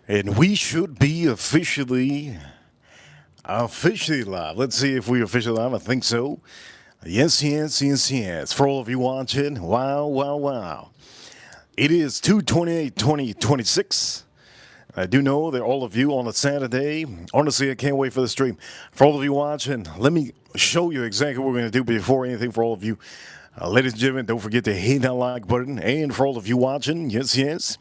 And we should be officially live. Let's see if we're officially live. I think so. Yes, yes, yes, yes. For all of you watching, wow, wow, wow. It is 2/28/2026. I do know that all of you on a Saturday, honestly, I can't wait for the stream. For all of you watching, let me show you exactly what we're going to do before anything for all of you. Ladies and gentlemen, don't forget to hit that like button. And for all of you watching, yes, yes.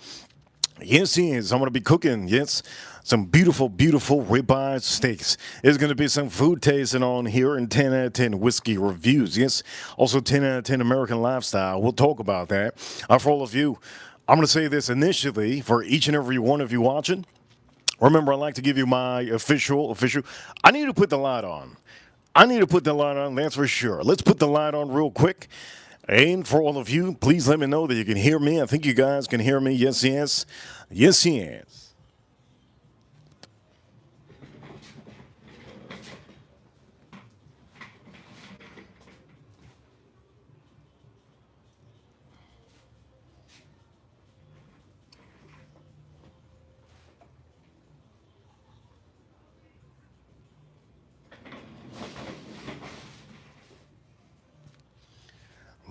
Yes, yes. I'm going to be cooking, yes, some beautiful, beautiful ribeye steaks. There's going to be some food tasting on here and 10 out of 10 whiskey reviews, yes. Also 10 out of 10 American lifestyle. We'll talk about that. For all of you, I'm going to say this initially for each and every one of you watching. Remember, I like to give you my official. I need to put the light on. That's for sure. Let's put the light on real quick. And for all of you, please let me know that you can hear me. I think you guys can hear me. Yes, yes. Yes, yes.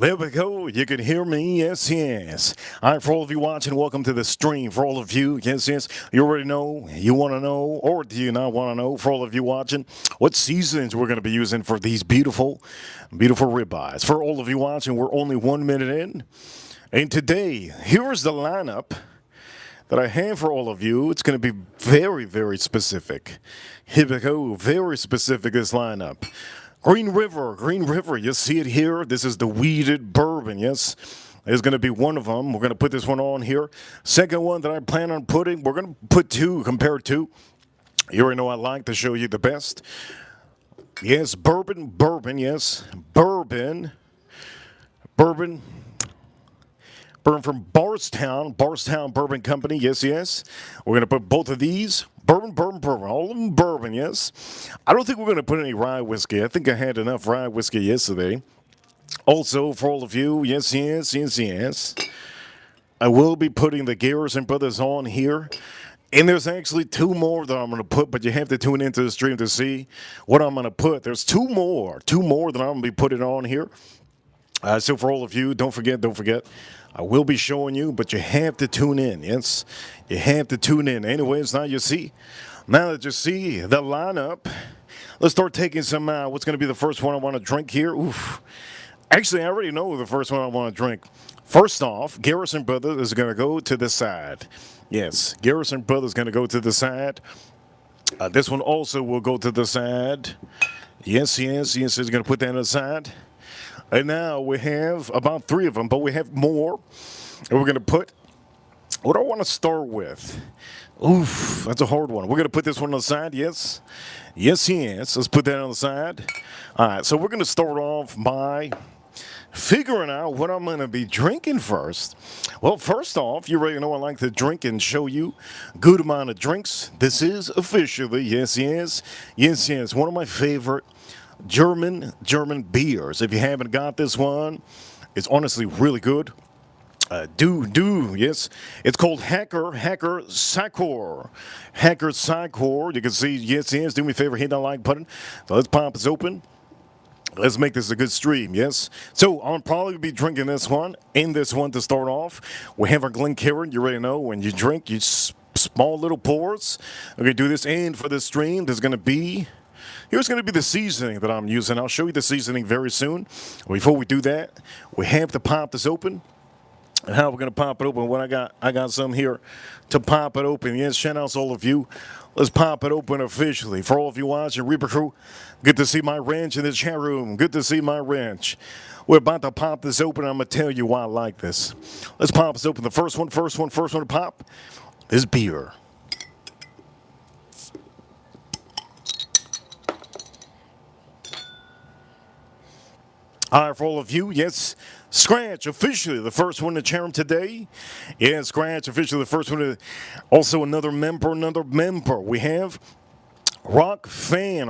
There we go. You can hear me. Yes, yes. All right, for all of you watching, welcome to the stream. For all of you, yes, yes. You already know, you want to know, or do you not want to know? For all of you watching, what seasonings we're going to be using for these beautiful, beautiful ribeyes. For all of you watching, we're only 1 minute in. And today, here's the lineup that I have for all of you. It's going to be very, very specific. Here we go. Very specific, this lineup. Green River, you see it here. This is the weeded bourbon, yes. There's going to be one of them. We're going to put this one on here. Second one that I plan on putting, we're going to put two, compare two. You already know I like to show you the best. Yes, bourbon, yes. Bourbon from Bardstown Bourbon Company, yes, yes. We're going to put both of these. Bourbon, all of them bourbon, yes. I don't think we're going to put any rye whiskey. I think I had enough rye whiskey yesterday. Also, for all of you, yes, yes, yes, yes. I will be putting the Garrison Brothers on here. And there's actually two more that I'm going to put, but you have to tune into the stream to see what I'm going to put. There's two more that I'm going to be putting on here. So for all of you, don't forget. I will be showing you, but you have to tune in. Yes, you have to tune in. Anyways, now that you see the lineup, let's start taking some, what's going to be the first one I want to drink here? Oof. Actually, I already know the first one I want to drink. First off, Garrison Brothers is going to go to the side. Yes, Garrison Brothers is going to go to the side. This one also will go to the side. Yes, is going to put that on the side. And now we have about three of them, but we have more. And we're going to put, what do I want to start with? Oof, that's a hard one. We're going to put this one on the side, yes. Yes. Let's put that on the side. All right, so we're going to start off by figuring out what I'm going to be drinking first. Well, first off, you already know I like to drink and show you good amount of drinks. This is officially, yes, one of my favorite German beers. If you haven't got this one, it's honestly really good. Yes. It's called Hacker Sakor. You can see, yes. Do me a favor, hit that like button. So let's pop this open. Let's make this a good stream, yes? So I'll probably be drinking this one and this one to start off. We have our Glencairn. You already know when you drink, you small little pours. We're going to do this. And for the stream, here's going to be the seasoning that I'm using. I'll show you the seasoning very soon. Before we do that, we have to pop this open. And how we're going to pop it open, I got some here to pop it open. Yes, shout out to all of you. Let's pop it open officially. For all of you watching, Reaper Crew, good to see my ranch in the chat room. Good to see my ranch. We're about to pop this open. I'm going to tell you why I like this. Let's pop this open. The first one to pop is beer. All right, for all of you, yes, Scratch, officially the first one to chair him today. Yeah, Scratch, officially the first one to, also another member. We have Rock fan,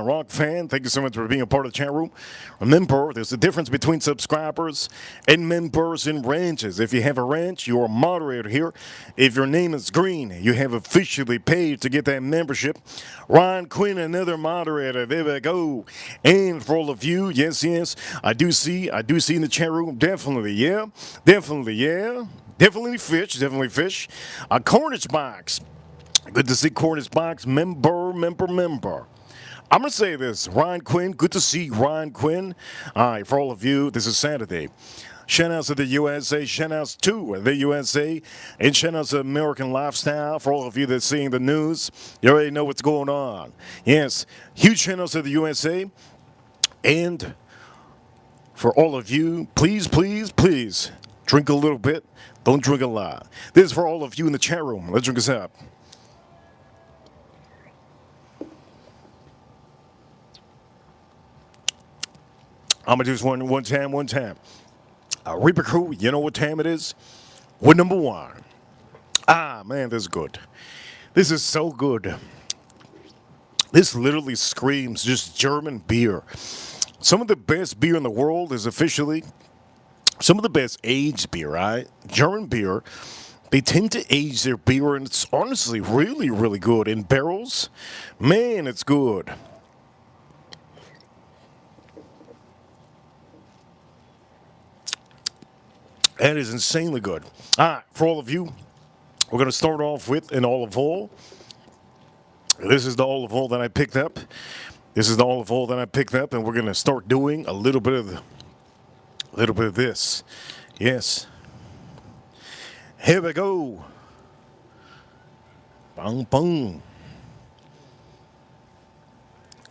thank you so much for being a part of the chat room. Remember, there's a difference between subscribers and members in ranches. If you have a ranch, you're a moderator here. If your name is green, you have officially paid to get that membership. Ryan Quinn, another moderator. There we go. And for all of you, yes, I do see in the chat room, definitely, yeah. Definitely fish. Cornish box. Good to see Cornish Box member. I'm going to say this, Ryan Quinn, good to see Ryan Quinn. All right, for all of you, this is Saturday. Shout-outs to the USA, shout-outs to the USA, and shout-outs to American Lifestyle. For all of you that's seeing the news, you already know what's going on. Yes, huge shout-outs to the USA. And for all of you, please, drink a little bit. Don't drink a lot. This is for all of you in the chat room. Let's drink this up. I'm going to do this one time. Reaper Crew, you know what time it is? We're number one. Ah, man, this is good. This is so good. This literally screams just German beer. Some of the best beer in the world is officially some of the best aged beer, right? German beer. They tend to age their beer, and it's honestly really, really good. In barrels, man, it's good. That is insanely good. All right, for all of you, we're going to start off with an olive oil. This is the olive oil that I picked up. And we're going to start doing a little bit of this. Yes. Here we go. Bang, bang.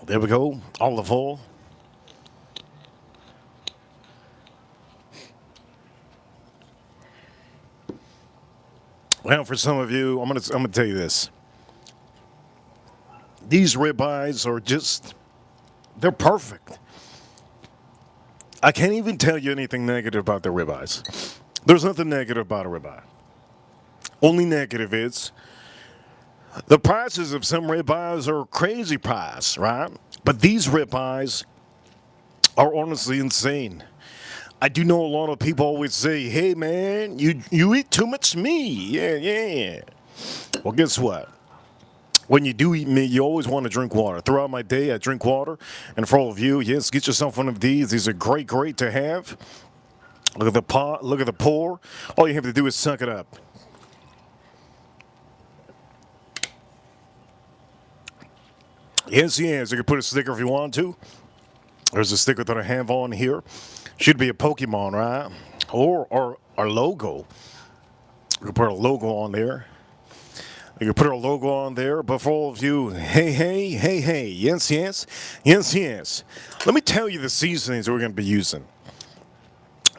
There we go. Olive oil. Well, for some of you, I'm gonna tell you this. These ribeyes are they're perfect. I can't even tell you anything negative about the ribeyes. There's nothing negative about a ribeye. Only negative is the prices of some ribeyes are crazy price, right? But these ribeyes are honestly insane. I do know a lot of people always say, hey, man, you eat too much meat. Yeah. Well, guess what? When you do eat meat, you always want to drink water. Throughout my day, I drink water. And for all of you, yes, get yourself one of these. These are great to have. Look at the pot. Look at the pour. All you have to do is suck it up. Yes. You can put a sticker if you want to. There's a sticker that I have on here. Should be a Pokemon, right? Or our logo. We can put our logo on there. You can put our logo on there. But for all of you, hey. Yes. Let me tell you the seasonings we're going to be using.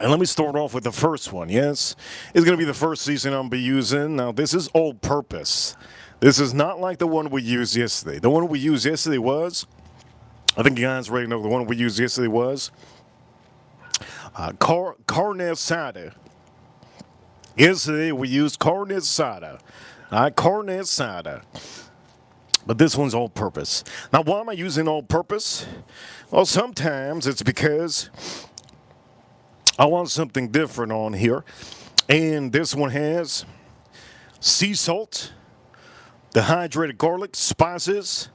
And let me start off with the first one, yes? It's going to be the first seasoning I'm going to be using. Now, this is all-purpose. This is not like the one we used yesterday. The one we used yesterday was, I think you guys already know the one we used yesterday was, carne asada. Yesterday we used carne asada. Carne asada. But this one's all-purpose. Now, why am I using all-purpose? Well, sometimes it's because I want something different on here. And this one has sea salt, dehydrated garlic, spices,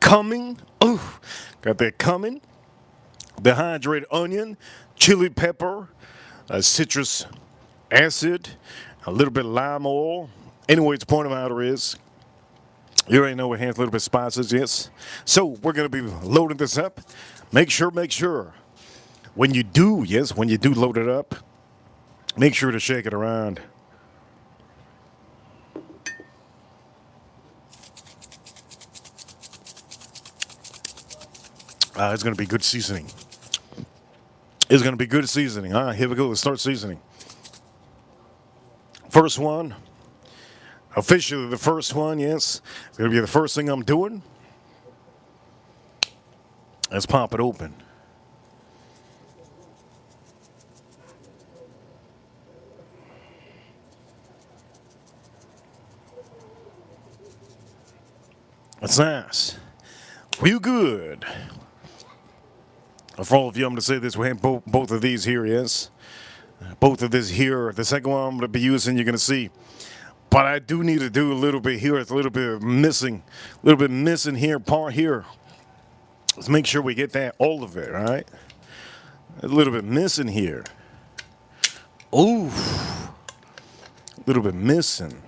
cumin. Oh, got that cumin. Dehydrated onion, chili pepper, citrus acid, a little bit of lime oil. Anyway, the point of the matter is, you already know it has a little bit of spices, yes. So we're going to be loading this up. Make sure, when you do load it up, make sure to shake it around. It's going to be good seasoning. It's going to be good seasoning. All right, here we go. Let's start seasoning. First one. Officially the first one, yes. It's going to be the first thing I'm doing. Let's pop it open. That's nice. You good? For all of you, I'm going to say this. We have both of these here, yes? Both of this here. The second one I'm going to be using, you're going to see. But I do need to do a little bit here. It's a little bit missing. A little bit missing here, part here. Let's make sure we get that, all of it, all right? A little bit missing here. Ooh. A little bit missing.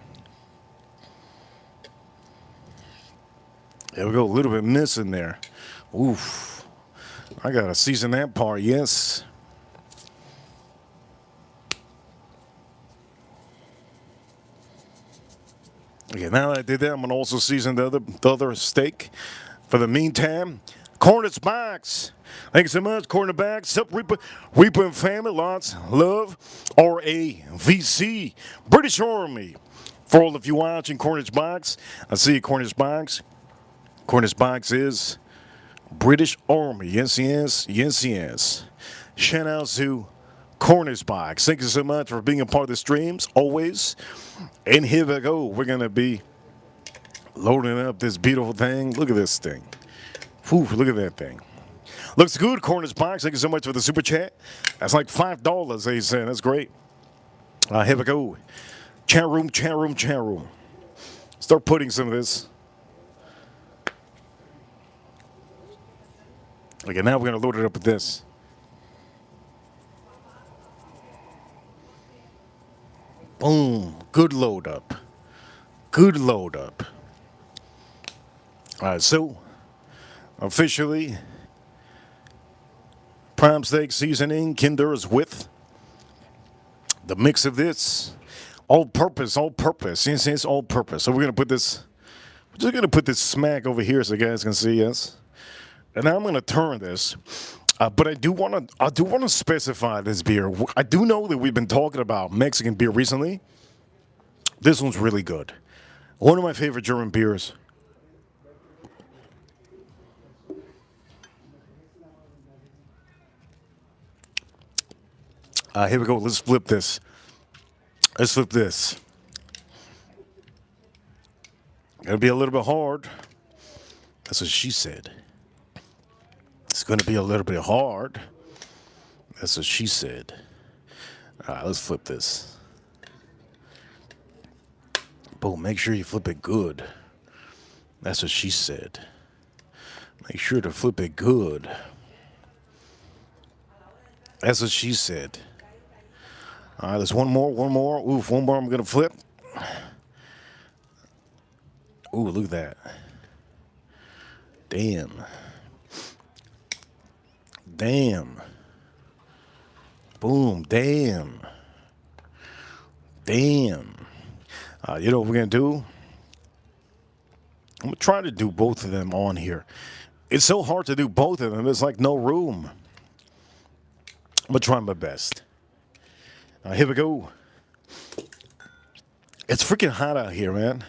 There we go, a little bit missing there. Oof. I gotta season that part, yes. Okay, now that I did that, I'm gonna also season the other steak. For the meantime, Cornet's Box. Thank you so much, Cornet Box. Sup, Reaper and family, lots love. RAVC, British Army. For all of you watching Cornet's Box, I see Cornet's Box. Cornet's Box is British Army. Yes, yes, yes, yes. Shout out to Cornet's Box. Thank you so much for being a part of the streams, always. And here we go. We're going to be loading up this beautiful thing. Look at this thing. Whew, look at that thing. Looks good, Cornet's Box. Thank you so much for the super chat. That's like $5, they said. That's great. Here we go. Chat room, chat room, chat room. Start putting some of this. Okay, now we're going to load it up with this. Boom. Good load up. Good load up. All right, so officially, prime steak seasoning, Kinder's with the mix of this. All purpose. Yes, yes, all purpose. So we're going to put this, we're just going to put this smack over here so you guys can see, yes. And now I'm going to turn this, but I do want to specify this beer. I do know that we've been talking about Mexican beer recently. This one's really good. One of my favorite German beers. Here we go. Let's flip this. Let's flip this. It'll be a little bit hard. That's what she said. It's going to be a little bit hard. That's what she said. All right, let's flip this. Boom, make sure you flip it good. That's what she said. Make sure to flip it good. That's what she said. All right, there's one more. Oof, one more I'm going to flip. Ooh, look at that. Damn. Damn. Boom. Damn. Damn. You know what we're going to do? I'm going to try to do both of them on here. It's so hard to do both of them. There's like no room. I'm going to try my best. Here we go. It's freaking hot out here, man.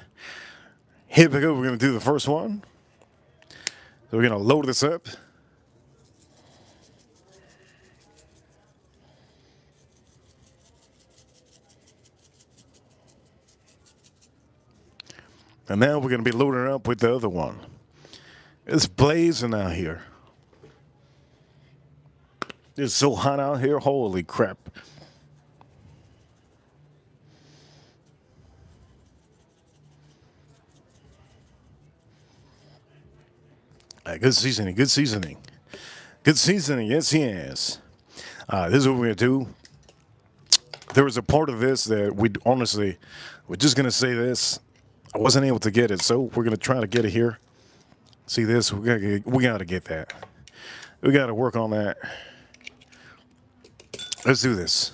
Here we go. We're going to do the first one. So we're going to load this up. And now we're going to be loading it up with the other one. It's blazing out here. It's so hot out here. Holy crap. Good seasoning, good seasoning. Good seasoning, yes, yes. This is what we're going to do. There was a part of this that we're just going to say this. I wasn't able to get it, so we're going to try to get it here. See this? We got to get that. We got to work on that. Let's do this.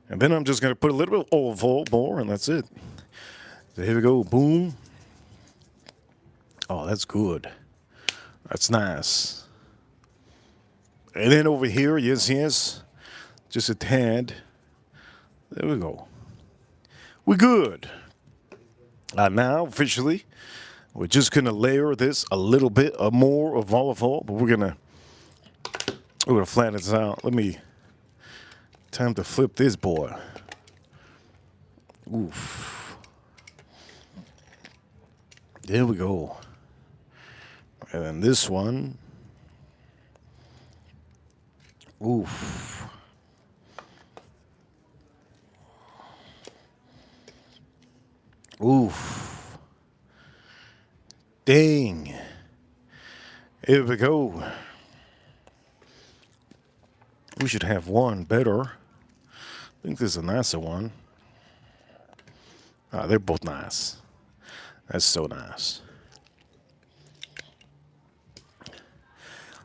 And then I'm just going to put a little bit of olive oil more, and that's it. So here we go. Boom. Oh, that's good. That's nice. And then over here, yes, yes. Just a tad. There we go. We're good. Now, officially, we're just going to layer this a little bit more of olive oil, but we're going to flatten this out. Time to flip this boy. Oof. There we go. And then this one. Oof. Oof. Dang. Here we go. We should have one better. I think this is a nicer one. Ah, they're both nice. That's so nice.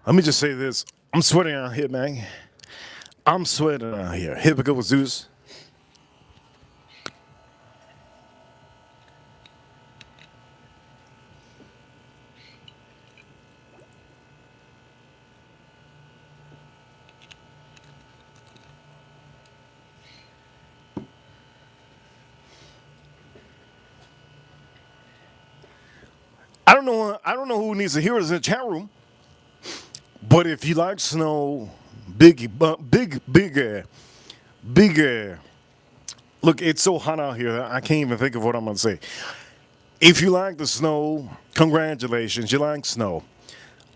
Let me just say this. I'm sweating out here, man. I'm sweating out here. Here we go with Zeus. I don't know who needs to hear us in the chat room, but if you like snow, big. Look, it's so hot out here. I can't even think of what I'm gonna say. If you like the snow, congratulations. You like snow.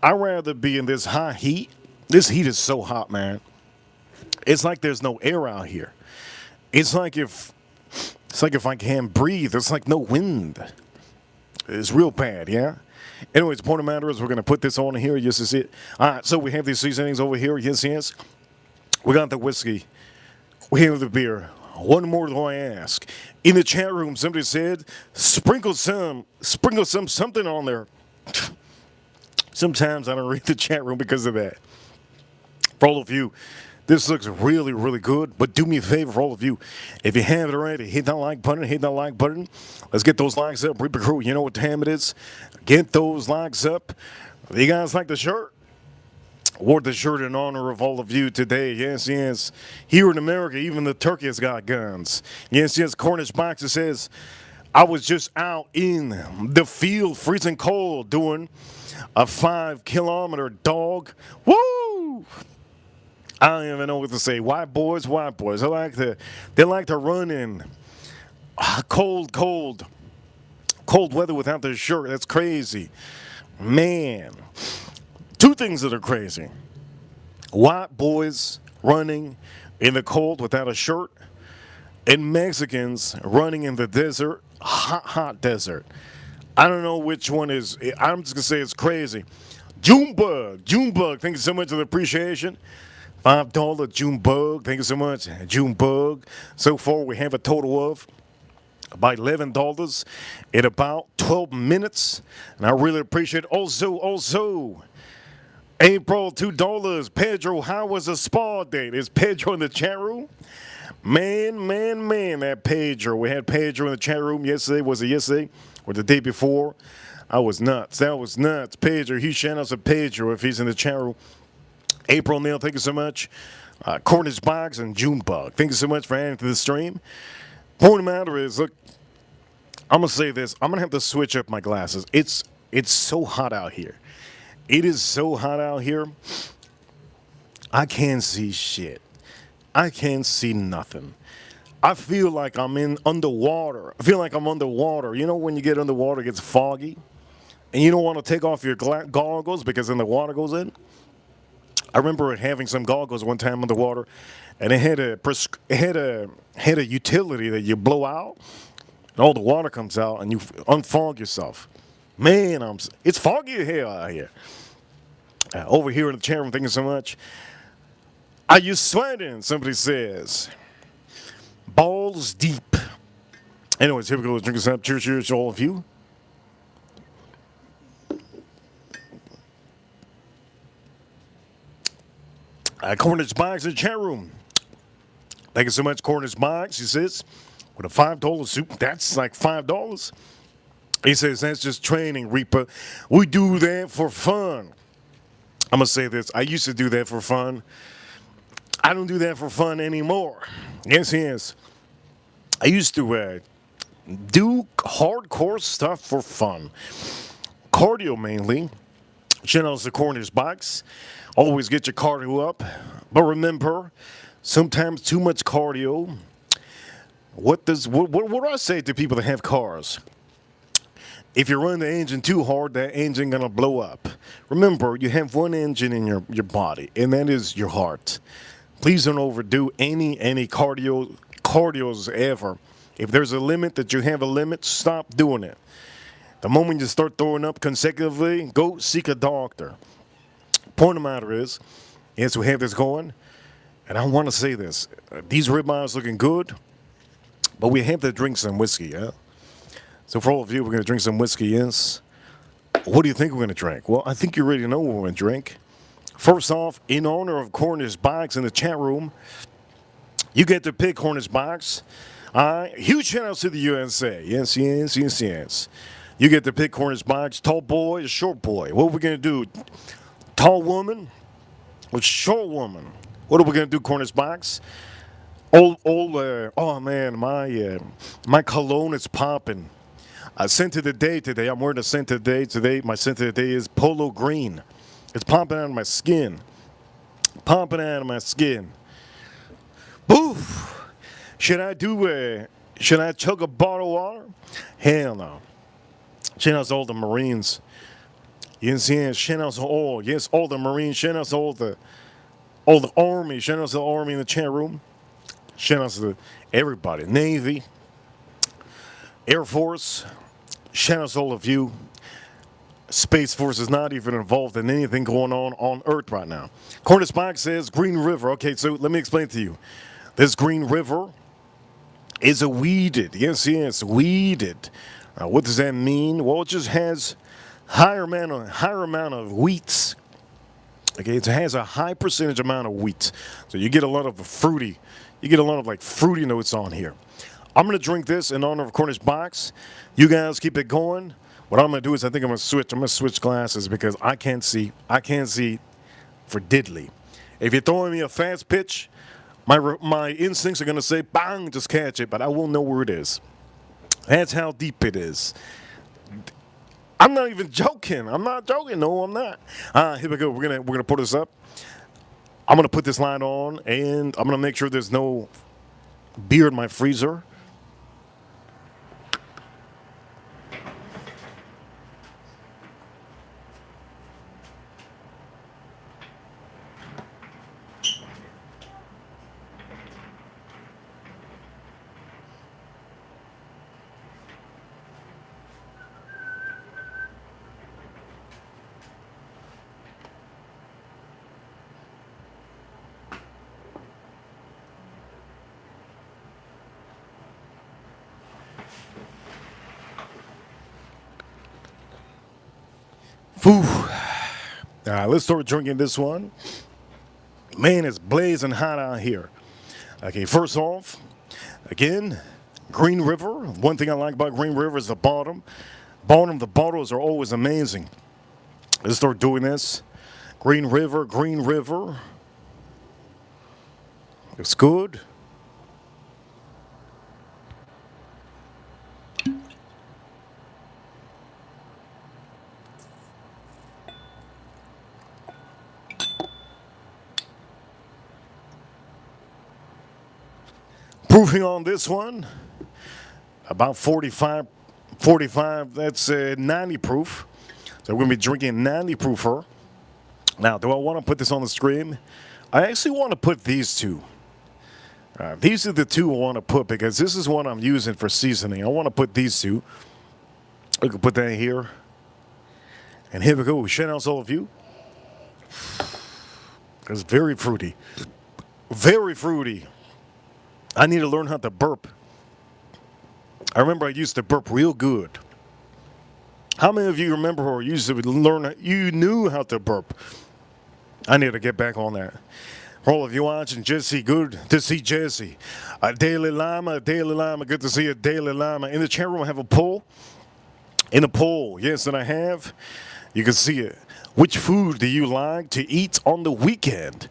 I'd rather be in this hot heat. This heat is so hot, man. It's like there's no air out here. It's like if I can't breathe. It's like no wind. It's real bad, yeah? Anyways, the point of the matter is we're going to put this on here. Yes, is it. All right, so we have these seasonings over here. Yes, yes. We got the whiskey. We have the beer. One more do I ask. In the chat room, somebody said, sprinkle something on there. Sometimes I don't read the chat room because of that. For all of you, this looks really, really good. But do me a favor, for all of you, if you haven't already, hit that like button, hit that like button. Let's get those likes up. Reaper Crew, you know what time it is. Get those likes up. You guys like the shirt? Wore the shirt in honor of all of you today. Yes, yes. Here in America, even the turkey has got guns. Yes, yes. Cornish Boxer says, I was just out in the field, freezing cold, doing a 5-kilometer dog. Woo! I don't even know what to say. White boys. They like to run in cold weather without their shirt. That's crazy. Man. Two things that are crazy. White boys running in the cold without a shirt, and Mexicans running in the desert, hot desert. I don't know which one is. I'm just going to say it's crazy. Junebug, thank you so much for the appreciation. $5 Junebug, thank you so much, Junebug. So far, we have a total of about $11 in about 12 minutes, and I really appreciate it. Also, April, $2. Pedro, how was the spa date? Is Pedro in the chat room? Man, that Pedro. We had Pedro in the chat room yesterday. Was it yesterday or the day before? I was nuts. That was nuts. Pedro, huge shout out to Pedro if he's in the chat room. April Neal, thank you so much. Cornish Box and Junebug, thank you so much for adding to the stream. Point of the matter is, look, I'm going to say this. I'm going to have to switch up my glasses. It's so hot out here. It is so hot out here. I can't see shit. I can't see nothing. I feel like I'm underwater. I feel like I'm underwater. You know when you get underwater, it gets foggy, and you don't want to take off your goggles because then the water goes in? I remember having some goggles one time underwater, and it had a utility that you blow out, and all the water comes out, and you unfog yourself. Man, it's foggy as hell out here. Over here in the chat room, thank you so much. Are you sweating? Somebody says. Balls deep. Anyways, here we go. Let's drink this up. Cheers to all of you. Cornish Box in the chat room. Thank you so much, Cornish Box. He says, with a $5 soup, that's like $5. He says, that's just training, Reaper. We do that for fun. I'm going to say this. I used to do that for fun. I don't do that for fun anymore. Yes. I used to do hardcore stuff for fun. Cardio mainly. Shout out to Cornish Box. Always get your cardio up. But remember, sometimes too much cardio. What do I say to people that have cars? If you run the engine too hard, that engine gonna blow up. Remember, you have one engine in your body, and that is your heart. Please don't overdo any cardios ever. If there's a limit that you have a limit, stop doing it. The moment you start throwing up consecutively, go seek a doctor. Point of the matter is, yes, we have this going, and I want to say this: these ribeyes looking good, but we have to drink some whiskey. Yeah. So for all of you, we're going to drink some whiskey. Yes. What do you think we're going to drink? Well, I think you already know what we're going to drink. First off, in honor of Cornish Box in the chat room, you get to pick Cornish Box. Huge shout outs to the USA. Yes, yes, yes, yes. You get to pick Cornish Box. Tall boy or short boy? What are we going to do? Tall woman or short woman? What are we going to do, Cornish Box? Oh man, my cologne is popping. Scent of the day today. I'm wearing a scent of the day today. My scent of the day is polo green. It's popping out of my skin. Popping out of my skin. Boof. Should I chug a bottle of water? Hell no. Shout out to all the Marines. Yes, yes. Shout out to all. Yes, all the Marines. Shout out to all the Army. Shout out to the Army in the chat room. Shout out to everybody. Navy. Air Force. Shout out to all of you. Space Force is not even involved in anything going on Earth right now. Cornish Box says Green River. Okay, so let me explain to you. This Green River is a weeded. Yes, yes, weeded. What does that mean? Well, it just has higher amount of wheats. Okay, it has a high percentage amount of wheat. So you get a lot of fruity. You get a lot of like fruity notes on here. I'm gonna drink this in honor of Cornish Box. You guys keep it going. What I'm gonna do is I think I'm gonna switch glasses because I can't see for diddly. If you're throwing me a fast pitch, my instincts are gonna say bang, just catch it, but I won't know where it is. That's how deep it is. I'm not even joking. I'm not joking. No, I'm not. Here we go. We're gonna put this up. I'm gonna put this line on, and I'm gonna make sure there's no beer in my freezer. Whew. Let's start drinking this one. Man, it's blazing hot out here. Okay, first off, again, Green River. One thing I like about Green River is the bottom. The bottles are always amazing. Let's start doing this. Green River, Green River. It's good. Proofing on this one, about 45, that's 90 proof. So we're going to be drinking 90 proofer. Now, do I want to put this on the screen? I actually want to put these two. These are the two I want to put because this is what I'm using for seasoning. I want to put these two. I can put that here. And here we go. Shout out to all of you. It's very fruity. Very fruity. I need to learn how to burp. I remember I used to burp real good. How many of you remember or used to learn, you knew how to burp? I need to get back on that. For all of you watching, Jesse, good to see Jesse. Daily Llama, good to see you, Daily Llama. In the chat room, I have a poll. In a poll, yes, that I have, you can see it. Which food do you like to eat on the weekend?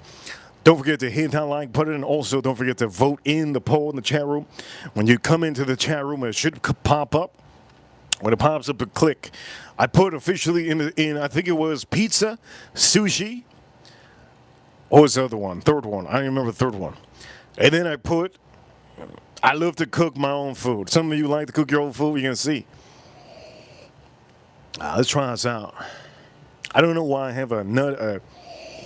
Don't forget to hit that like button, and also don't forget to vote in the poll in the chat room. When you come into the chat room, it should pop up. When it pops up, click. I put officially in I think it was pizza, sushi. What was the other one? Third one. I don't remember the third one. And then I love to cook my own food. Some of you like to cook your own food. You're going to see. Let's try this out. I don't know why I have a nut.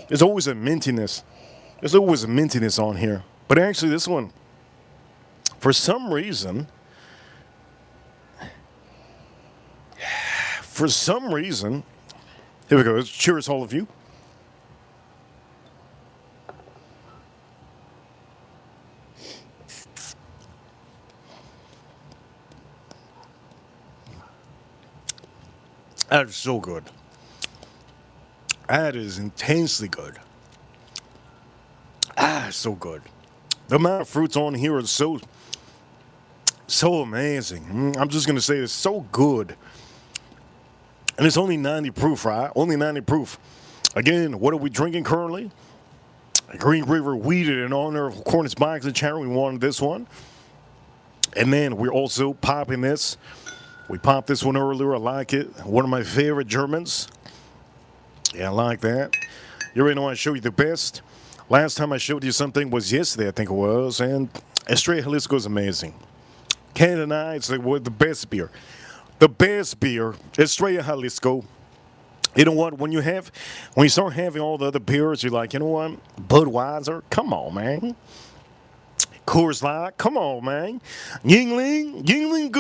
There's always a mintiness. There's always a mintiness on here. But actually, this one, for some reason, here we go. Cheers, all of you. That is so good. That is intensely good. So good. The amount of fruits on here is so amazing. I'm just gonna say it's so good. And it's only 90 proof, right? Only 90 proof. Again, what are we drinking currently? Green River Weeded in honor of Cornet's Bikes and Channel. We wanted this one. And then we're also popping this. We popped this one earlier. I like it. One of my favorite Germans. Yeah, I like that. You already know I show you the best. Last time I showed you something was yesterday, I think it was. And Estrella Jalisco is amazing. Can't deny it's like the best beer. The best beer, Estrella Jalisco. You know what? When you start having all the other beers, you're like, you know what? Budweiser, come on, man. Coors Light, come on, man. Yingling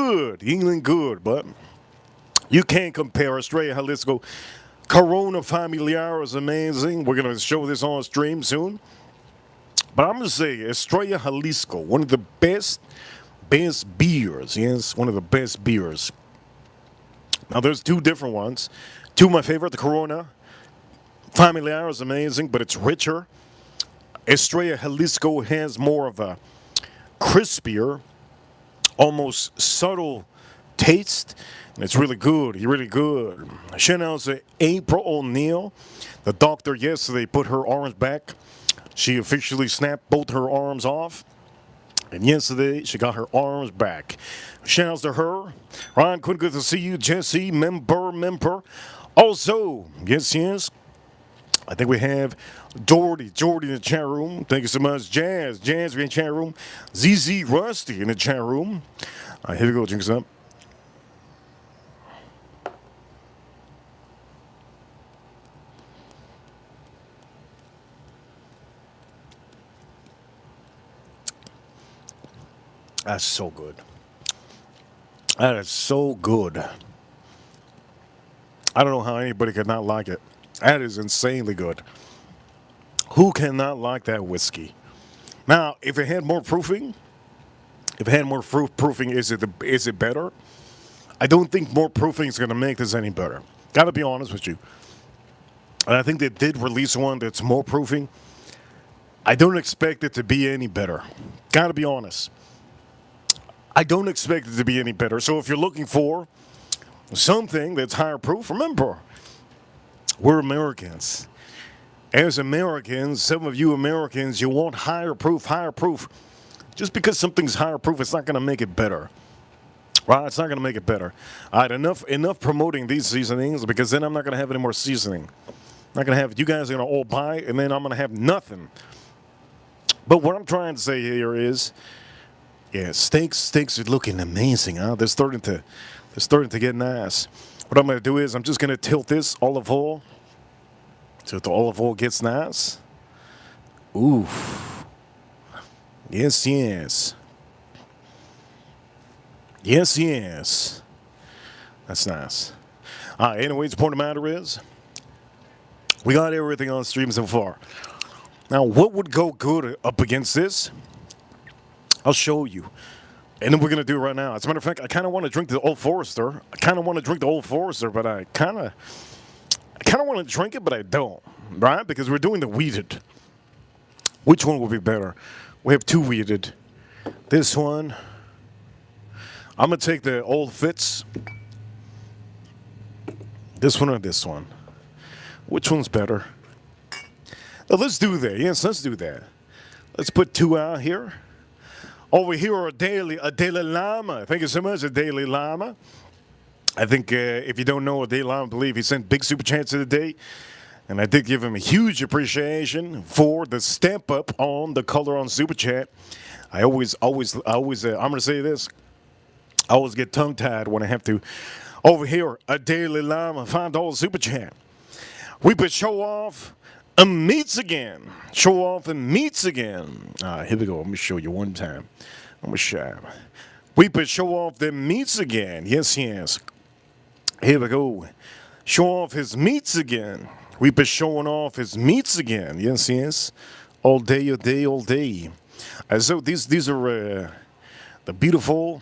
good, but you can't compare Estrella Jalisco. Corona Familiar is amazing. We're going to show this on stream soon. But I'm going to say Estrella Jalisco, one of the best beers. Yes, one of the best beers. Now, there's two different ones. Two of my favorite, the Corona Familiar is amazing, but it's richer. Estrella Jalisco has more of a crispier, almost subtle taste, and it's really good. Really good. Shout out to April O'Neil. The doctor yesterday put her arms back. She officially snapped both her arms off. And yesterday, she got her arms back. Shout out to her. Ryan, good to see you. Jesse, member. Also, yes. I think we have Jordy in the chat room. Thank you so much. Jazz in the chat room. ZZ Rusty in the chat room. All right, here we go. Drink some up. That's so good. That is so good. I don't know how anybody could not like it. That is insanely good. Who cannot like that whiskey? Now, if it had more proofing, is it better? I don't think more proofing is going to make this any better. Got to be honest with you. And I think they did release one that's more proofing. I don't expect it to be any better. Got to be honest. I don't expect it to be any better. So if you're looking for something that's higher proof, remember, we're Americans. As Americans, some of you Americans, you want higher proof. Just because something's higher proof, it's not going to make it better. Right? It's not going to make it better. All right, enough promoting these seasonings, because then I'm not going to have any more seasoning. I'm not going to have, you guys are going to all buy, and then I'm going to have nothing. But what I'm trying to say here is, yeah, steaks are looking amazing, huh? They're starting to get nice. What I'm going to do is I'm just going to tilt this olive oil so the olive oil gets nice. Ooh. Yes. That's nice. All right, anyways, the point of the matter is, we got everything on stream so far. Now, what would go good up against this? I'll show you. And then we're going to do it right now. As a matter of fact, I kind of want to drink the Old Forester. But I kind of want to drink it, but I don't. Right? Because we're doing the weeded. Which one would be better? We have two weeded. This one. I'm going to take the Old Fitz. This one or this one? Which one's better? Oh, let's do that. Yes, let's do that. Let's put two out here. Over here, a daily llama. Thank you so much, a daily llama. I think if you don't know a daily llama, I believe he sent big super chats of the day. And I did give him a huge appreciation for the stamp up on the color on super chat. I always, I'm going to say this. I always get tongue tied when I have to Over here, a Daily Llama, $5 super chat. We could show off a meats again. Show off and meats again. Here we go. Let me show you one time. I'm going to show. We could show off the meats again. Yes, yes. Here we go. Show off his meats again. We've been showing off his meats again. Yes, yes. All day, all day, all day. So these are the beautiful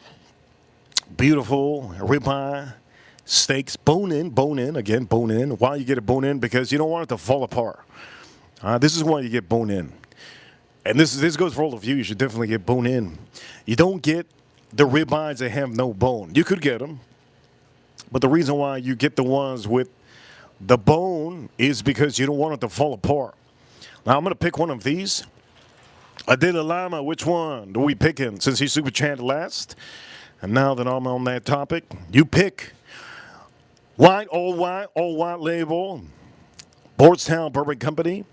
ribeye steaks, bone in, again, bone in. Why you get a bone in? Because you don't want it to fall apart. This is why you get bone in. And this goes for all of you. You should definitely get bone in. You don't get the ribeyes that have no bone. You could get them. But the reason why you get the ones with the bone is because you don't want it to fall apart. Now, I'm going to pick one of these. I did a llama. Which one do we picking since he super chatted last? And now that I'm on that topic, you pick all white label, Bardstown Bourbon Company,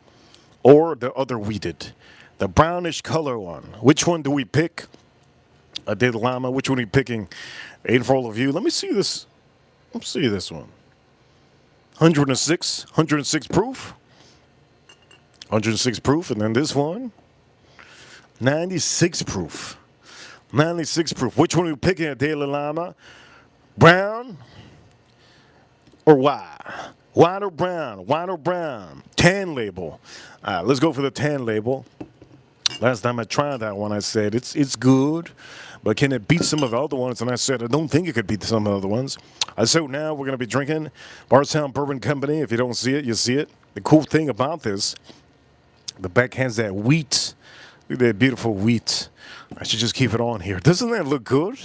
or the other wheated, the brownish color one. Which one do we pick? I did a llama. Which one are you picking? Eight for all of you. Let me see this. Let's see this one. 106 proof. 106 proof. And then this one, 96 proof. 96 proof. Which one are you picking at Daily Llama? Brown or white? White or brown? White or brown? Tan label. Let's go for the tan label. Last time I tried that one, I said it's good, but can it beat some of the other ones? And I said I don't think it could beat some of the other ones. So now we're going to be drinking Bardstown Bourbon Company. If you don't see it, you see it. The cool thing about this, the back has that wheat. Look at that beautiful wheat. I should just keep it on here. Doesn't that look good?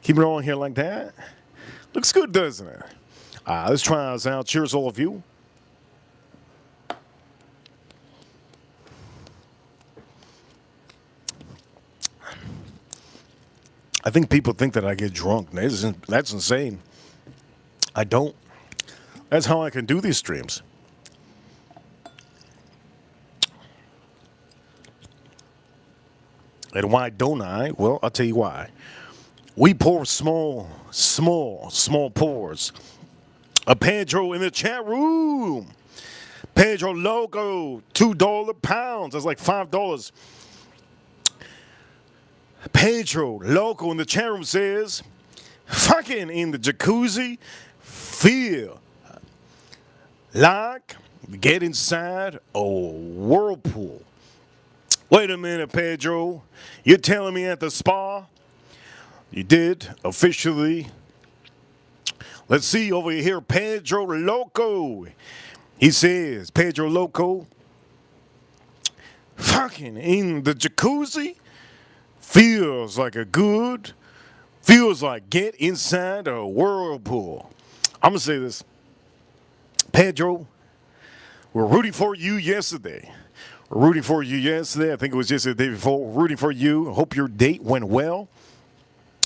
Keep it on here like that. Looks good, doesn't it? Let's try this out. Cheers, all of you. I think people think that I get drunk. That's insane. I don't. That's how I can do these streams. And why don't I? Well, I'll tell you why. We pour small pours. A Pedro in the chat room. Pedro Loco, $2 pounds. That's like $5. Pedro Loco in the chat room says, fucking in the jacuzzi, feel like get inside a whirlpool. Wait a minute, Pedro. You're telling me at the spa you did officially. Let's see over here, Pedro Loco. He says, Pedro Loco, fucking in the jacuzzi, feels like get inside a whirlpool. I'm going to say this. Pedro, we're rooting for you yesterday. We're rooting for you yesterday. I think it was just the day before. We're rooting for you. I hope your date went well.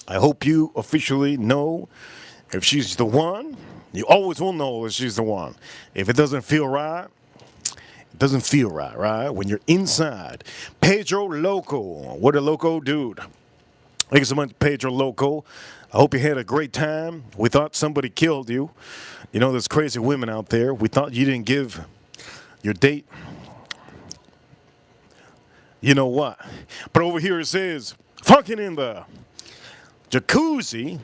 I hope you officially know if she's the one. You always will know if she's the one. If it doesn't feel right, it doesn't feel right, right? When you're inside. Pedro Loco. What a loco dude. Thank you so much, Pedro Loco. I hope you had a great time. We thought somebody killed you. You know, there's crazy women out there. We thought you didn't give your date. You know what? But over here it says, fucking in the jacuzzi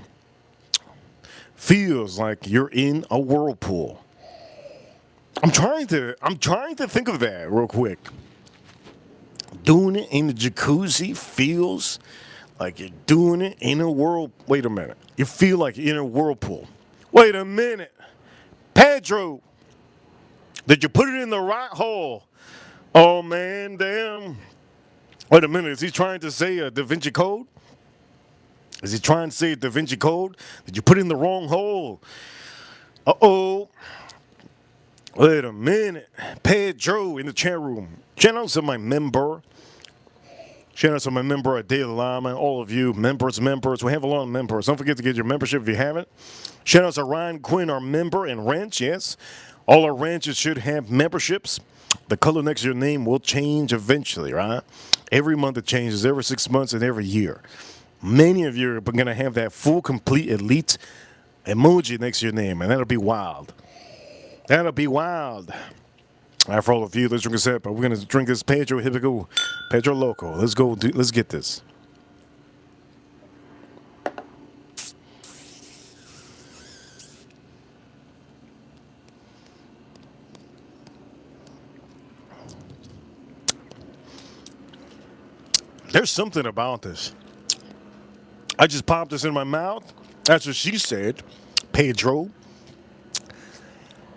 feels like you're in a whirlpool. I'm trying to think of that real quick. Doing it in the jacuzzi feels like you're doing it in a wait a minute. You feel like you're in a whirlpool. Wait a minute. Pedro, did you put it in the right hole? Oh man, damn. Wait a minute, is he trying to say a Da Vinci Code? Is he trying to say a Da Vinci Code? Did you put it in the wrong hole? Uh-oh. Wait a minute. Pedro in the chat room. Shout out to my member. Shout out to my member at Daily Llama. All of you members. We have a lot of members. Don't forget to get your membership if you haven't. Shout out to Ryan Quinn, our member and ranch. Yes. All our ranches should have memberships. The color next to your name will change eventually, right? Every month it changes, every 6 months and every year. Many of you are going to have that full, complete, elite emoji next to your name, and that'll be wild. That'll be wild. All right, for all of you, let's drink a sip. We're going to drink this Pedro. Here we go. Pedro Loco. Let's go. Let's get this. There's something about this. I just popped this in my mouth. That's what she said. Pedro.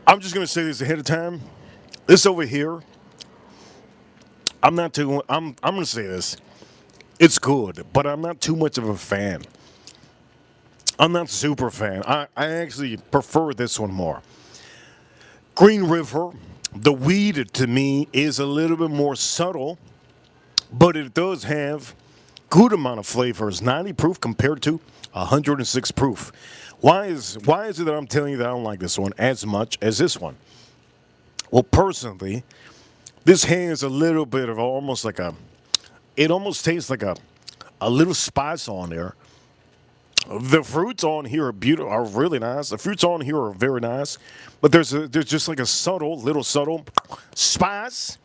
I'm just going to say this ahead of time. This over here, I'm not too. I'm gonna say this. It's good, but I'm not too much of a fan. I'm not super fan. I actually prefer this one more. Green River, the weed to me is a little bit more subtle, but it does have good amount of flavors. 90 proof compared to 106 proof. Why is it that I'm telling you that I don't like this one as much as this one? Well, personally, this has a little bit of almost like a, it almost tastes like a little spice on there. The fruits on here are beautiful, are really nice. The fruits on here are very nice, but there's just like a little subtle spice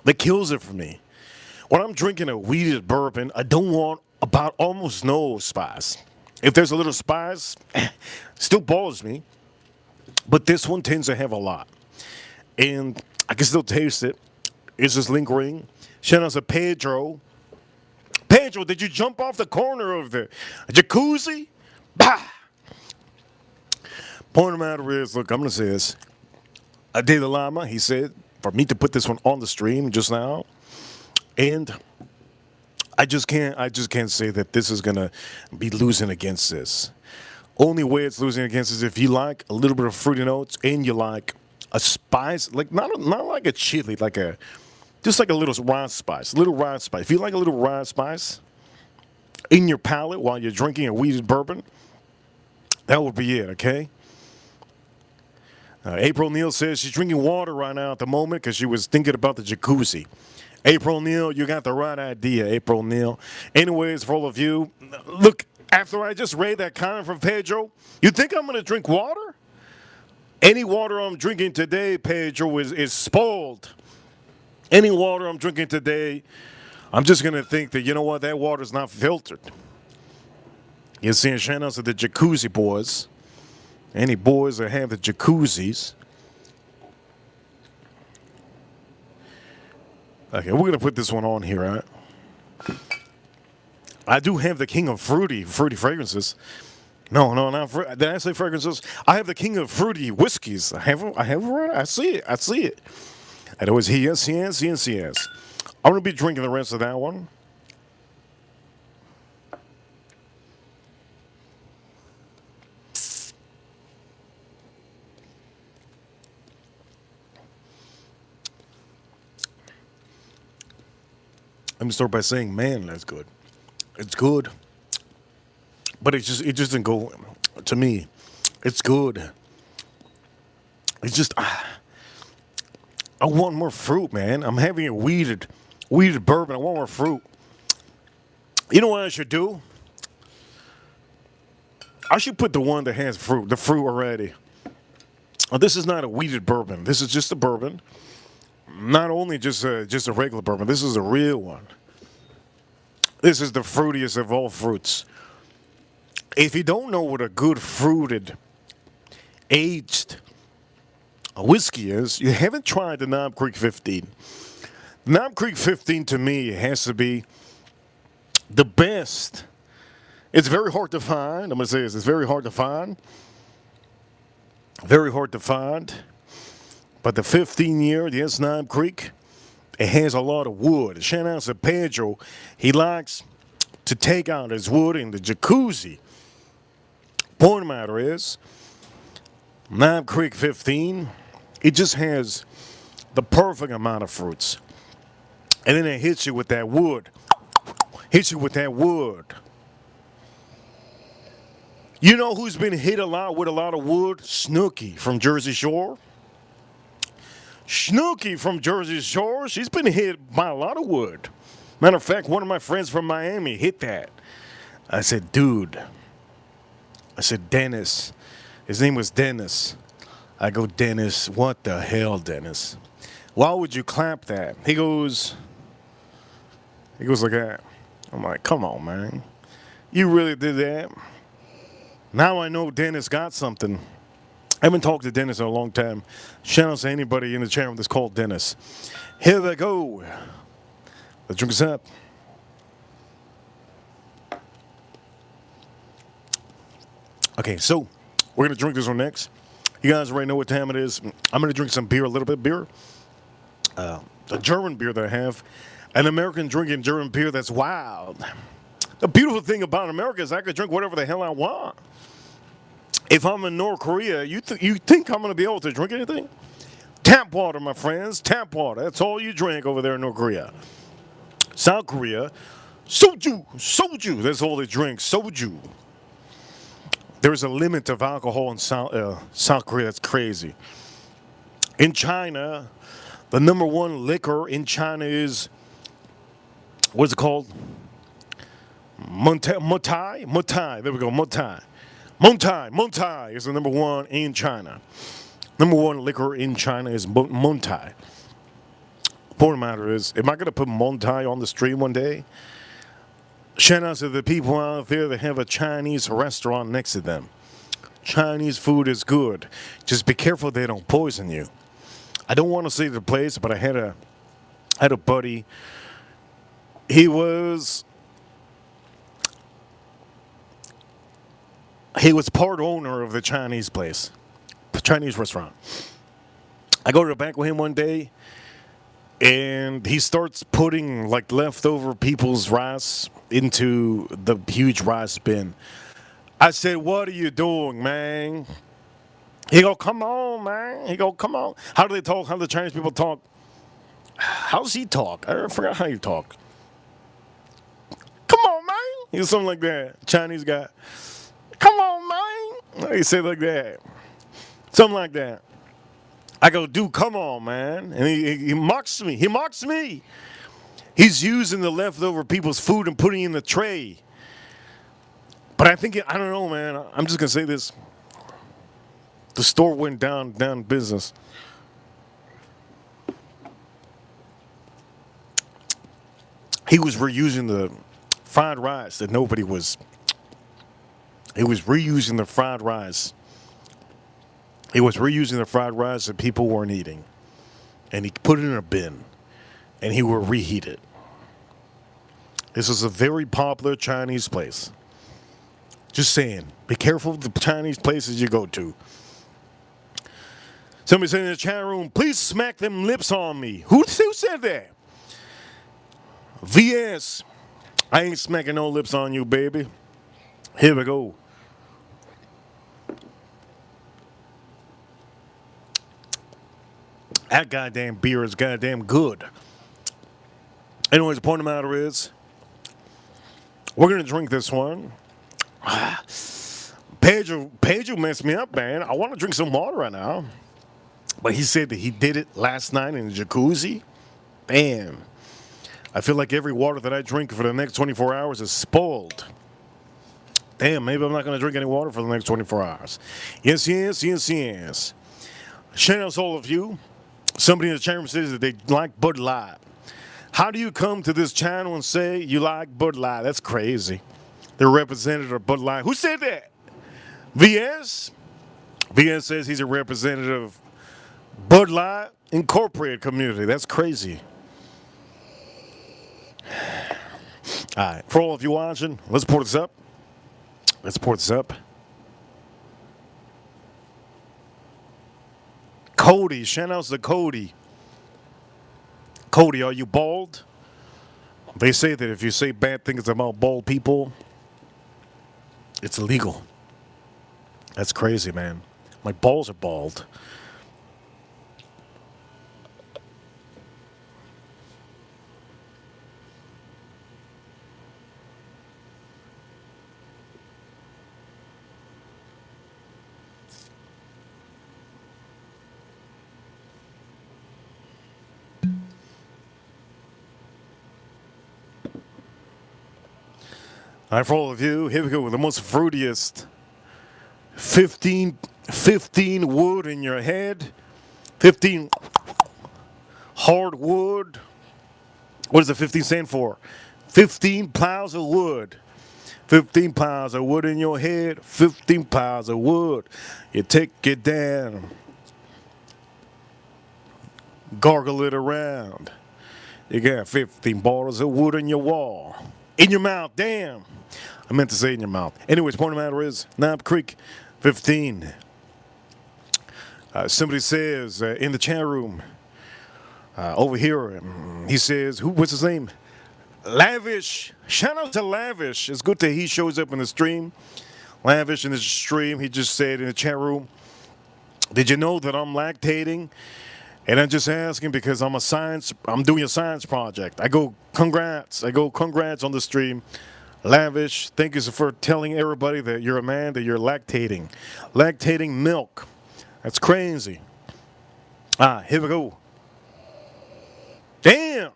that kills it for me. When I'm drinking a weeded bourbon, I don't want about almost no spice. If there's a little spice, still bothers me, but this one tends to have a lot. And I can still taste it. It's just lingering. Shout out to Pedro. Pedro, did you jump off the corner of the jacuzzi? Bah! Point of the matter is, look, I'm going to say this. De La Lama, he said, for me to put this one on the stream just now. And I just can't say that this is going to be losing against this. Only way it's losing against is if you like a little bit of fruity notes and you like a spice, like not like a chili, just like a little rye spice, If you like a little rye spice in your palate while you're drinking a weeded bourbon, that would be it, okay? April Neal says she's drinking water right now at the moment because she was thinking about the jacuzzi. April Neal, you got the right idea, April Neal. Anyways, for all of you, look, after I just read that comment from Pedro, you think I'm going to drink water? Any water I'm drinking today, Pedro, is spoiled. Any water I'm drinking today, I'm just going to think that, you know what, that water's not filtered. You're seeing shout-outs to the jacuzzi boys. Any boys that have the jacuzzis. Okay, we're going to put this one on here, right? I do have the king of fruity fragrances. No, not did I say fragrances? I have the king of fruity whiskeys. I have right. I see it. And it was yes. I'm gonna be drinking the rest of that one. Let me start by saying, man, that's good. It's good. But it just didn't go to me. It's good. It's just I want more fruit, man. I'm having a weeded bourbon. I want more fruit. You know what I should do? I should put the one that has the fruit already. This is not a weeded bourbon. This is just a bourbon. Not only just a regular bourbon. This is a real one. This is the fruitiest of all fruits. If you don't know what a good fruited, aged whiskey is, you haven't tried the Knob Creek 15. Knob Creek 15 to me has to be the best. It's very hard to find. I'm going to say this. It's very hard to find. Very hard to find. But the 15-year, yes, Knob Creek, it has a lot of wood. Shout out to Pedro. He likes to take out his wood in the jacuzzi. Point of the matter is, Knob Creek 15, it just has the perfect amount of fruits. And then it hits you with that wood. You know who's been hit a lot with a lot of wood? Snooki from Jersey Shore. Snooki from Jersey Shore, she's been hit by a lot of wood. Matter of fact, one of my friends from Miami hit that. I said, dude, I said, Dennis. His name was Dennis. I go, Dennis, what the hell, Dennis? Why would you clap that? He goes like that. I'm like, come on, man. You really did that? Now I know Dennis got something. I haven't talked to Dennis in a long time. Shout out to anybody in the chat room that's called Dennis. Here they go. Let's drink this up. Okay, so we're going to drink this one next. You guys already know what time it is. I'm going to drink some beer, a little bit of beer. A German beer that I have. An American drinking German beer that's wild. The beautiful thing about America is I can drink whatever the hell I want. If I'm in North Korea, you think I'm going to be able to drink anything? Tap water, my friends. Tap water. That's all you drink over there in North Korea. South Korea, soju. Soju. That's all they drink. Soju. There's a limit of alcohol in South Korea. That's crazy. In China, the number one liquor in China is, what's it called? Motai? Motai. There we go. Motai. Motai is the number one in China. Number one liquor in China is Motai. Point of the matter is, am I going to put Motai on the stream one day? Shout out to the people out there that have a Chinese restaurant next to them. Chinese food is good. Just be careful they don't poison you. I don't want to say the place, but I had a buddy. He was part owner of the Chinese place, the Chinese restaurant. I go to the bank with him one day, and he starts putting like leftover people's rice into the huge rice bin. I said, "What are you doing, man?" He go, "Come on, man." He go, "Come on." How do they talk? How do the Chinese people talk? How does he talk? I forgot how you talk. Come on, man. He's something like that. Chinese guy. Come on, man. He said like that. Something like that. I go, "Dude, come on, man." And he mocks me. He mocks me. He's using the leftover people's food and putting it in the tray. But I don't know, man. I'm just going to say this. The store went down business. He was reusing the fried rice that nobody was. He was reusing the fried rice. He was reusing the fried rice that people weren't eating. And he put it in a bin. And he will reheat it. This is a very popular Chinese place. Just saying. Be careful of the Chinese places you go to. Somebody said in the chat room, "Please smack them lips on me." Who said that? VS. I ain't smacking no lips on you, baby. Here we go. That goddamn beer is goddamn good. Anyways, the point of the matter is, we're going to drink this one. Pedro messed me up, man. I want to drink some water right now. But he said that he did it last night in the jacuzzi. Damn. I feel like every water that I drink for the next 24 hours is spoiled. Damn, maybe I'm not going to drink any water for the next 24 hours. Yes. Shout out to all of you. Somebody in the chat room says that they like Bud Light. How do you come to this channel and say you like Bud Light? That's crazy. The representative of Bud Light. Who said that? VS? VS says he's a representative of Bud Light Incorporated community. That's crazy. All right. For all of you watching, let's pour this up. Cody. Shout out to Cody. Cody, are you bald? They say that if you say bad things about bald people, it's illegal. That's crazy, man. My balls are bald. All right, for all of you, here we go with the most fruitiest 15, 15 wood in your head, 15 hardwood. What does the 15 stand for? 15 piles of wood. 15 piles of wood in your head, 15 piles of wood. You take it down, gargle it around. You got 15 bottles of wood in your wall. In your mouth, damn. I meant to say in your mouth. Anyways, point of the matter is, Knob Creek, 15. Somebody says in the chat room, over here, he says, what's his name? Lavish. Shout out to Lavish. It's good that he shows up in the stream. Lavish in the stream, he just said in the chat room, did you know that I'm lactating? And I'm just asking because I'm doing a science project. I go congrats on the stream. Lavish, thank you for telling everybody that you're a man, that you're lactating. Lactating milk. That's crazy. Here we go. Damn.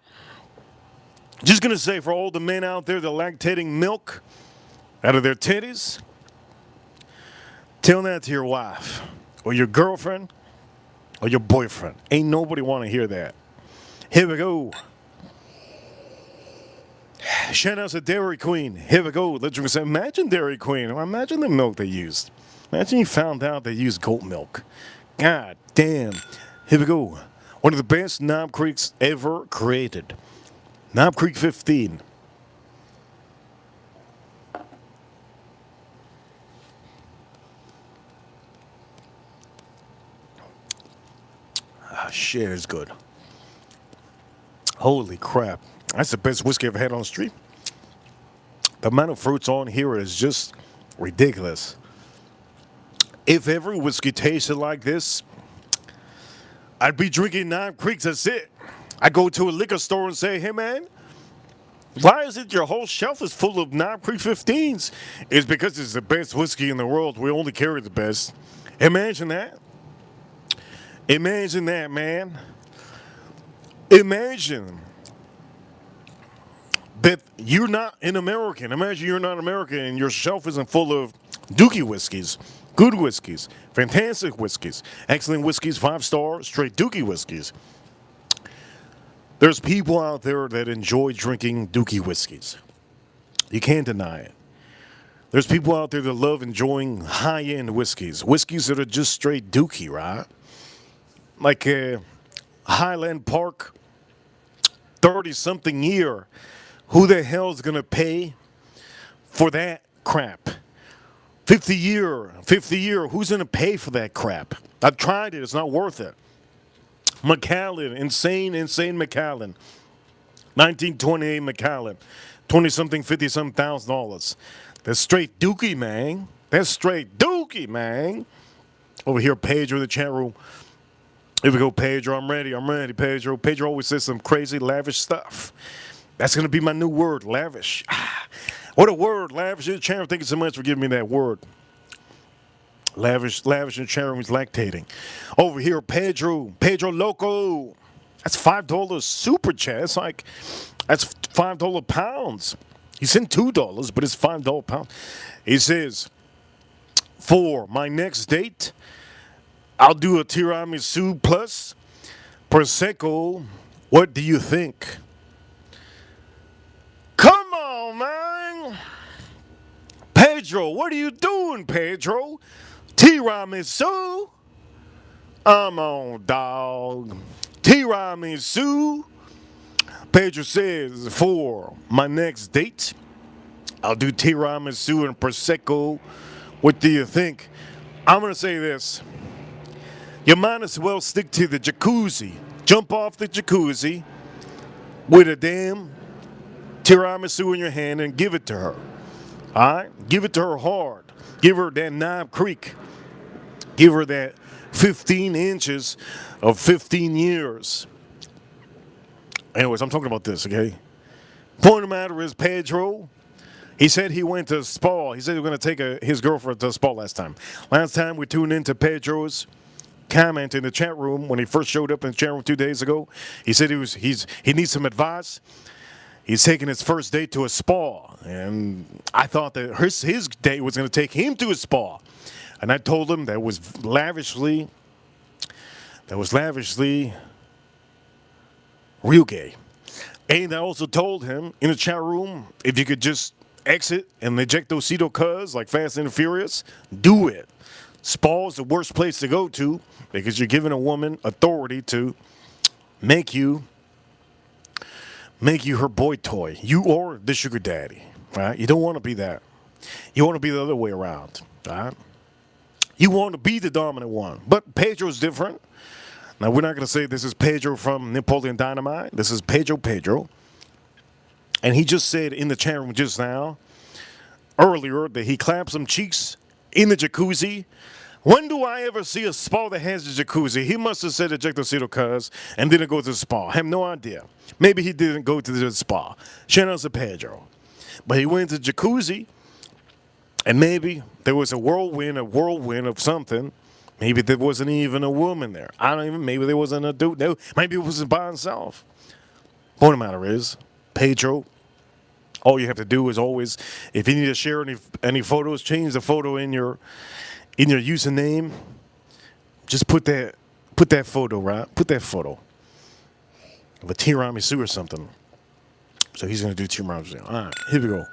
Just going to say for all the men out there that are lactating milk out of their titties, tell that to your wife or your girlfriend or your boyfriend. Ain't nobody want to hear that. Here we go. Shout out to Dairy Queen. Here we go. Let's drink some. Imagine Dairy Queen. Imagine the milk they used. Imagine you found out they used goat milk. God damn. Here we go. One of the best Knob Creeks ever created. Knob Creek 15. Shit is good. Holy crap. That's the best whiskey I've had on the street. The amount of fruits on here is just ridiculous. If every whiskey tasted like this, I'd be drinking Knob Creek, that's it. I go to a liquor store and say, hey man, why is it your whole shelf is full of Knob Creek 15s? It's because it's the best whiskey in the world. We only carry the best. Imagine that. Imagine that, man. Imagine that you're not an American. Imagine you're not American and your shelf isn't full of dookie whiskeys, good whiskeys, fantastic whiskeys, excellent whiskeys, 5-star, straight dookie whiskeys. There's people out there that enjoy drinking dookie whiskeys. You can't deny it. There's people out there that love enjoying high-end whiskeys. Whiskeys that are just straight dookie, right? Like Highland Park, 30-something year. Who the hell's going to pay for that crap? 50 year, who's going to pay for that crap? I've tried it. It's not worth it. Macallan, insane Macallan. 1928 Macallan. 20-something, 50-something $1,000. That's straight dookie, man. That's straight dookie, man. Over here, Pedro in the chat room. Here we go, Pedro. I'm ready, Pedro. Pedro always says some crazy, lavish stuff. That's going to be my new word, lavish. What a word, lavish in the chat room. Thank you so much for giving me that word. Lavish in the chat room is lactating. Over here, Pedro Loco. That's $5 super chat. That's $5 pounds. He sent $2, but it's $5 pounds. He says, for my next date, I'll do a tiramisu plus prosecco. What do you think? Come on, man. Pedro, what are you doing, Pedro? Tiramisu? I'm on, dog. Tiramisu? Pedro says, for my next date, I'll do tiramisu and prosecco. What do you think? I'm going to say this. You might as well stick to the jacuzzi. Jump off the jacuzzi with a damn tiramisu in your hand and give it to her. All right? Give it to her hard. Give her that Knob Creek. Give her that 15 inches of 15 years. Anyways, I'm talking about this, okay? Point of the matter is, Pedro, he said he went to a spa. He said he was going to take his girlfriend to a spa last time. Last time we tuned into Pedro's comment in the chat room when he first showed up in the chat room 2 days ago. He said he needs some advice. He's taking his first date to a spa, and I thought that his date was going to take him to a spa. And I told him that was lavishly real gay. And I also told him in the chat room, if you could just exit and eject those Cedo cuz like Fast and the Furious, do it. Spa is the worst place to go to because you're giving a woman authority to make you her boy toy. You or the sugar daddy. Right? You don't want to be that. You want to be the other way around. Right? You want to be the dominant one. But Pedro's different. Now, we're not going to say this is Pedro from Napoleon Dynamite. This is Pedro. And he just said in the chat room just now, earlier, that he clapped some cheeks in the jacuzzi. When do I ever see a spa that has a jacuzzi? He must have said ejectocito cuz and didn't go to the spa. I have no idea. Maybe he didn't go to the spa. Shout out to Pedro. But he went to the jacuzzi, and maybe there was a whirlwind of something. Maybe there wasn't even a woman there. Maybe there wasn't a dude. No, maybe it was by himself. Point of the matter is, Pedro, all you have to do is always, if you need to share any photos, change the photo in your username. Just put that photo, right? Put that photo of a tiramisu or something. So he's going to do tiramisu. All right, here we go.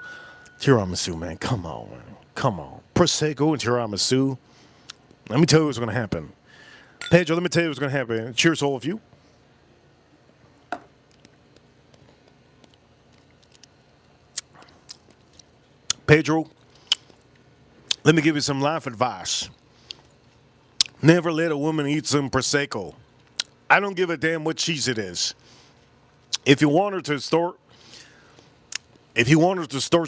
Tiramisu, man. Come on, man. Come on. Prosecco and tiramisu. Let me tell you what's going to happen. Pedro, let me tell you what's going to happen. Cheers to all of you. Pedro, let me give you some life advice. Never let a woman eat some Prosecco. I don't give a damn what cheese it is. If you want her to start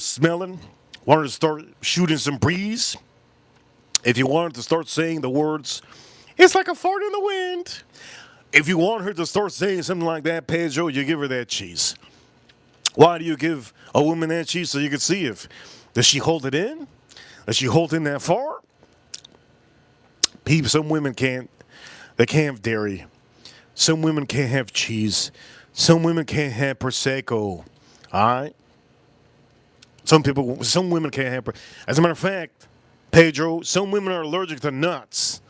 smelling, want her to start shooting some breeze, if you want her to start saying the words, it's like a fart in the wind. If you want her to start saying something like that, Pedro, you give her that cheese. Why do you give a woman that cheese? So you can see does she hold it in? Does she hold in that far? Some women can't. They can't have dairy. Some women can't have cheese. Some women can't have Prosecco. All right? Some women can't have. As a matter of fact, Pedro, some women are allergic to nuts.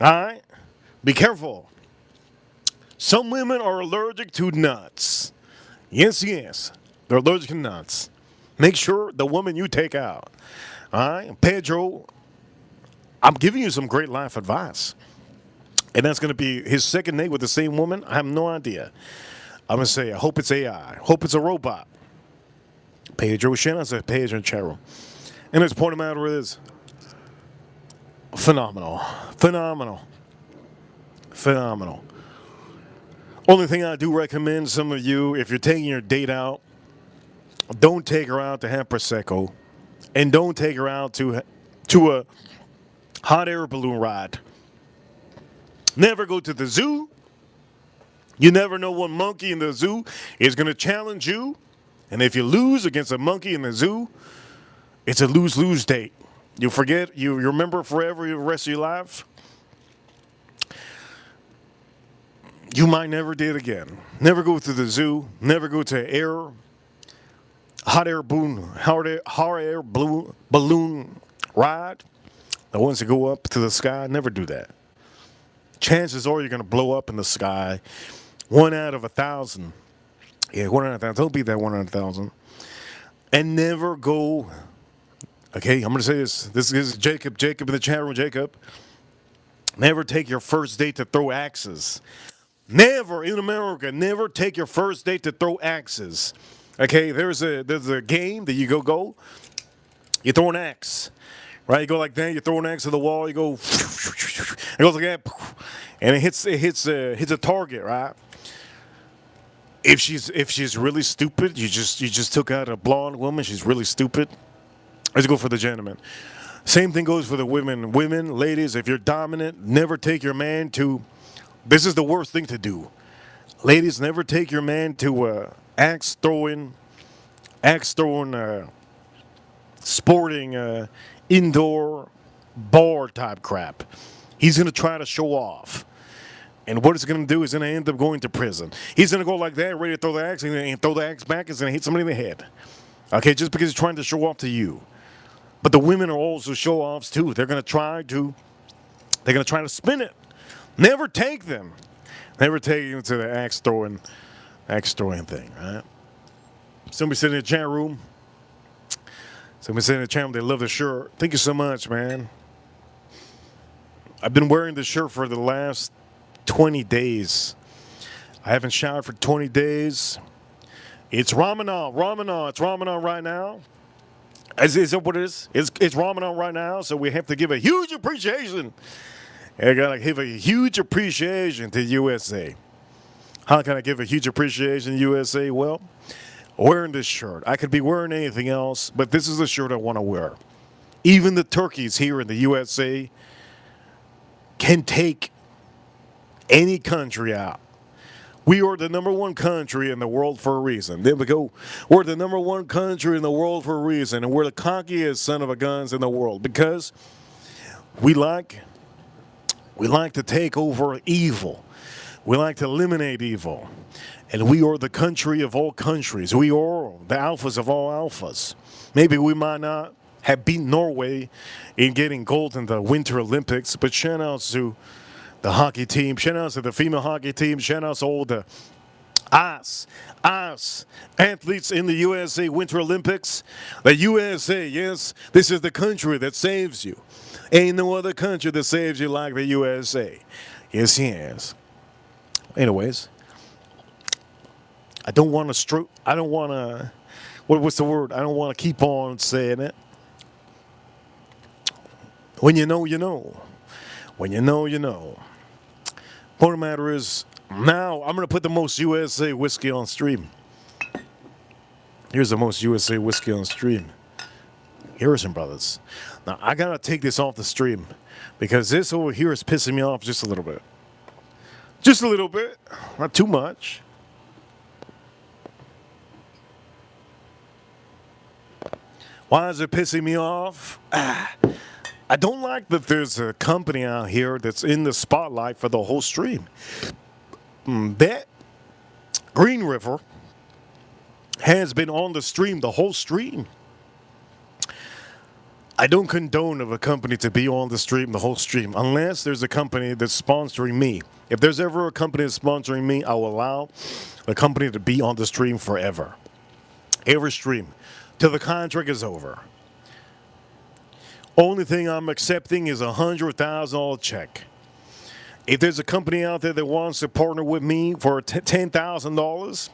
All right? Be careful. Some women are allergic to nuts. Yes. They're allergic to nuts. Make sure the woman you take out. All right? Pedro, I'm giving you some great life advice. And that's going to be his second date with the same woman. I have no idea. I'm going to say, I hope it's AI. Hope it's a robot. Pedro, Shannon said Pedro in the chat room. And his point of matter is phenomenal. Only thing I do recommend some of you, if you're taking your date out, don't take her out to have Prosecco. And don't take her out to a hot air balloon ride. Never go to the zoo. You never know what monkey in the zoo is going to challenge you. And if you lose against a monkey in the zoo, it's a lose-lose date. You forget, you remember forever the rest of your life. You might never date again. Never go to the zoo. Never go to hot air balloon ride. The ones that go up to the sky. Never do that. Chances are you're going to blow up in the sky. 1 out of 1,000. Yeah, 1 out of 1,000. Don't be that 1 out of 1,000. And never go. Okay, I'm going to say this. This is Jacob. Jacob in the chat room. Jacob. Never take your first date to throw axes. Never in America. Never take your first date to throw axes. Okay, there's a game that you go. You throw an axe. Right, you go like that. You throw an axe to the wall. You go. It goes like that, and it hits a target. Right. If she's really stupid, you just took out a blonde woman. She's really stupid. Let's go for the gentleman. Same thing goes for the women. Women, ladies, if you're dominant, never take your man to. This is the worst thing to do. Ladies, never take your man to axe throwing, sporting, indoor bar type crap. He's going to try to show off. And what it's going to do is going to end up going to prison. He's going to go like that, ready to throw the axe, and throw the axe back, and he's going to hit somebody in the head. Okay, just because he's trying to show off to you. But the women are also show offs too. They're gonna try to spin it. Never take them. Never take them to the axe throwing thing, right? Somebody sitting in the chat room. Somebody sitting in the chat room, they love the shirt. Thank you so much, man. I've been wearing this shirt for the last 20 days. I haven't showered for 20 days. It's Ramadan. It's Ramadan right now. Is that what it is? It's Ramadan right now, so we have to give a huge appreciation. I gotta give a huge appreciation to USA. How can I give a huge appreciation to USA? Well, wearing this shirt. I could be wearing anything else, but this is the shirt I want to wear. Even the turkeys here in the USA can take any country out. We are the number one country in the world for a reason. There we go. We're the number one country in the world for a reason, and we're the cockiest son of a guns in the world because we like to take over evil. We like to eliminate evil. And we are the country of all countries. We are the alphas of all alphas. Maybe we might not have beaten Norway in getting gold in the Winter Olympics, but shout out to the hockey team, shout out to the female hockey team, shout out to all the us athletes in the USA Winter Olympics. The USA, yes, this is the country that saves you. Ain't no other country that saves you like the USA. Yes, yes. Anyways, I don't want to what's the word? I don't want to keep on saying it. When you know, you know. When you know, you know. Point of the matter is, now I'm going to put the most USA whiskey on stream. Here's the most USA whiskey on stream. Garrison Brothers. Now, I got to take this off the stream because this over here is pissing me off just a little bit. Just a little bit. Not too much. Why is it pissing me off? I don't like that there's a company out here that's in the spotlight for the whole stream. That Green River has been on the stream the whole stream. I don't condone of a company to be on the stream the whole stream unless there's a company that's sponsoring me. If there's ever a company that's sponsoring me, I will allow the company to be on the stream forever. Every stream. Till the contract is over. Only thing I'm accepting is $100,000 check. If there's a company out there that wants to partner with me for $10,000,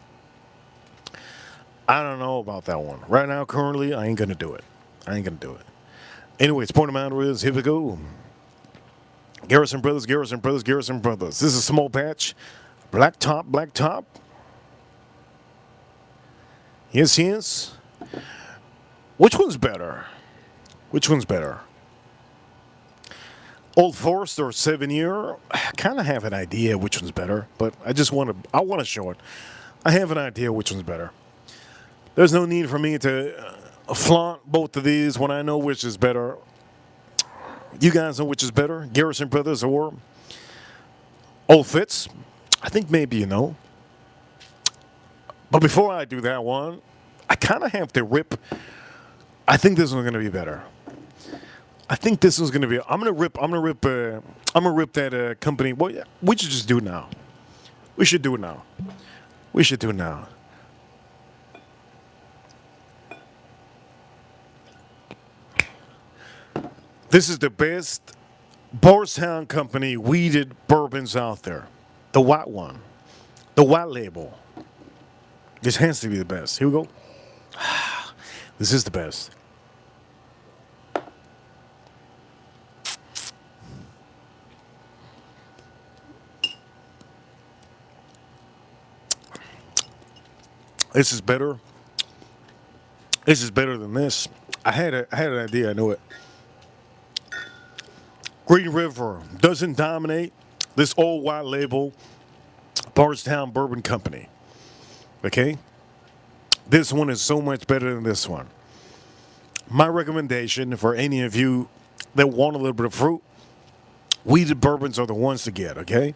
I don't know about that one. Right now, currently, I ain't going to do it. Anyways, point of matter is, here we go. Garrison Brothers. This is a small batch. Black top. Yes. Which one's better? Old Forester 7-year. I kind of have an idea which one's better, but I want to show it. I have an idea which one's better. There's no need for me to flaunt both of these when I know which is better. You guys know which is better, Garrison Brothers or Old Fitz? I think maybe you know. But before I do that one, I kind of have to rip. I think this one's going to be better. I'm going to rip that company. Well, yeah, we should just do it now. We should do it now. This is the best Bardstown Company weeded bourbons out there. The white one. The white label. This has to be the best. Here we go. This is the best. This is better. This is better than this. I had an idea. I knew it. Green River doesn't dominate this old white label Bardstown Bourbon Company. Okay? This one is so much better than this one. My recommendation for any of you that want a little bit of fruit, weeded bourbons are the ones to get, okay?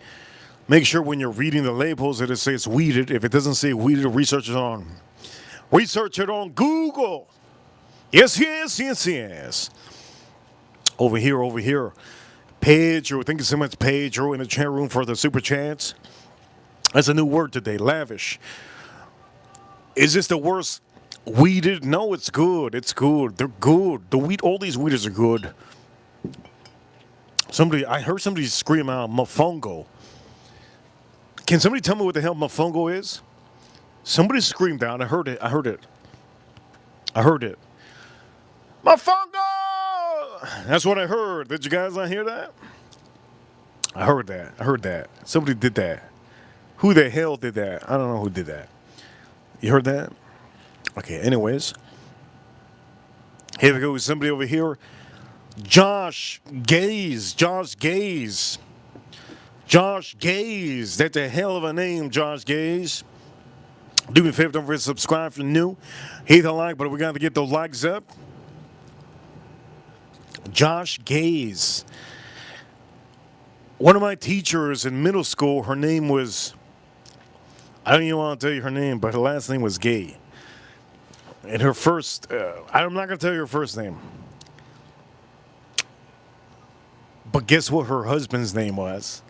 Make sure when you're reading the labels that it says weeded. If it doesn't say weeded, research it on Google. Yes, yes, yes, yes. Over here, over here. Pedro, thank you so much, Pedro, in the chat room for the super chats. That's a new word today, lavish. Is this the worst weeded? No, it's good. It's good. They're good. The wheat, all these weeders are good. I heard somebody scream out mofongo. Can somebody tell me what the hell mofongo is? Somebody screamed out. I heard it. I heard it. I heard it. Mofongo! That's what I heard. Did you guys not hear that? I heard that. I heard that. Somebody did that. Who the hell did that? I don't know who did that. You heard that? Okay, anyways. Here we go. Somebody over here. Josh Gaze. Josh Gaze. Josh Gaze. That's a hell of a name, Josh Gaze. Do me a favor, don't forget to subscribe if you're new. Hit the like, but we got to get those likes up. Josh Gaze. One of my teachers in middle school, her name was, I don't even want to tell you her name, but her last name was Gay. And her first, I'm not going to tell you her first name. But guess what her husband's name was?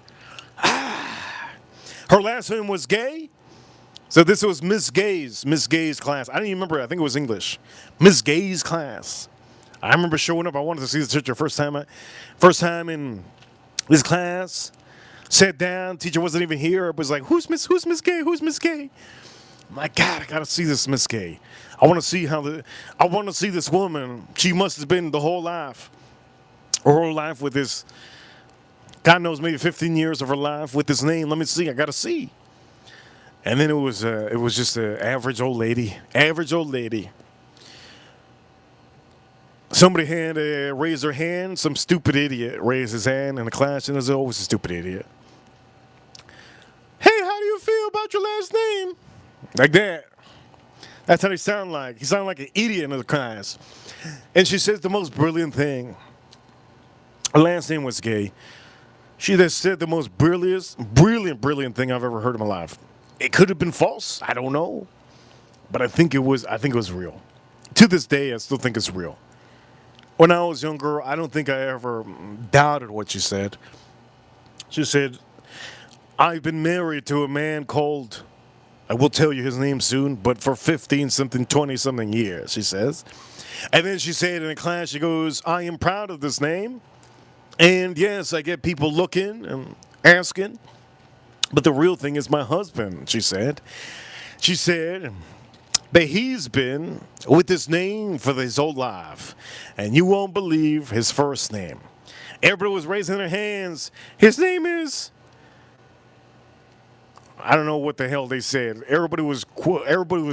Her last name was Gay. So this was Miss Gay's class. I don't even remember. I think it was English. Miss Gay's class. I remember showing up. I wanted to see the teacher first time in this class. Sat down. Teacher wasn't even here. It was like, who's Miss Gay? Who's Miss Gay? My God, I gotta see this Miss Gay. I want to see this woman. She must have been the whole life. Her whole life with this. God knows, maybe 15 years of her life with this name. Let me see. I gotta see. And then it was just an average old lady. Average old lady. Somebody had raised their hand. Some stupid idiot raised his hand in the class, and there's always a stupid idiot. Hey, how do you feel about your last name? Like that. That's how he sounded like. He sounded like an idiot in the class. And she says the most brilliant thing. Her last name was Gay. She just said the most brilliant thing I've ever heard in my life. It could have been false. I don't know. But I think it was real. To this day, I still think it's real. When I was younger, I don't think I ever doubted what she said. She said, I've been married to a man called, I will tell you his name soon, but for 15-something, 20-something years, she says. And then she said in the class, she goes, I am proud of this name. And yes, I get people looking and asking. But the real thing is my husband, she said. She said that he's been with this name for his whole life. And you won't believe his first name. Everybody was raising their hands. His name is... I don't know what the hell they said. Everybody was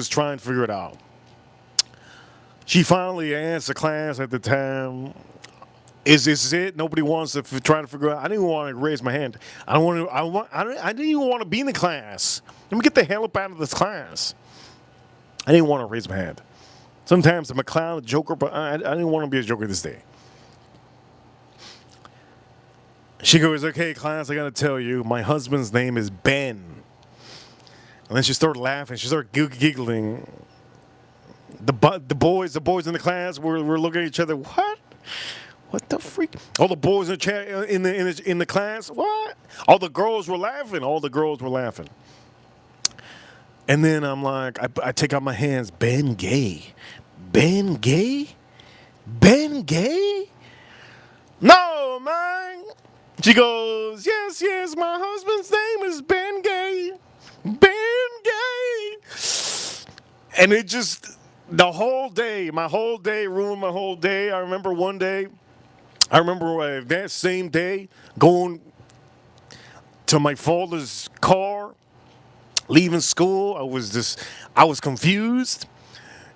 trying to figure it out. She finally asked the class at the time, is this it? Nobody wants to try to figure out. I didn't even want to raise my hand. I didn't even want to be in the class. Let me get the hell up out of this class. I didn't want to raise my hand. Sometimes I'm a clown, a joker, but I didn't want to be a joker this day. She goes, okay, class, I got to tell you, my husband's name is Ben. And then she started laughing. She started giggling. The boys in the class were looking at each other. What? What the freak? All the boys in the chat in the class. What? All the girls were laughing. And then I'm like, I take out my hands. Ben Gay. Ben Gay? Ben Gay? No, man. She goes, yes, my husband's name is Ben Gay. Ben Gay. And it just, the whole day, my whole day ruined my whole day. I remember one day, that same day going to my father's car, leaving school. I was confused.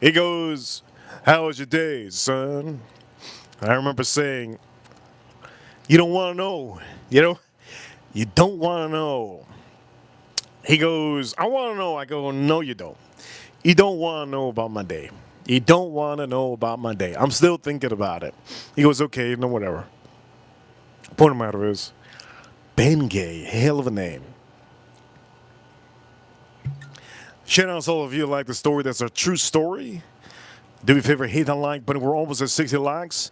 He goes, how was your day, son? I remember saying, you don't want to know. You don't want to know. He goes, I want to know. I go, no, you don't. You don't want to know about my day. You don't want to know about my day. I'm still thinking about it. He goes, okay, no, whatever. Point of the matter is, Ben Gay, hell of a name. Shout out to all of you who like the story. That's a true story. Do me a favor, hit that like button. We're almost at 60 likes.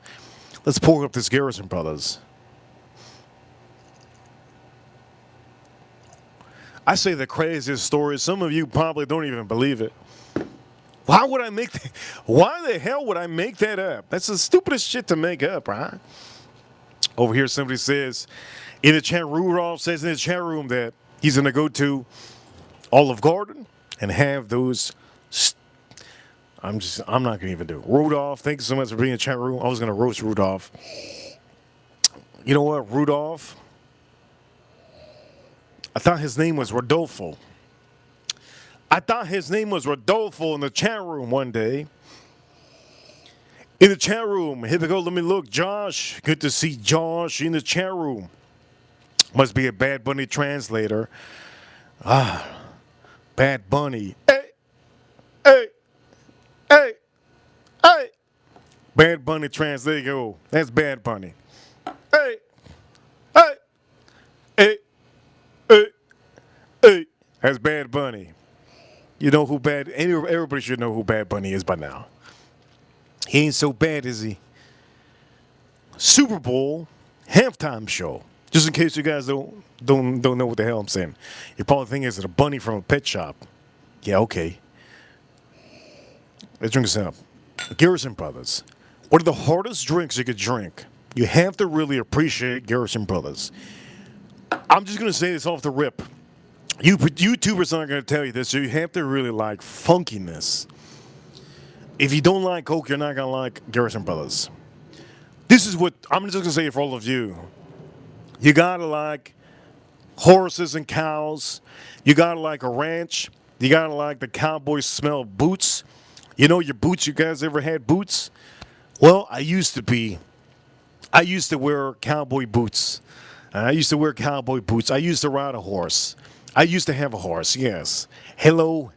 Let's pour up this Garrison Brothers. I say the craziest stories. Some of you probably don't even believe it. Why would I make that? Why the hell would I make that up? That's the stupidest shit to make up, right? Over here, somebody says, in the chat, Rudolph says in the chat room that he's going to go to Olive Garden and have those. I'm not going to even do it. Rudolph, thank you so much for being in the chat room. I was going to roast Rudolph. You know what, Rudolph? I thought his name was Rodolfo. I thought his name was Rodolfo in the chat room one day. In the chat room, here we go, let me look. Josh, good to see Josh in the chat room. Must be a Bad Bunny translator. Bad Bunny. Hey, hey, hey, hey. Bad Bunny translator, there you go. That's Bad Bunny. Hey, hey, hey, hey, hey. That's Bad Bunny. You know who everybody should know who Bad Bunny is by now. He ain't so bad, is he? Super Bowl halftime show. Just in case you guys don't know what the hell I'm saying. You're probably thinking it's a bunny from a pet shop. Yeah, okay. Let's drink this up. Garrison Brothers. One of the hardest drinks you could drink. You have to really appreciate Garrison Brothers. I'm just going to say this off the rip. YouTubers aren't going to tell you this, so you have to really like funkiness. If you don't like Coke, you're not going to like Garrison Brothers. This is what I'm just going to say for all of you. You got to like horses and cows. You got to like a ranch. You got to like the cowboy smell of boots. You know your boots, you guys ever had boots? Well, I used to wear cowboy boots. I used to ride a horse. I used to have a horse, yes. Hello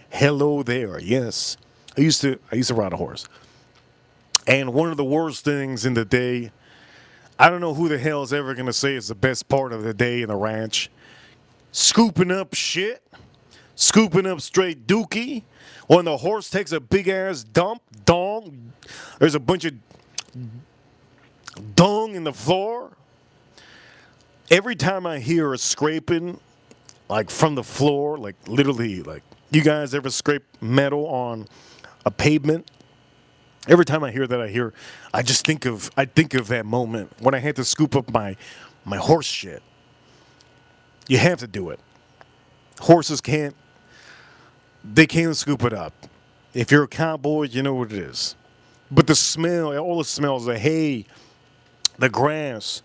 there, yes. I used to ride a horse. And one of the worst things in the day, I don't know who the hell is ever going to say it's the best part of the day in the ranch. Scooping up shit. Scooping up straight dookie. When the horse takes a big-ass dong, there's a bunch of dung in the floor. Every time I hear a scraping, like from the floor, like literally, like you guys ever scrape metal on a pavement? Every time I hear that, I think of that moment when I had to scoop up my horse shit. You have to do it. Horses can't scoop it up. If you're a cowboy, you know what it is. But the smell, all the smells, the hay, the grass,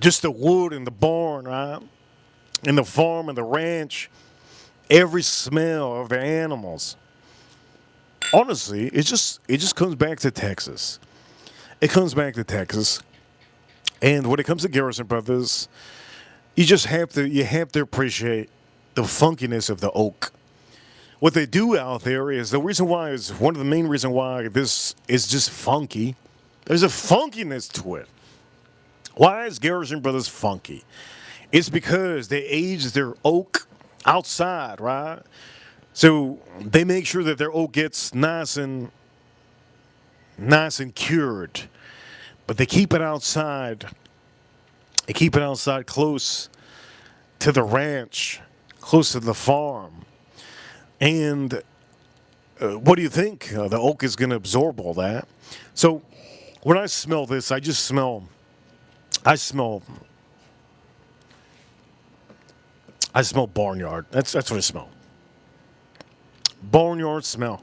just the wood in the barn, right? In the farm and the ranch, every smell of the animals. Honestly, it just comes back to Texas. It comes back to Texas. And when it comes to Garrison Brothers, you have to appreciate the funkiness of the oak. What they do out there is one of the main reasons why this is just funky. There's a funkiness to it. Why is Garrison Brothers funky? It's because they age their oak outside, right? So they make sure that their oak gets nice and cured. But they keep it outside. They keep it outside close to the ranch, close to the farm. And what do you think? The oak is going to absorb all that. So when I smell this, I smell barnyard. That's what I smell. Barnyard smell.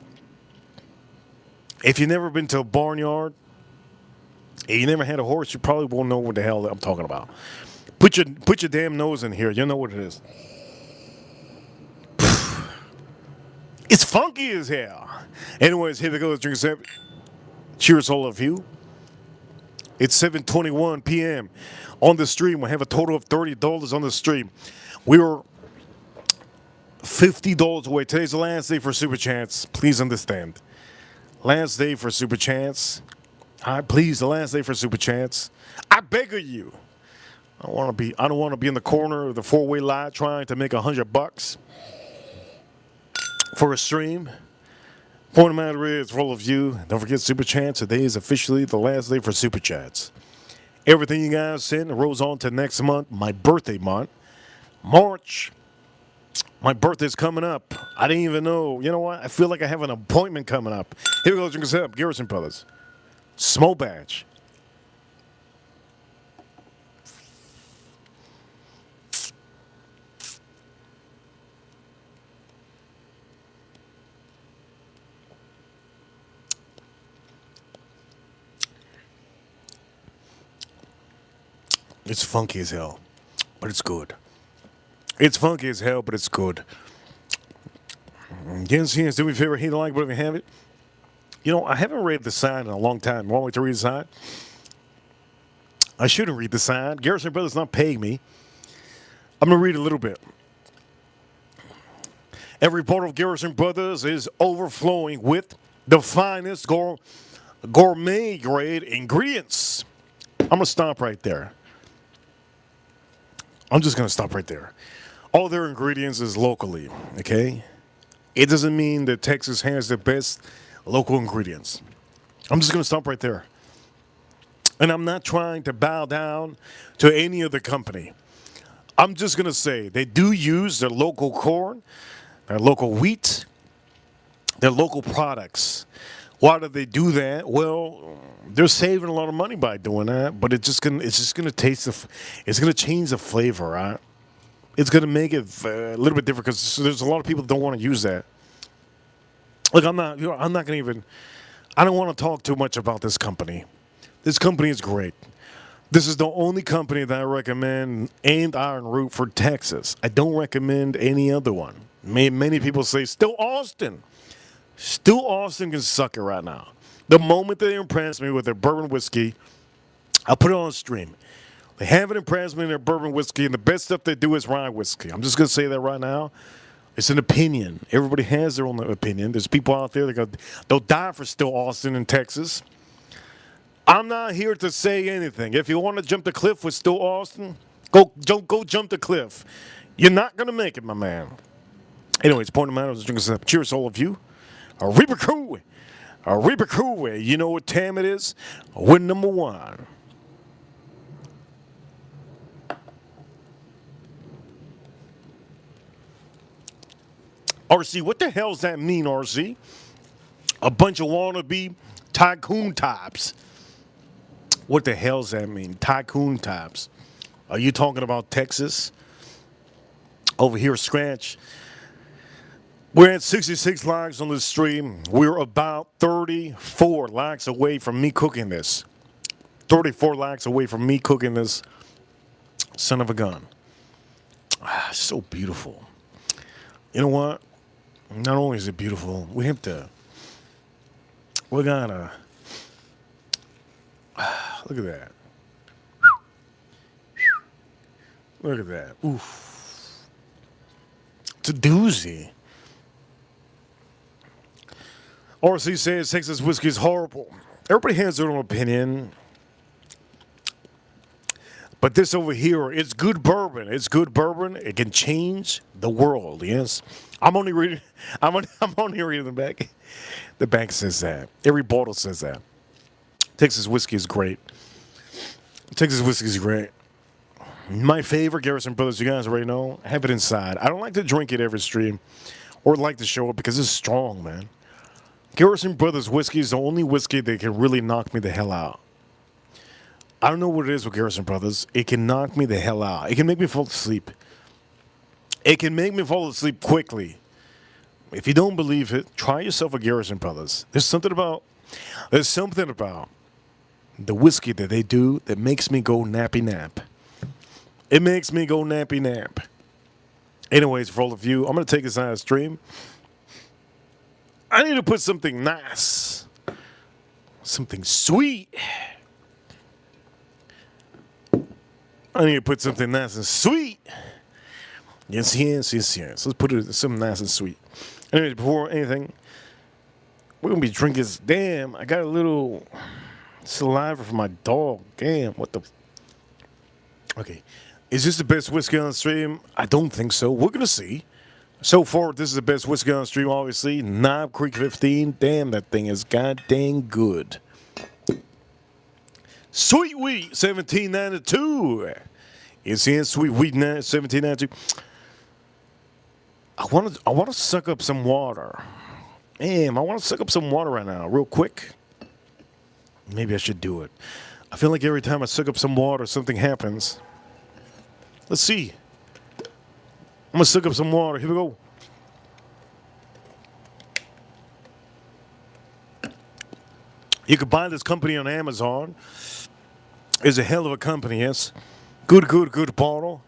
If you've never been to a barnyard, and you never had a horse, you probably won't know what the hell I'm talking about. Put your damn nose in here. You know what it is. It's funky as hell. Anyways, here we go. Let's drink a sip. Cheers, all of you. It's 7:21 p.m. on the stream. We have a total of $30 on the stream. We were $50 away. Today's the last day for Super Chats. Please understand. Last day for Super Chats. All right, please, the last day for Super Chats. I beg of you. I don't want to be in the corner of the four-way lot trying to make $100 for a stream. Point of the matter is, for all of you, don't forget Super Chats. Today is officially the last day for Super Chats. Everything you guys send rolls on to next month, my birthday month, March. My birthday's coming up. I didn't even know. You know what? I feel like I have an appointment coming up. Here we go. Drink us up. Garrison Brothers. Small batch. It's funky as hell, but it's good. It's funky as hell, but it's good. Yes, yes. Do me a favor, hit the like button if you have it. You know, I haven't read the sign in a long time. You want me to read the sign? I shouldn't read the sign. Garrison Brothers not paying me. I'm going to read a little bit. Every part of Garrison Brothers is overflowing with the finest gourmet grade ingredients. I'm going to stop right there. I'm just going to stop right there. All their ingredients is locally, okay? It doesn't mean that Texas has the best local ingredients. I'm just going to stop right there. And I'm not trying to bow down to any other company. I'm just going to say they do use their local corn, their local wheat, their local products. Why do they do that? Well, they're saving a lot of money by doing that, but it's just gonna it's gonna change the flavor, right? It's gonna make it a little bit different because there's a lot of people that don't want to use that. Look, I'm not gonna even. I don't want to talk too much about this company. This company is great. This is the only company that I recommend and Iron Root for Texas. I don't recommend any other one. Many people say still Austin. Still Austin can suck it right now. The moment they impress me with their bourbon whiskey, I'll put it on stream. They haven't impressed me in their bourbon whiskey, and the best stuff they do is rye whiskey. I'm just going to say that right now. It's an opinion. Everybody has their own opinion. There's people out there they'll die for still Austin in Texas. I'm not here to say anything. If you want to jump the cliff with still Austin, go jump the cliff. You're not going to make it, my man. Anyways, point of matter is drinking some. Cheers, all of you. A Reaper Crew. A Reaper Crew. You know what time it is? Win number one. RC, what the hell does that mean, RC? A bunch of wannabe tycoon types. What the hell does that mean? Tycoon types. Are you talking about Texas? Over here, Scratch. We're at 66 likes on the stream. We're about 34 likes away from me cooking this. 34 likes away from me cooking this son of a gun. Ah, so beautiful. You know what? Not only is it beautiful, we gotta, look at that. Look at that. Oof. It's a doozy. RC says Texas whiskey is horrible. Everybody has their own opinion. But this over here, it's good bourbon. It's good bourbon. It can change the world. Yes, I'm only reading. I'm only reading the back. The back says that. Every bottle says that. Texas whiskey is great. Texas whiskey is great. My favorite, Garrison Brothers. You guys already know. Have it inside. I don't like to drink it every stream, or like to show it because it's strong, man. Garrison Brothers whiskey is the only whiskey that can really knock me the hell out. I don't know what it is with Garrison Brothers. It can knock me the hell out. It can make me fall asleep. It can make me fall asleep quickly. If you don't believe it, try yourself a Garrison Brothers. There's something about the whiskey that they do that makes me go nappy nap. It makes me go nappy nap. Anyways, for all of you, I'm going to take this out of stream. I need to put something nice. Something sweet. I need to put something nice and sweet. Yes. Let's put it something nice and sweet. Anyways, before anything, we're going to be drinking this. Damn, I got a little saliva from my dog. Damn, what the... Okay. Is this the best whiskey on the stream? I don't think so. We're going to see. So far, this is the best whiskey on the stream, obviously. Knob Creek 15. Damn, that thing is goddamn good. Sweet Wheat 1792. It's in Sweet Wheat 1792. I want to suck up some water. Damn, I want to suck up some water right now, real quick. Maybe I should do it. I feel like every time I suck up some water, something happens. Let's see. I'm going to suck up some water. Here we go. You can buy this company on Amazon. It's a hell of a company, yes. Good bottle.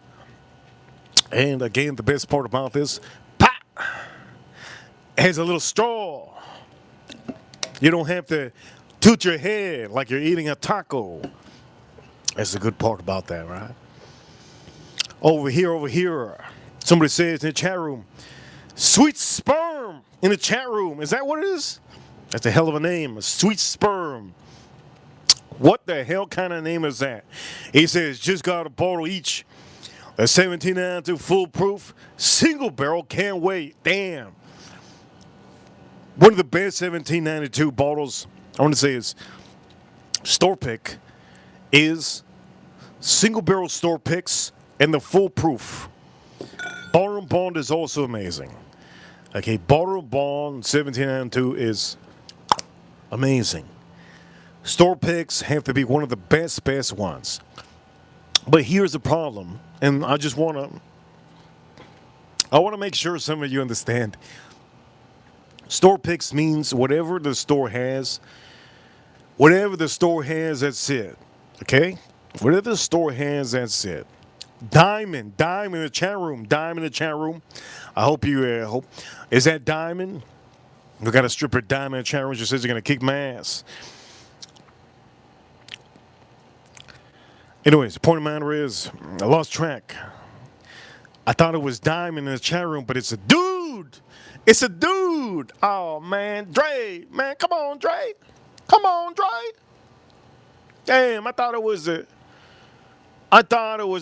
And again, the best part about this, pop! It has a little straw. You don't have to toot your head like you're eating a taco. That's the good part about that, right? Over here. Somebody says in the chat room, Sweet Sperm in the chat room. Is that what it is? That's a hell of a name, Sweet Sperm. What the hell kind of name is that? He says, just got a bottle each. A 1792 foolproof, single barrel, can't wait. Damn. One of the best 1792 bottles, I want to say is store pick, single barrel store picks and the foolproof. Bourbon is also amazing. Okay, Bourbon 1792 is amazing. Store picks have to be one of the best ones. But here's the problem, and I want to make sure some of you understand. Store picks means whatever the store has, that's it. Okay? Whatever the store has, that's it. Diamond in the chat room. I hope you is that Diamond? We got a stripper Diamond in the chat room. She says you're gonna kick my ass. Anyways, the point of the matter is, I lost track. I thought it was Diamond in the chat room, but it's a dude. It's a dude. Oh man, Dre, man, come on, Dre. Damn, I thought it was.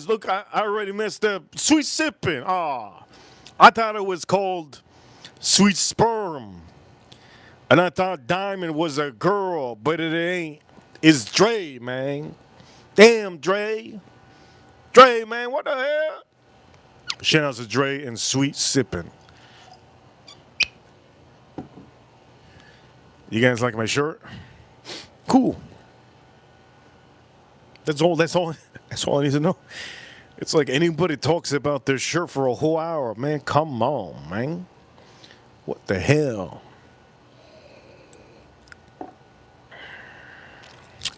Look, I already messed up. Sweet Sippin'. I thought it was called Sweet Sperm. And I thought Diamond was a girl, but it ain't. It's Dre, man. Damn, Dre. Dre, man, what the hell? Shout out to Dre and Sweet Sippin'. You guys like my shirt? Cool. That's all I need to know. It's like anybody talks about their shirt for a whole hour. Man, come on, man. What the hell?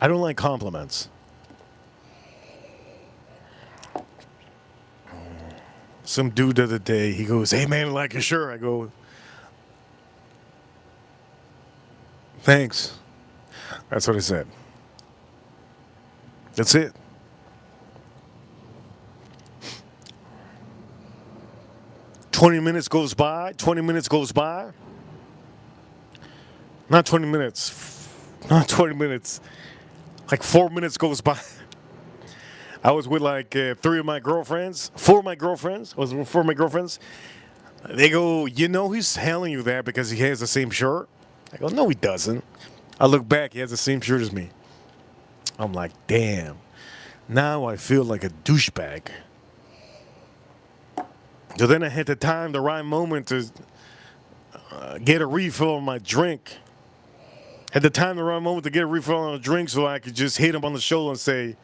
I don't like compliments. Some dude the other day, he goes, hey man, I like your shirt. I go, thanks. That's what I said. That's it. Twenty minutes goes by. Not 20 minutes. Like 4 minutes goes by. I was with like four of my girlfriends. They go, you know he's telling you that because he has the same shirt? I go, no he doesn't. I look back, he has the same shirt as me. I'm like, damn. Now I feel like a douchebag. So then I had to time the right moment to get a refill on my drink. Had to time the right moment to get a refill on a drink so I could just hit him on the shoulder and say,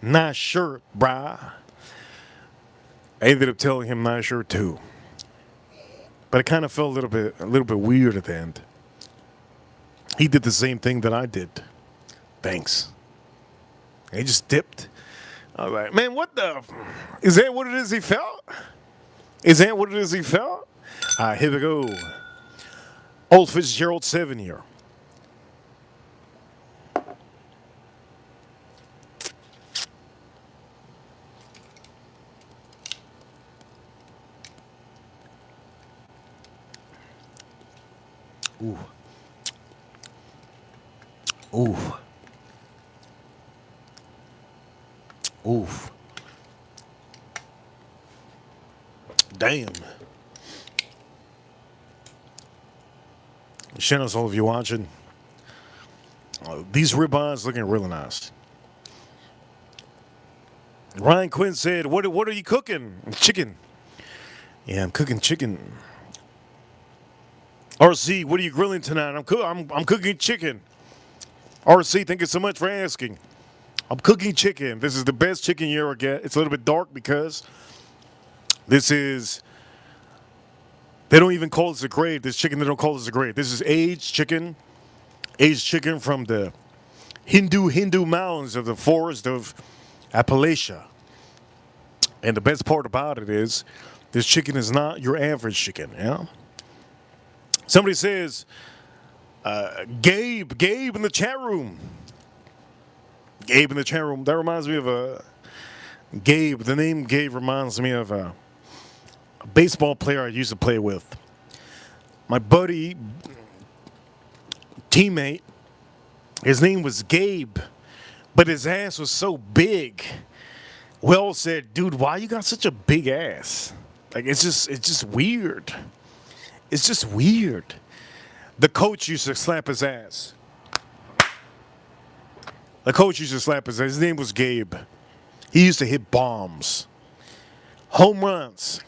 nice shirt, brah. I ended up telling him nice shirt too. But it kind of felt a little bit weird at the end. He did the same thing that I did. Thanks. He just dipped. I was like, man, what the? Is that what it is he felt? Here we go. Old Fitzgerald 7 here. Ooh. Oof. Oof. Damn. Shout out to all of you watching. These ribeyes looking really nice. Ryan Quinn said, what are you cooking? Chicken. Yeah, I'm cooking chicken. RC, what are you grilling tonight? I'm cooking chicken. RC, thank you so much for asking. I'm cooking chicken. This is the best chicken you ever get. It's a little bit dark because this is, they don't even call this a grade. This chicken, they don't call this a grade. This is aged chicken from the Hindu mountains of the forest of Appalachia. And the best part about it is this chicken is not your average chicken, yeah? Somebody says, Gabe in the chat room. Gabe in the chat room. That reminds me of Gabe. The name Gabe reminds me of a baseball player I used to play with. My buddy, teammate, his name was Gabe, but his ass was so big. We all said, dude, why you got such a big ass? Like, it's just weird. It's just weird. The coach used to slap his ass. His name was Gabe. He used to hit bombs. Home runs.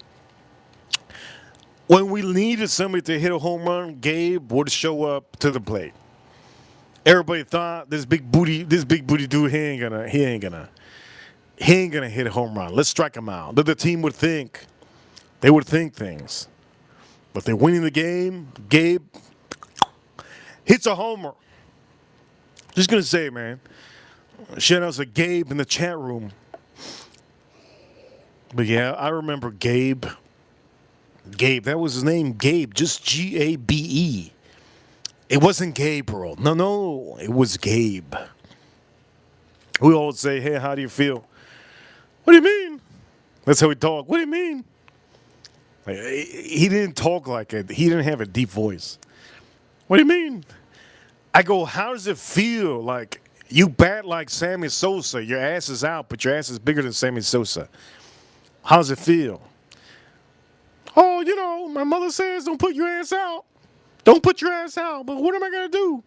When we needed somebody to hit a home run, Gabe would show up to the plate. Everybody thought this big booty dude, he ain't gonna hit a home run. Let's strike him out. The team would think. They would think things. But they're winning the game. Gabe hits a homer. Just gonna say, man. Shout out to Gabe in the chat room. But yeah, I remember Gabe. Gabe, that was his name. Gabe, just Gabe. It wasn't Gabriel. No, it was Gabe. We always say, hey, how do you feel? What do you mean? That's how we talk. What do you mean? Like, he didn't talk like it. He didn't have a deep voice. What do you mean? I go, how does it feel? Like, you bat like Sammy Sosa. Your ass is out, but your ass is bigger than Sammy Sosa. How does it feel? Oh, you know, my mother says don't put your ass out. Don't put your ass out. But what am I going to do?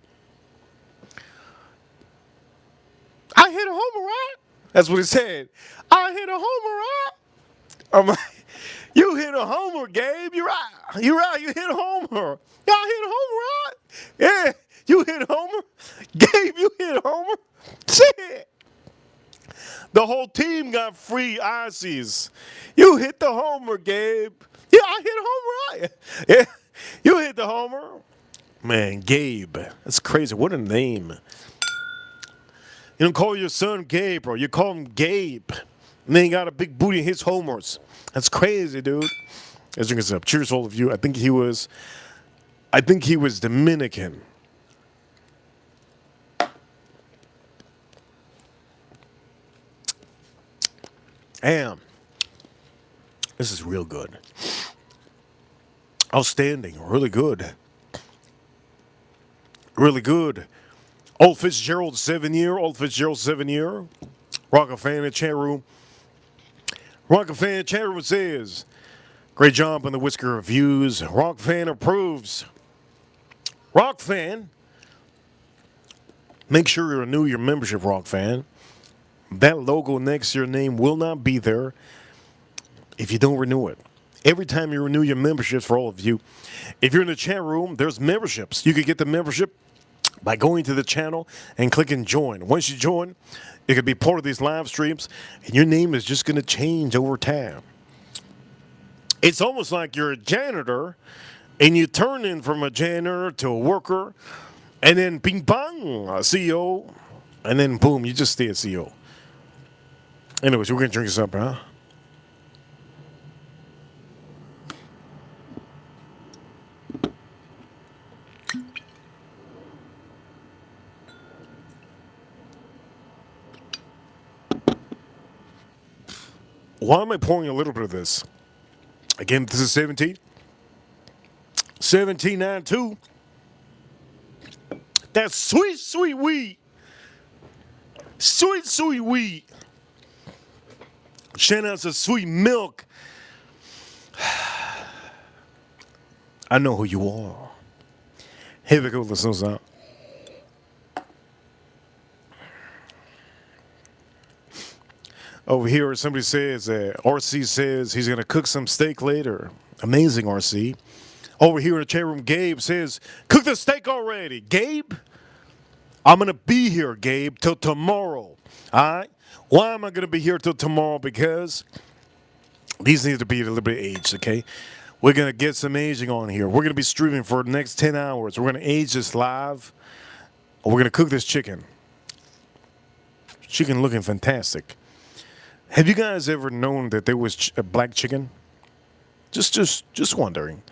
I hit a homer, right? That's what it said. I hit a homer, right? I'm like, you hit a homer, Gabe. You're right. You're right. You hit a homer. Yeah, I hit a homer, right? Yeah, you hit a homer. Gabe, you hit a homer. Shit. The whole team got free ices. You hit the homer, Gabe. Yeah, I hit a homer, right? Yeah, you hit the homer. Man, Gabe. That's crazy. What a name. You don't call your son Gabe, bro. You call him Gabe. And then he got a big booty and hits homers. That's crazy, dude. Let's drink this up. Cheers, all of you. I think he was Dominican. Damn. This is real good. Outstanding. Really good. Really good. Old Fitzgerald 7 year. Rocker fan in the chat room. Rocker fan in the chat room says, great job on the Whisker reviews. Rock fan approves. Rock fan, make sure you renew your membership, Rock fan. That logo next to your name will not be there if you don't renew it. Every time you renew your memberships, for all of you, if you're in the chat room, there's memberships. You could get the membership by going to the channel and clicking join. Once you join, you could be part of these live streams, and your name is just going to change over time. It's almost like you're a janitor, and you turn in from a janitor to a worker, and then bing bang, a CEO, and then boom, you just stay a CEO. Anyways, we're going to drink this up, huh? Why am I pouring a little bit of this? Again, this is 1792. That's sweet, sweet weed. Sweet, sweet weed. Shout out to Sweet Milk. I know who you are. Here we go, listeners. Over here, somebody says RC says he's going to cook some steak later. Amazing, RC. Over here in the chat room, Gabe says, cook the steak already. Gabe, I'm going to be here, Gabe, till tomorrow. All right? Why am I going to be here till tomorrow? Because these need to be a little bit aged, okay? We're going to get some aging on here. We're going to be streaming for the next 10 hours. We're going to age this live. We're going to cook this chicken. Chicken looking fantastic. Have you guys ever known that there was a black chicken? Just wondering.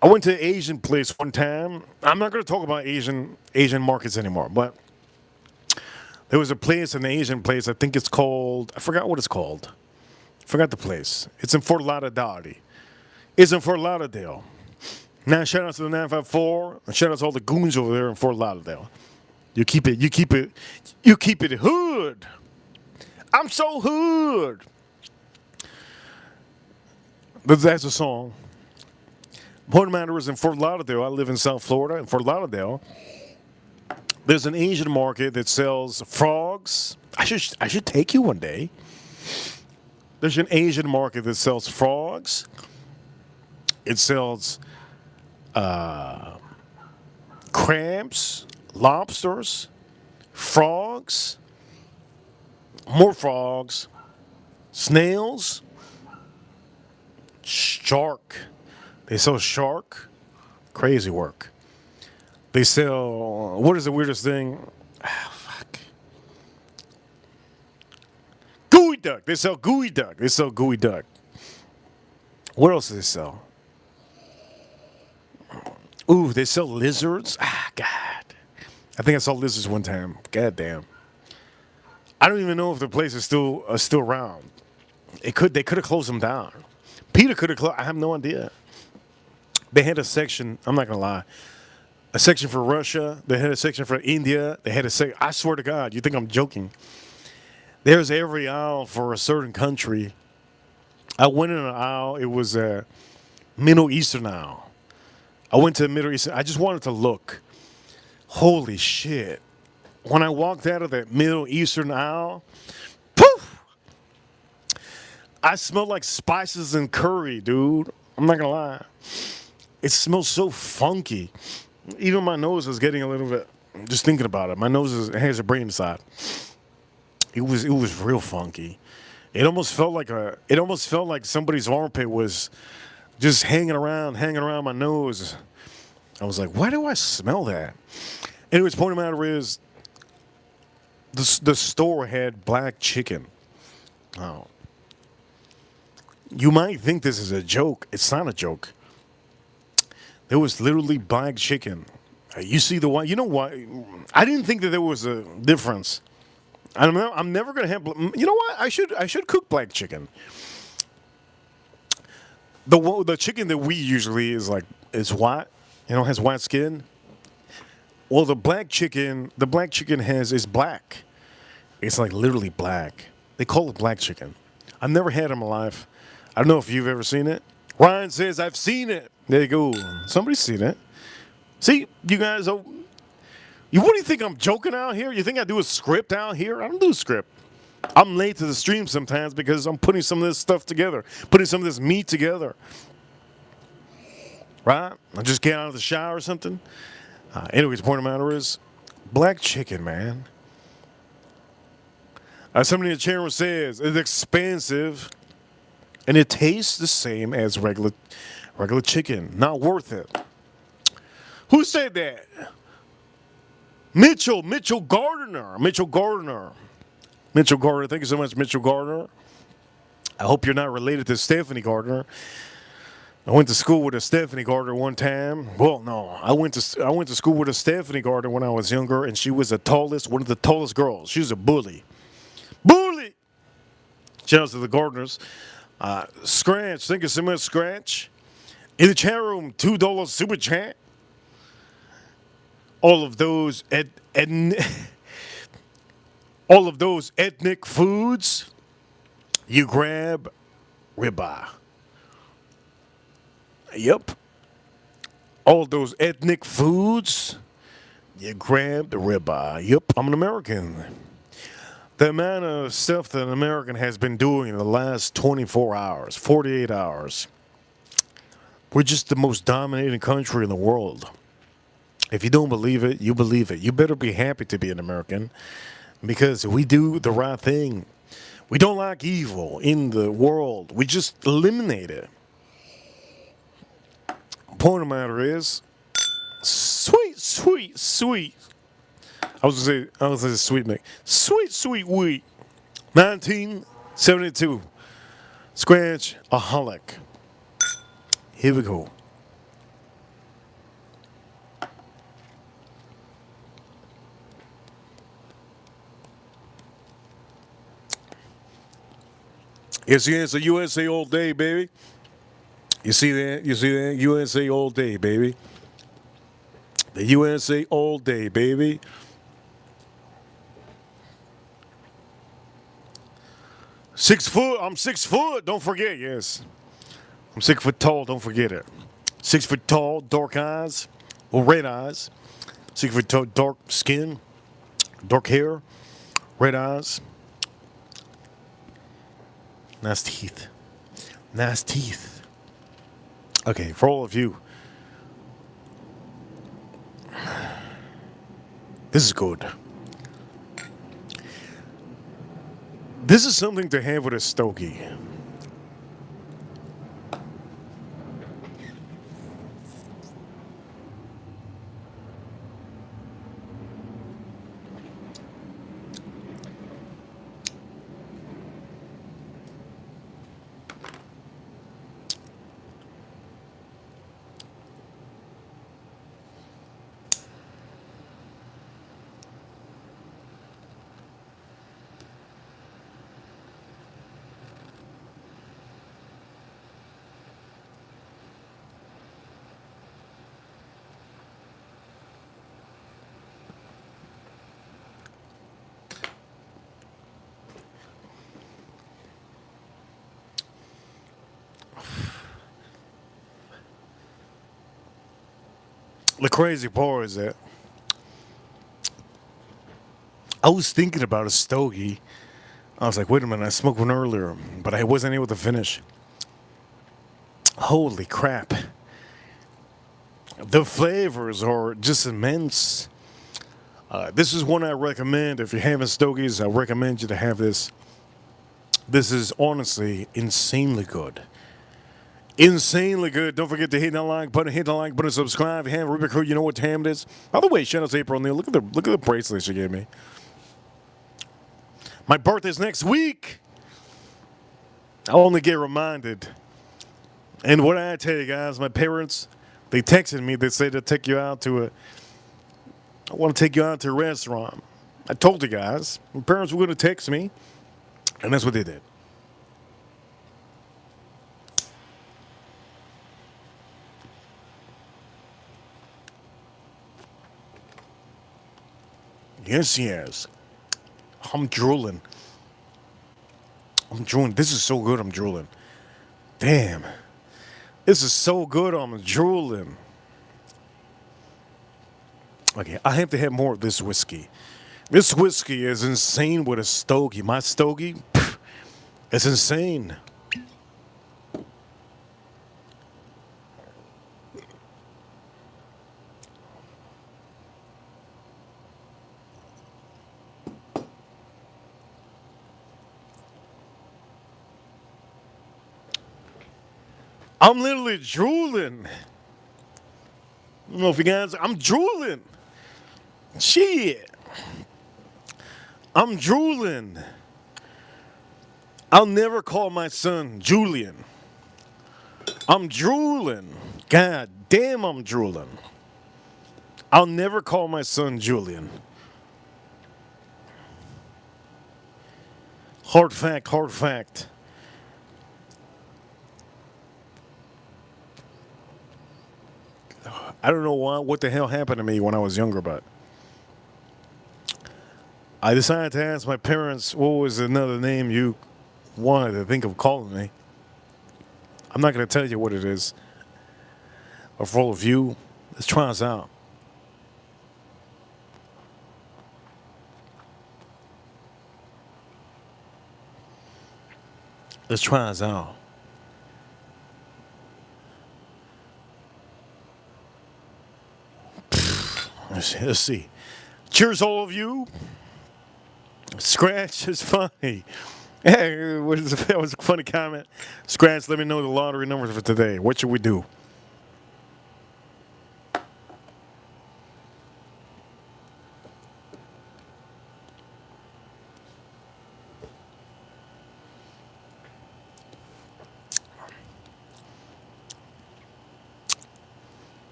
I went to an Asian place one time. I'm not going to talk about Asian markets anymore, but there was a place, an Asian place. I think it's called. I forgot what it's called. I forgot the place. It's in Fort Lauderdale. It's in Fort Lauderdale. Now shout out to the 954 and shout out to all the goons over there in Fort Lauderdale. You keep it hood. I'm so hood. That's a song. Point of the matter is, in Fort Lauderdale, I live in South Florida. In Fort Lauderdale, there's an Asian market that sells frogs. I should take you one day. There's an Asian market that sells frogs. It sells crabs, lobsters, frogs, more frogs, snails, shark. They sell shark. Crazy work. They sell, what is the weirdest thing? Ah, fuck. Gooey duck. They sell gooey duck. They sell gooey duck. What else do they sell? Ooh, they sell lizards. Ah, God. I think I saw lizards one time. God damn. I don't even know if the place is still around. They could have closed them down. Peter could have closed. I have no idea. They had a section. I'm not gonna lie. A section for Russia. They had a section for India. They had a section. I swear to God, you think I'm joking? There's every aisle for a certain country. I went in an aisle. It was a Middle Eastern aisle. I went to the Middle Eastern. I just wanted to look. Holy shit. When I walked out of that Middle Eastern aisle, poof! I smelled like spices and curry, dude. I'm not gonna lie. It smells so funky. Even my nose was getting a little bit, just thinking about it. My nose has a brain inside. It was real funky. It almost felt like somebody's armpit was just hanging around my nose. I was like, why do I smell that? Anyways, point of the matter is, the store had black chicken. Oh. You might think this is a joke. It's not a joke. There was literally black chicken. You see the white. You know what? I didn't think that there was a difference. I'm never gonna have. You know what? I should cook black chicken. The chicken that we usually is white. You know, has white skin. Well, the black chicken is black. It's like literally black. They call it black chicken. I've never had it in my life. I don't know if you've ever seen it. Ryan says, I've seen it. There you go. Somebody's seen it. See, you guys, what do you think, I'm joking out here? You think I do a script out here? I don't do a script. I'm late to the stream sometimes because I'm putting some of this stuff together, putting some of this meat together. Right? I just get out of the shower or something. Anyways, the point of the matter is, black chicken, man. Somebody in the channel says it's expensive, and it tastes the same as regular chicken. Not worth it. Who said that? Mitchell Gardner. Mitchell Gardner. Thank you so much, Mitchell Gardner. I hope you're not related to Stephanie Gardner. I went to school with a Stephanie Gardner one time. Well, no, I went to school with a Stephanie Gardner when I was younger, and she was one of the tallest girls. She was a bully. Bully! Shout out to the Gardners. Scratch, thank you so much, Scratch. In the chat room, $2 super chat. All of those all of those ethnic foods, you grab ribeye. Yep. All those ethnic foods. You grab the ribeye. Yep, I'm an American. The amount of stuff that an American has been doing in the last 24 hours, 48 hours. We're just the most dominating country in the world. If you don't believe it, you believe it. You better be happy to be an American because we do the right thing. We don't like evil in the world. We just eliminate it. Point of the matter is, sweet, sweet, sweet. I was gonna say sweet Nick. Sweet, sweet wheat. 1972. Scratch a holic. Here we go. Yes, yes, a USA all day, baby. You see that? You see that? USA all day, baby. The USA all day, baby. 6 foot. I'm 6 foot. Don't forget. Yes, I'm 6 foot tall. Don't forget it. 6 foot tall, dark eyes, or red eyes. 6 foot tall, dark skin, dark hair, red eyes. Nice teeth. Nice teeth. Okay, for all of you, this is good. This is something to have with a stogie. The crazy part is that I was thinking about a stogie. I was like, wait a minute, I smoked one earlier, but I wasn't able to finish. Holy crap. The flavors are just immense. This is one I recommend. If you're having stogies, I recommend you to have this. This is honestly insanely good. Insanely good. Don't forget to hit that like button, subscribe. If you haven't, Rubik, you know what time it is. By the way, shout out to April Neal. Look at the bracelet she gave me. My birthday's next week. I'll only get reminded. And what I tell you guys, my parents, they texted me. They said to take you out to I want to take you out to a restaurant. I told you guys. My parents were going to text me. And that's what they did. Yes, yes. I'm drooling. This is so good, I'm drooling. Damn. This is so good, I'm drooling. Okay, I have to have more of this whiskey. This whiskey is insane with a stogie. My stogie, it's insane. I'm literally drooling. I don't know if you guys, I'm drooling. Shit. I'm drooling. I'll never call my son Julian. I'm drooling. God damn, I'm drooling. I'll never call my son Julian. Hard fact, hard fact. I don't know what the hell happened to me when I was younger, but I decided to ask my parents what was another name you wanted to think of calling me. I'm not going to tell you what it is. for all of you. Let's try this out. Let's try this out. Let's see. Cheers, all of you. Scratch is funny. Hey, that was a funny comment. Scratch, let me know the lottery numbers for today. What should we do?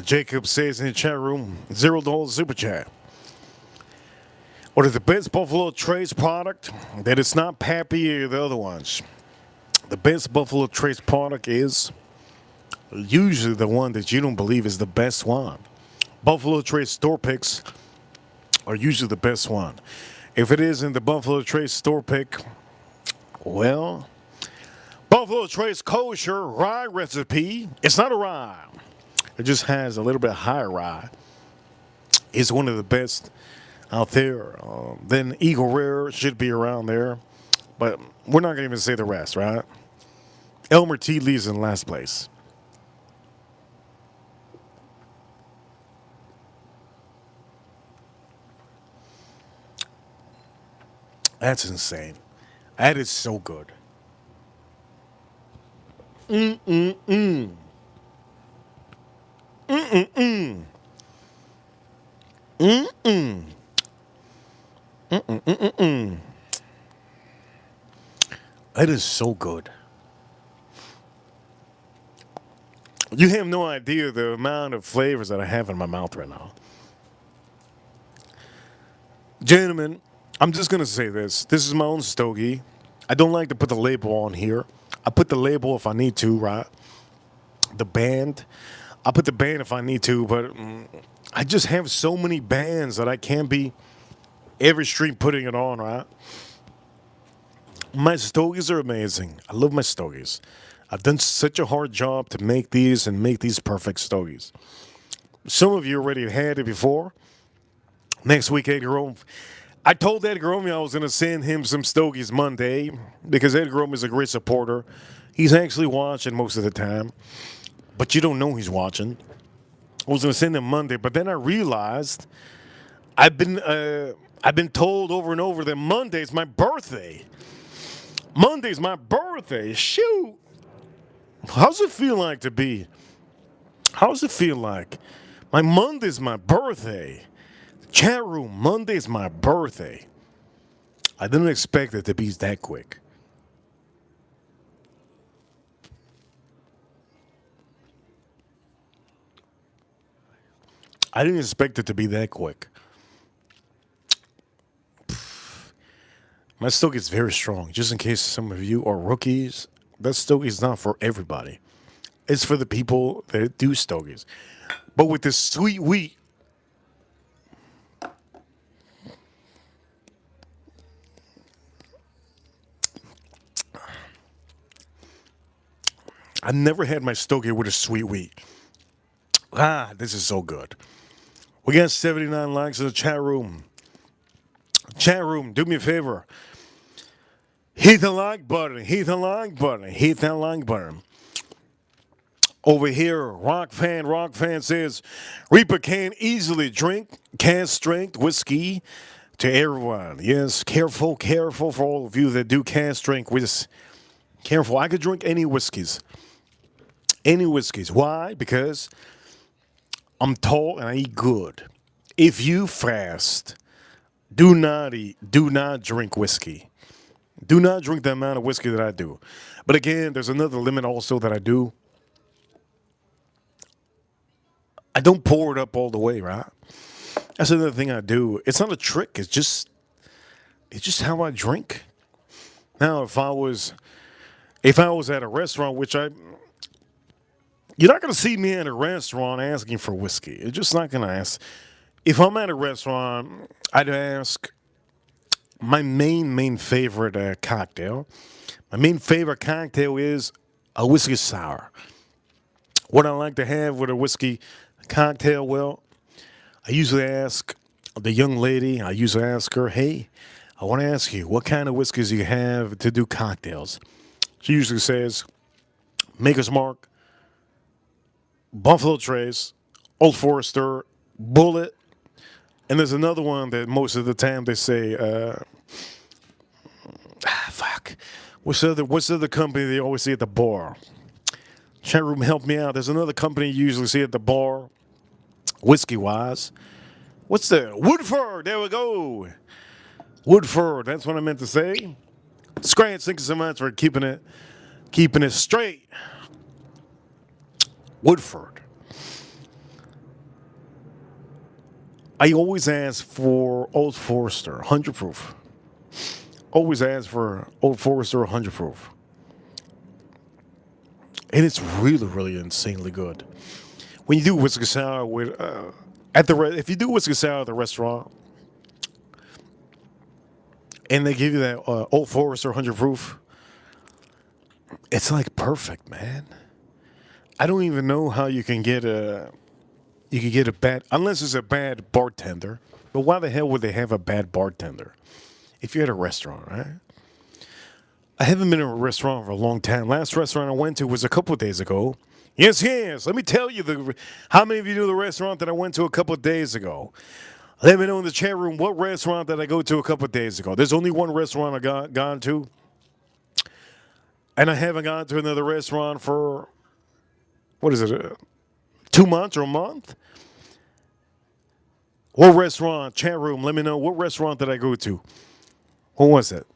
Jacob says in the chat room, $0 super chat. What is the best Buffalo Trace product that is not Pappy or the other ones? The best Buffalo Trace product is usually the one that you don't believe is the best one. Buffalo Trace store picks are usually the best one. If it isn't the Buffalo Trace store pick, well, Buffalo Trace kosher rye recipe. It's not a rye. It just has a little bit higher rye. It's one of the best out there. Then Eagle Rare should be around there. But we're not going to even say the rest, right? Elmer T. Lee's in last place. That's insane. That is so good. Mm-mm-mm. Mm-mm-mm. Mm-mm. Mm-mm-mm-mm. That is so good. You have no idea the amount of flavors that I have in my mouth right now. Gentlemen, I'm just going to say this. This is my own stogie. I don't like to put the label on here. I put the label if I need to, right? The band. I put the band if I need to, but I just have so many bands that I can't be every stream putting it on, right? My stogies are amazing. I love my stogies. I've done such a hard job to make these and make these perfect stogies. Some of you already had it before. Next week, Edgar Rome. I told Edgar Rome I was going to send him some stogies Monday because Edgar Rome is a great supporter. He's actually watching most of the time, but you don't know he's watching. I was going to send him Monday, but then I realized I've been told over and over that Monday's my birthday. Monday's my birthday. Shoot. How's it feel like to be? How's it feel like? My Monday's my birthday. Chat room, Monday's my birthday. I didn't expect it to be that quick. I didn't expect it to be that quick. My stogie is very strong. Just in case some of you are rookies, that stogie is not for everybody. It's for the people that do stogies. But with this sweet wheat, I've never had my stogie with a sweet wheat. This is so good. We got 79 likes in the chat room. Chat room, do me a favor. Hit the like button. Hit the like button. Hit that like button. Over here, Rock Fan says, Reaper can easily drink can strength whiskey to everyone. Yes, careful for all of you that do can strength whiskey. Careful, I could drink any whiskeys. Any whiskeys. Why? Because I'm tall and I eat good. If you fast, do not drink whiskey. Do not drink the amount of whiskey that I do. But again, there's another limit also that I do. I don't pour it up all the way, right? That's another thing I do. It's not a trick. It's just how I drink. Now, if I was at a restaurant, you're not going to see me at a restaurant asking for whiskey. You're just not going to ask. If I'm at a restaurant, I'd ask, My main favorite cocktail. My main favorite cocktail is a whiskey sour. What I like to have with a whiskey cocktail, well, I usually ask the young lady, I usually ask her, hey, I want to ask you, what kind of whiskeys you have to do cocktails? She usually says, Maker's Mark, Buffalo Trace, Old Forester, Bullet, and there's another one that most of the time they say, fuck, what's the other company they always see at the bar? Chat room, help me out. There's another company you usually see at the bar, whiskey wise. What's the Woodford? There we go. Woodford. That's what I meant to say. Scratch. Thank you so much for keeping it straight. Woodford. I always ask for Old Forester, 100 proof. Always ask for Old Forester, 100 proof. And it's really, really insanely good. When you do whiskey sour with if you do whiskey sour at the restaurant and they give you that Old Forester 100 proof, it's like perfect, man. I don't even know how you can get a bad unless it's a bad bartender. But why the hell would they have a bad bartender if you're at a restaurant, right? I haven't been in a restaurant for a long time. Last restaurant I went to was a couple of days ago. Yes, yes. Let me tell you how many of you know the restaurant that I went to a couple of days ago. Let me know in the chat room what restaurant that I go to a couple of days ago. There's only one restaurant I gone to, and I haven't gone to another restaurant for what is it, 2 months or a month? What restaurant? Chat room. Let me know what restaurant did I go to. What was it?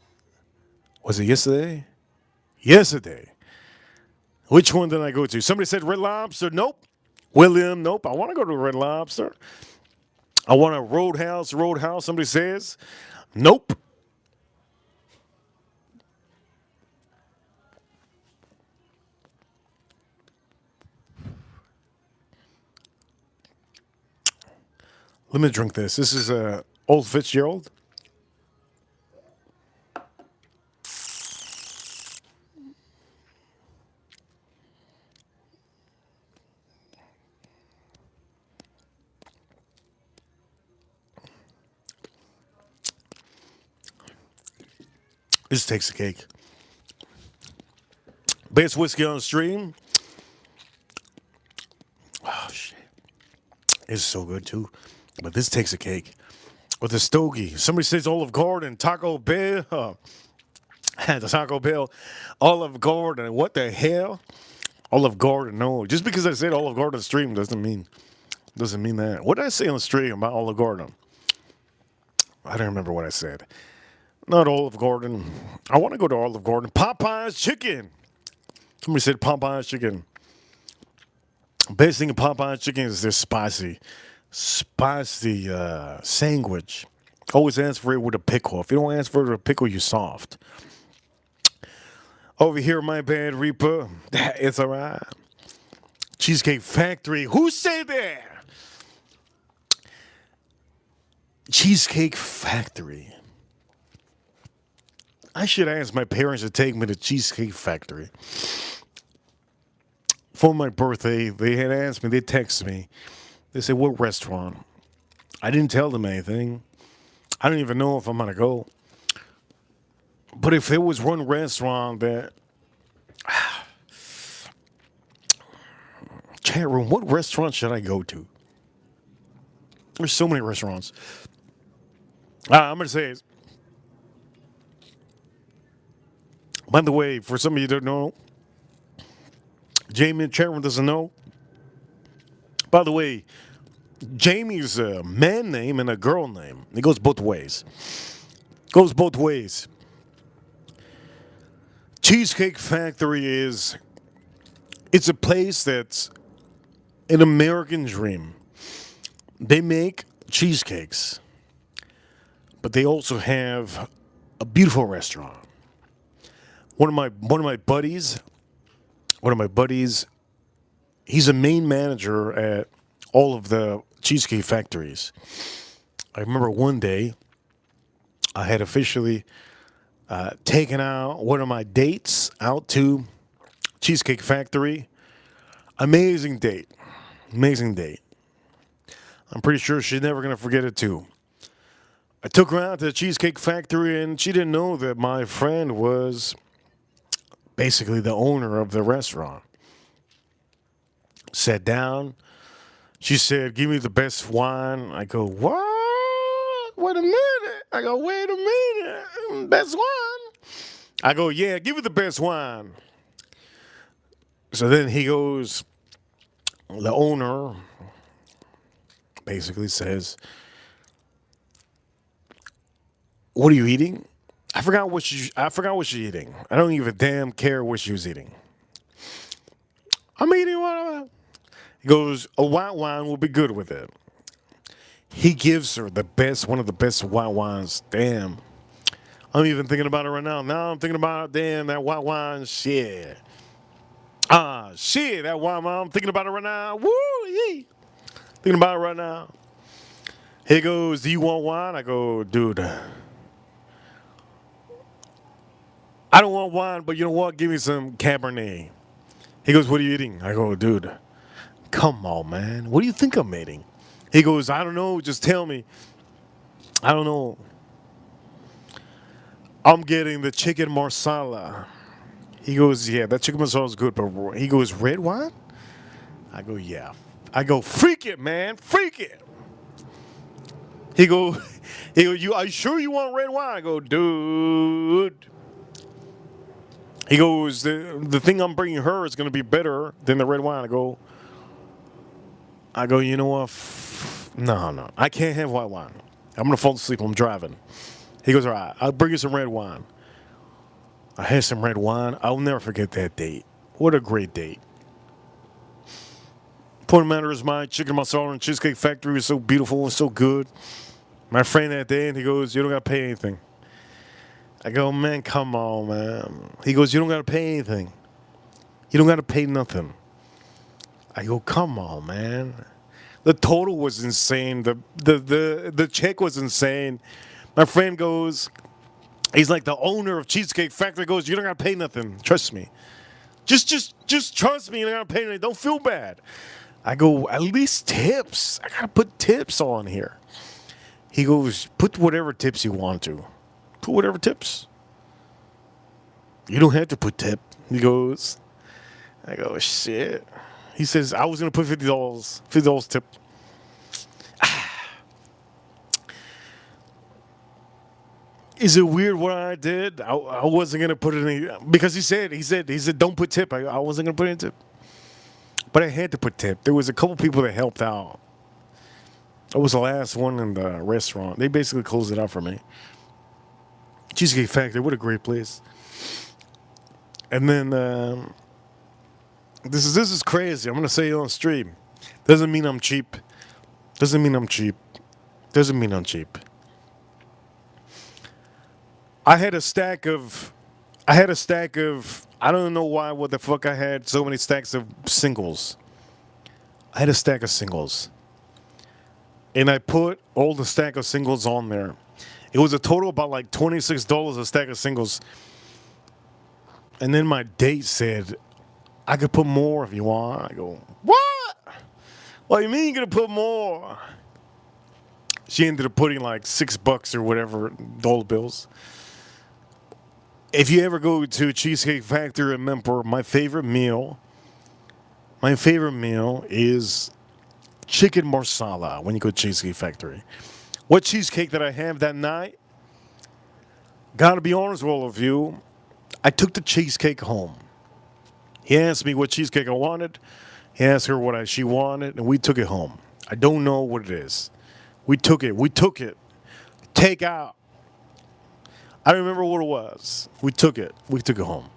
Was it yesterday? Yesterday. Which one did I go to? Somebody said Red Lobster. Nope. William. Nope. I want to go to Red Lobster. I want a Roadhouse. Roadhouse. Somebody says. Nope. Let me drink this. This is Old Fitzgerald. This takes the cake. Best whiskey on the stream. Oh shit. It's so good too. But this takes a cake. With the stogie. Somebody says Olive Garden, Taco Bell. The Taco Bell, Olive Garden. What the hell? Olive Garden. No, just because I said Olive Garden stream doesn't mean that. What did I say on the stream about Olive Garden? I don't remember what I said. Not Olive Garden. I want to go to Olive Garden. Popeye's chicken. Somebody said Popeye's chicken. Best thing of Popeye's chicken is their spicy sandwich. Always ask for it with a pickle. If you don't ask for it with a pickle, you're soft. Over here, my bad, Reaper. It's all right. Cheesecake Factory. Who said that? Cheesecake Factory. I should ask my parents to take me to Cheesecake Factory. For my birthday, they had asked me, they texted me. They said, what restaurant? I didn't tell them anything. I don't even know if I'm going to go. But if it was one restaurant that... Chat room, what restaurant should I go to? There's so many restaurants. I'm going to say it. By the way, for some of you who don't know, Jamie in chat room doesn't know. By the way, Jamie's a man name and a girl name. It goes both ways. Goes both ways. Cheesecake Factory it's a place that's an American dream. They make cheesecakes, but they also have a beautiful restaurant. One of my buddies, he's a main manager at all of the cheesecake factories. I remember one day I had officially taken out one of my dates out to Cheesecake Factory. Amazing date. Amazing date. I'm pretty sure she's never going to forget it too. I took her out to the Cheesecake Factory and she didn't know that my friend was basically the owner of the restaurant. Sat down. She said, "Give me the best wine." I go, "What? Wait a minute." I go, "Wait a minute. Best wine?" I go, "Yeah, give me the best wine." So then he goes, the owner basically says, "What are you eating?" I forgot what she's eating. I don't even damn care what she was eating. I'm eating what? He goes, "A white wine will be good with it." He gives her the best, one of the best white wines. Damn. I'm even thinking about it right now. Now I'm thinking about, damn, that white wine. Shit. Shit, that white wine. I'm thinking about it right now. Woo, yee. Thinking about it right now. He goes, "Do you want wine?" I go, "Dude, I don't want wine, but you know what? Give me some Cabernet." He goes, "What are you eating?" I go, "Dude, come on, man. What do you think I'm eating?" He goes, "I don't know. Just tell me." I don't know. "I'm getting the chicken marsala." He goes, "Yeah, that chicken marsala is good, but he goes, red wine?" I go, "Yeah." I go, "Freak it, man. Freak it." He go, he go, "You are you sure you want red wine?" I go, "Dude." He goes, the thing I'm bringing her is going to be better than the red wine." I go, "You know what? No. I can't have white wine. I'm going to fall asleep. I'm driving." He goes, "All right, I'll bring you some red wine." I had some red wine. I'll never forget that date. What a great date. Point of matter is my chicken masala and Cheesecake Factory was so beautiful and so good. My friend that day, and he goes, "You don't got to pay anything." I go, "Man, come on, man." He goes, "You don't got to pay anything. You don't got to pay nothing." I go, "Come on, man." The total was insane. The check was insane. My friend goes, he's like the owner of Cheesecake Factory. Goes, "You don't got to pay nothing. Trust me. Just trust me. You don't got to pay anything. Don't feel bad." I go, "At least tips. I gotta put tips on here." He goes, "Put whatever tips you want to. Put whatever tips. You don't have to put tip." He goes, I go, "Shit." He says, "I was gonna put $50, $50 tip." Is it weird what I did? I wasn't gonna put any because he said don't put tip. I wasn't gonna put any tip, but I had to put tip. There was a couple people that helped out. I was the last one in the restaurant. They basically closed it out for me. Cheesecake Factory, what a great place. And then this is crazy. I'm gonna say it on stream. Doesn't mean I'm cheap. Doesn't mean I'm cheap. Doesn't mean I'm cheap. I had a stack of. I had a stack of. I don't know why. What the fuck? I had so many stacks of singles. I had a stack of singles, and I put all the stack of singles on there. It was a total about like $26 a stack of singles. And then my date said, "I could put more if you want." I go, "What? What do you mean you're gonna put more?" She ended up putting like $6 or whatever dollar bills. If you ever go to Cheesecake Factory, remember my favorite meal is chicken marsala when you go to Cheesecake Factory. What cheesecake that I have that night? Gotta be honest with all of you. I took the cheesecake home. He asked me what cheesecake I wanted. He asked her what she wanted, and we took it home. I don't know what it is. We took it. We took it. Take out. I don't remember what it was. We took it. We took it home.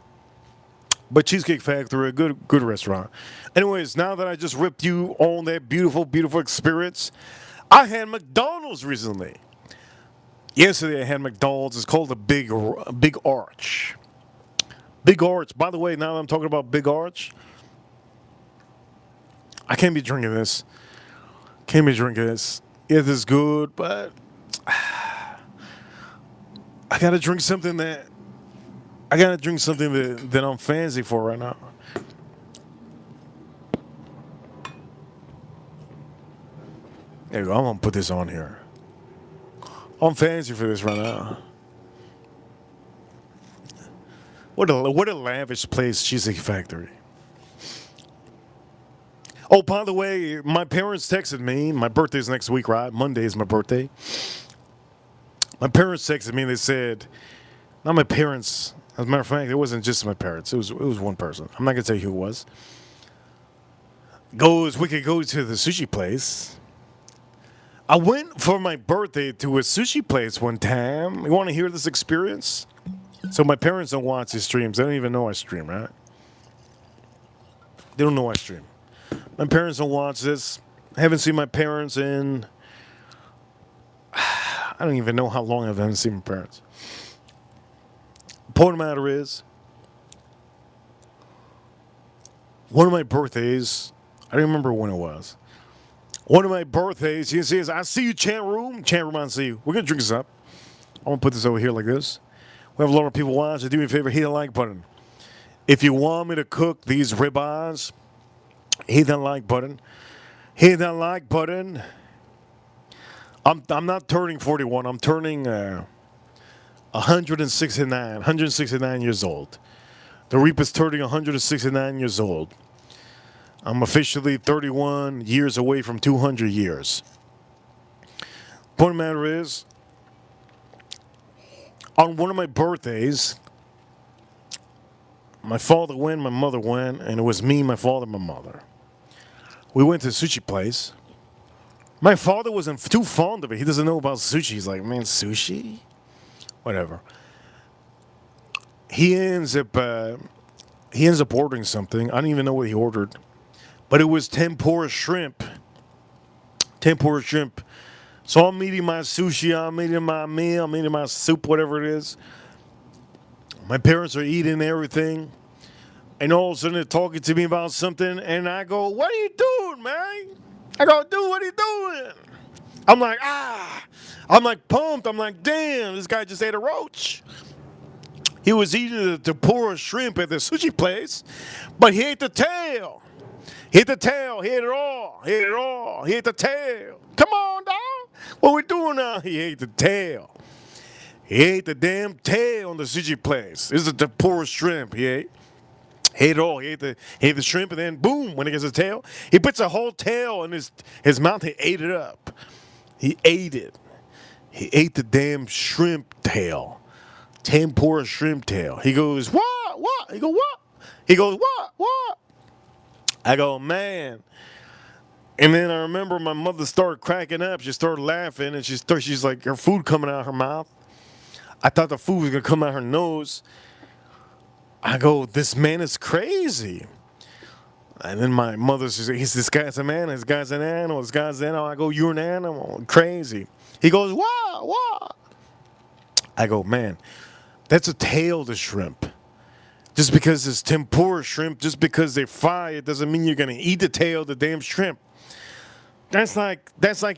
But Cheesecake Factory, a good restaurant. Anyways, now that I just ripped you on that beautiful experience, I had McDonald's recently. Yesterday I had McDonald's. It's called the Big Arch. Big Arch. By the way, now that I'm talking about Big Arch, I can't be drinking this. Can't be drinking this. It is good, but I gotta drink something that I'm fancy for right now. There you go. I'm gonna put this on here. I'm fancy for this right now. What a lavish place, Cheesecake Factory. Oh, by the way, my parents texted me. My birthday's next week, right? Monday is my birthday. My parents texted me and they said, not my parents. As a matter of fact, it wasn't just my parents. It was one person. I'm not gonna tell you who it was. Goes, we could go to the sushi place. I went for my birthday to a sushi place one time. You want to hear this experience? So my parents don't watch these streams. They don't even know I stream, right? They don't know I stream. My parents don't watch this. I haven't seen my parents in... I don't even know how long I haven't seen my parents. Point of the matter is, one of my birthdays, I don't remember when it was. One of my birthdays, he says, I see you, chat room. Chat room, I see you. We're going to drink this up. I'm going to put this over here like this. We have a lot of people watching. Do me a favor, hit the like button. If you want me to cook these ribeyes, hit that like button. Hit that like button. I'm not turning 41. I'm turning 169 years old. The Reaper's turning 169 years old. I'm officially 31 years away from 200 years. Point of the matter is, on one of my birthdays, my father went, my mother went, and it was me, my father, my mother. We went to a sushi place. My father wasn't too fond of it. He doesn't know about sushi. He's like, man, sushi? Whatever. He ends up ordering something. I don't even know what he ordered. But it was tempura shrimp. Tempura shrimp. So I'm eating my sushi, I'm eating my meal, I'm eating my soup, whatever it is. My parents are eating everything. And all of a sudden they're talking to me about something. And I go, what are you doing, man? I go, dude, what are you doing? I'm like, I'm like pumped. I'm like, damn, this guy just ate a roach. He was eating the tempura shrimp at the sushi place. But he ate the tail. He ate the tail. He ate it all. He ate it all. He ate the tail. Come on, dog. What we doing now? He ate the tail. He ate the damn tail on the sushi place. This is the tempura shrimp he ate. He ate it all. He ate the shrimp, and then boom, when he gets his tail, he puts a whole tail in his mouth. He ate it up. He ate it. He ate the damn shrimp tail. Tempura shrimp tail. He goes, what? What? He goes, what? He goes, what? What? I go, man. And then I remember my mother started cracking up. She started laughing, and she's like, her food coming out of her mouth. I thought the food was going to come out her nose. I go, this man is crazy. And then my mother says, this guy's a man, this guy's an animal, this guy's an animal. I go, you're an animal, crazy. He goes, what? I go, man, that's a tail to shrimp. Just because it's tempura shrimp, just because they fry it, doesn't mean you're going to eat the tail of the damn shrimp. That's like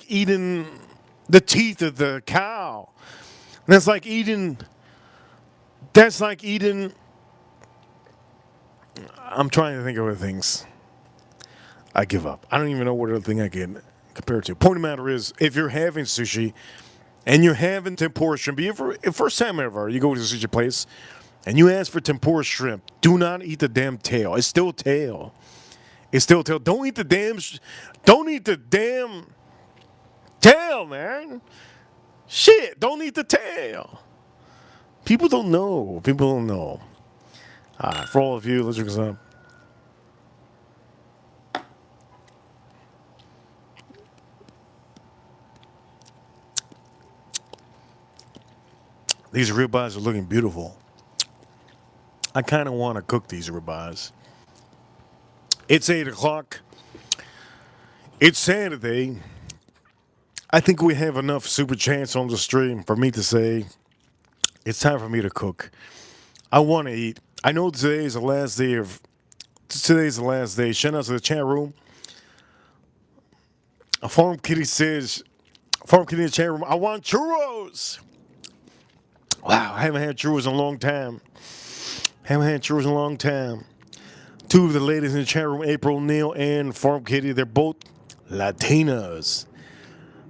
eating the teeth of the cow. That's like eating... I'm trying to think of other things. I give up. I don't even know what other thing I can compare it to. Point of the matter is, if you're having sushi and you're having tempura shrimp, first time ever you go to a sushi place and you ask for tempura shrimp, do not eat the damn tail. It's still tail. It's still tail. Don't eat the damn tail, man. Shit, don't eat the tail. People don't know. For all of you, let's drink this up. These ribeyes are looking beautiful. I kind of want to cook these ribeyes. It's 8 o'clock. It's Saturday. I think we have enough super chats on the stream for me to say it's time for me to cook. I want to eat. I know today is the last day. Shout out to the chat room. Farm Kitty in the chat room, I want churros. Wow, I haven't had churros in a long time. Haven't had churros in a long time. Two of the ladies in the chat room, April Neal and Farm Kitty, they're both Latinas.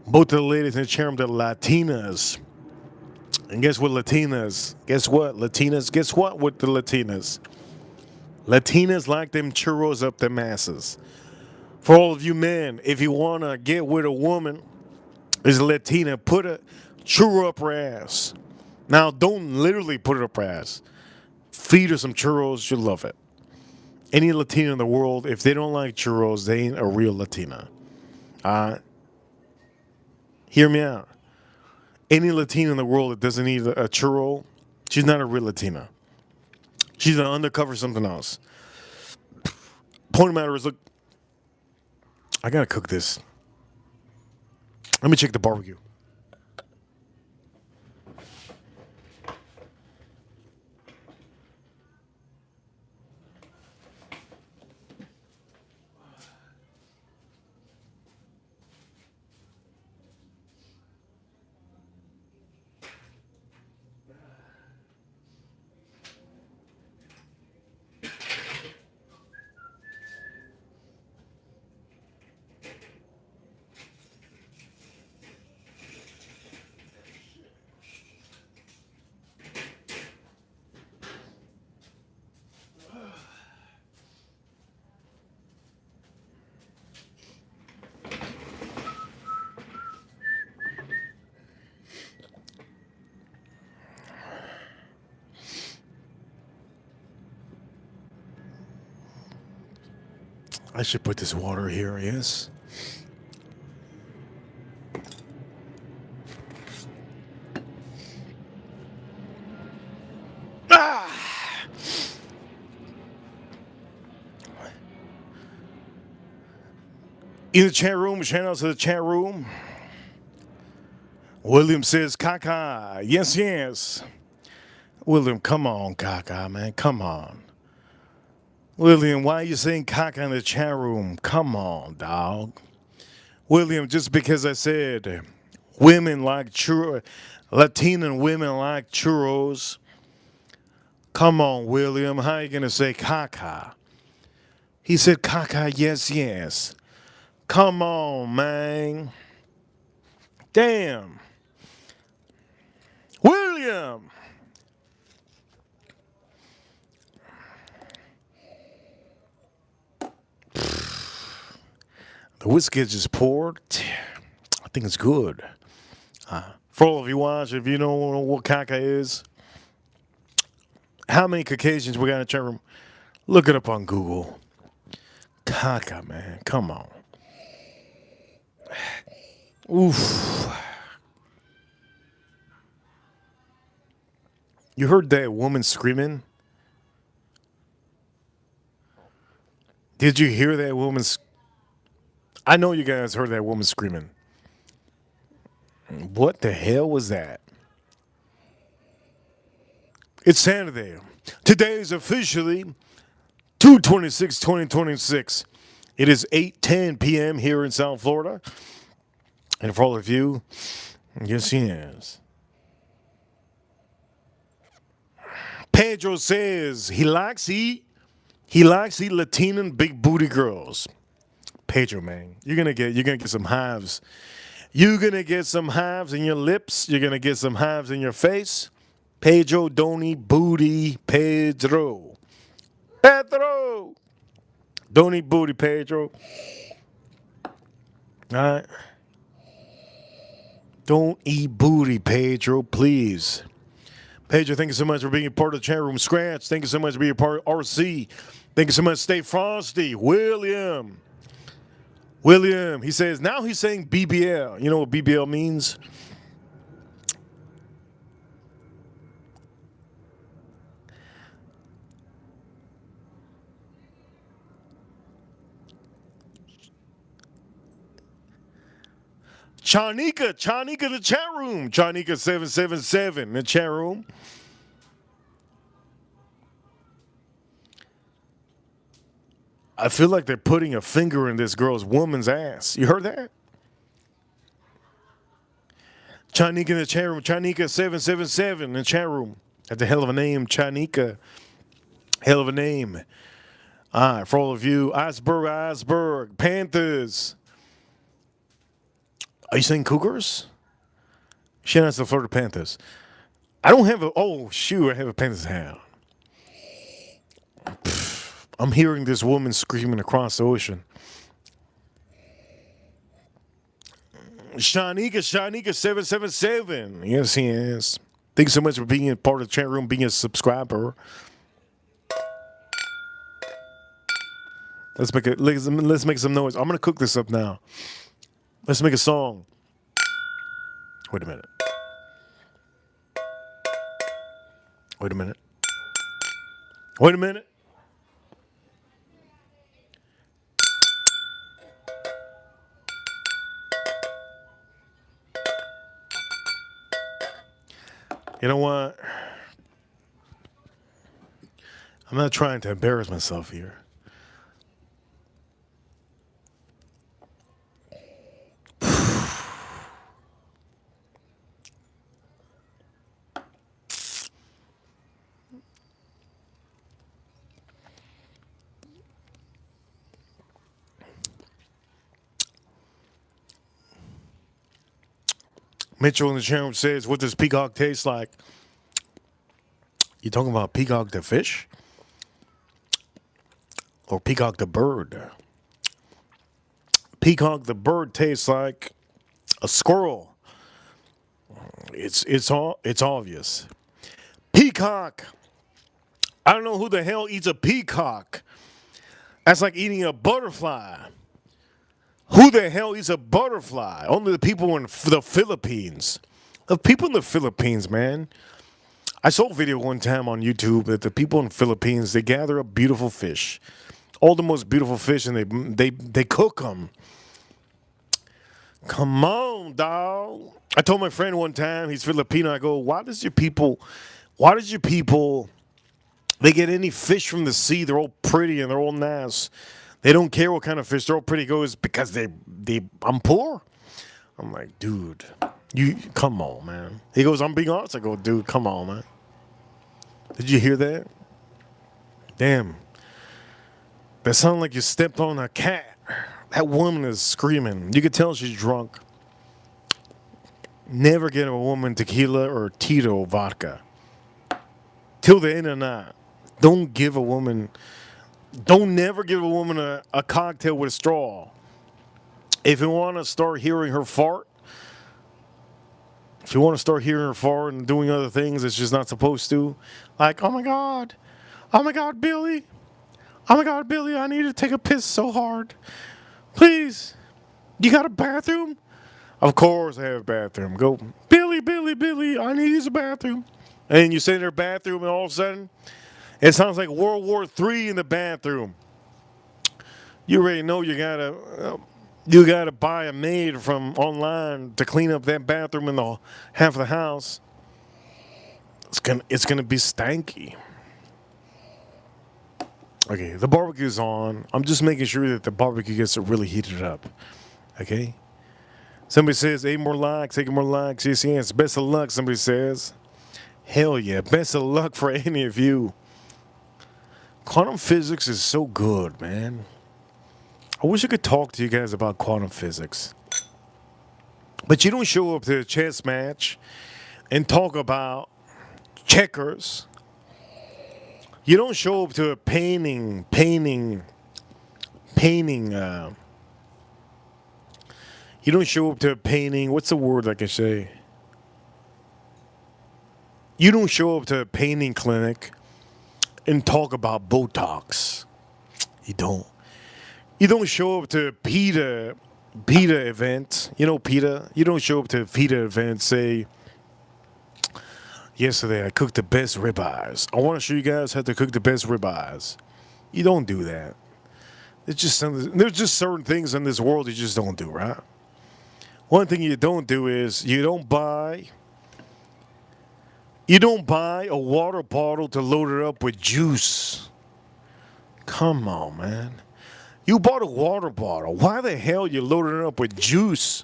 Both of the ladies in the chat room, they're Latinas. And guess what, Latinas? Guess what, Latinas? Guess what with the Latinas? Latinas like them churros up their masses. For all of you men, if you want to get with a woman, is a Latina, put a churro up her ass. Now, don't literally put it up her ass. Feed her some churros, she'll love it. Any Latina in the world, if they don't like churros, they ain't a real Latina. Hear me out. Any Latina in the world that doesn't eat a churro, she's not a real Latina. She's an undercover something else. Point of the matter is, look, I gotta cook this. Let me check the barbecue. I should put this water here, yes. In the chat room, shout out to the chat room. William says, Kaka. Yes, yes. William, come on, Kaka, man. Come on. William, why are you saying Kaka in the chat room? Come on, dog. William, just because I said women like churros, Latina women like churros. Come on, William. How are you going to say Kaka? He said, Kaka, yes, yes. Come on, man. Damn. William. The whiskey is just poured. I think it's good. For all of you watching, if you don't know what Kaka is, how many Caucasians we got in the chat room? Look it up on Google. Kaka, man. Come on. Oof. You heard that woman screaming? Did you hear that woman? I know you guys heard that woman screaming. What the hell was that? It's Saturday. Today is officially 2/26/2026. It is 8:10 p.m. here in South Florida. And for all of you, yes, yes. Pedro says he likes eat Latina big booty girls. Pedro, man, you're gonna get some hives. You're gonna get some hives in your lips. You're gonna get some hives in your face. Pedro, don't eat booty, Pedro. Pedro, don't eat booty, Pedro. All right. Don't eat booty, Pedro, please. Pedro, thank you so much for being a part of the chat room. Scratch, thank you so much for being a part of RC. Thank you so much. Stay frosty. William, he says, now he's saying BBL. You know what BBL means? Chanika, the chat room. Chanika 777 in the chat room. I feel like they're putting a finger in this woman's ass. You heard that? Chanika in the chat room. Chanika777 in the chat room. That's a hell of a name, Chanika. Hell of a name. All right, for all of you, Iceberg, Panthers. Are you saying Cougars? Shout out to the Florida Panthers. I don't have a. Oh, shoot, I have a Panthers hat. I'm hearing this woman screaming across the ocean. Shanika777. Yes, he is. Thanks so much for being a part of the chat room, being a subscriber. Let's make some noise. I'm gonna cook this up now. Let's make a song. Wait a minute. Wait a minute. Wait a minute. You know what? I'm not trying to embarrass myself here. Mitchell in the channel says, what does peacock taste like? You talking about peacock the fish? Or peacock the bird? Peacock the bird tastes like a squirrel. It's obvious. Peacock. I don't know who the hell eats a peacock. That's like eating a butterfly. Who the hell eats a butterfly? Only the people in the Philippines. The people in the Philippines, man. I saw a video one time on YouTube that the people in the Philippines, they gather up beautiful fish. All the most beautiful fish, and they cook them. Come on, dog. I told my friend one time, he's Filipino, I go, why does your people, they get any fish from the sea, they're all pretty and they're all nice. They don't care what kind of fish, they're all pretty. Goes because I'm poor. I'm like, dude, you come on, man. He goes, I'm being honest. I go, dude, come on, man. Did you hear that? Damn. That sounded like you stepped on a cat. That woman is screaming. You could tell she's drunk. Never get a woman tequila or Tito vodka. Till the end of the night. Don't never give a woman a cocktail with a straw. If you want to start hearing her fart, and doing other things that she's not supposed to, like, oh my God, Billy, I need to take a piss so hard. Please, you got a bathroom? Of course I have a bathroom. Go, Billy, I need to use a bathroom. And you sit in her bathroom and all of a sudden, it sounds like World War III in the bathroom. You already know you gotta buy a maid from online to clean up that bathroom in the half of the house. It's gonna be stanky. Okay, the barbecue's on. I'm just making sure that the barbecue gets really heated up. Okay? Somebody says 8 more likes, 8 more likes. Yes. Best of luck, somebody says. Hell yeah, best of luck for any of you. Quantum physics is so good, man. I wish I could talk to you guys about quantum physics. But you don't show up to a chess match and talk about checkers. You don't show up to a painting. You don't show up to a painting. What's the word I can say? You don't show up to a painting clinic and talk about Botox. You don't. You don't show up to a PETA event. You know PETA? You don't show up to a PETA event and say, yesterday I cooked the best ribeyes. I want to show you guys how to cook the best ribeyes. You don't do that. There's just certain things in this world you just don't do, right? One thing you don't do is you don't buy a water bottle to load it up with juice. Come on, man. You bought a water bottle. Why the hell you loaded it up with juice?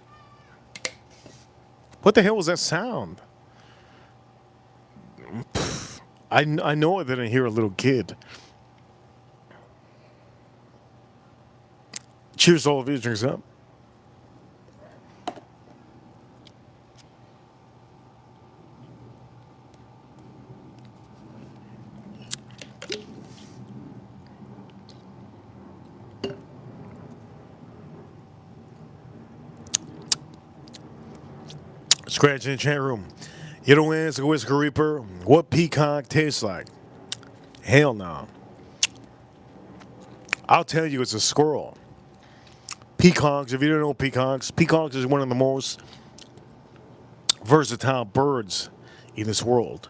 What the hell was that sound? I know I didn't hear a little kid. Cheers to all of you. Drinks up. Scratch in the chat room. You don't ask a Whisker Reaper what peacock tastes like. Hell no. I'll tell you it's a squirrel. Peacocks, if you don't know peacocks, peacocks is one of the most versatile birds in this world.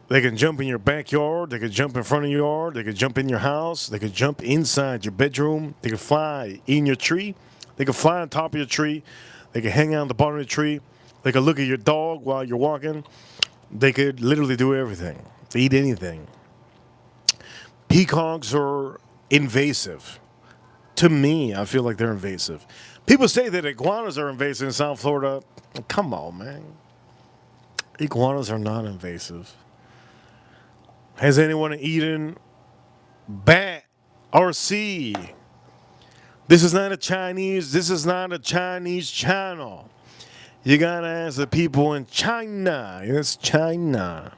They can jump in your backyard, they can jump in front of your yard, they can jump in your house, they can jump inside your bedroom, they can fly in your tree, they can fly on top of your tree, they can hang out on the bottom of the tree, they can look at your dog while you're walking, they could literally do everything, they eat anything. Peacocks are invasive. To me, I feel like they're invasive. People say that iguanas are invasive in South Florida. Come on, man. Iguanas are not invasive. Has anyone eaten bat or sea? This is not a Chinese channel. You gotta ask the people in China. It's China.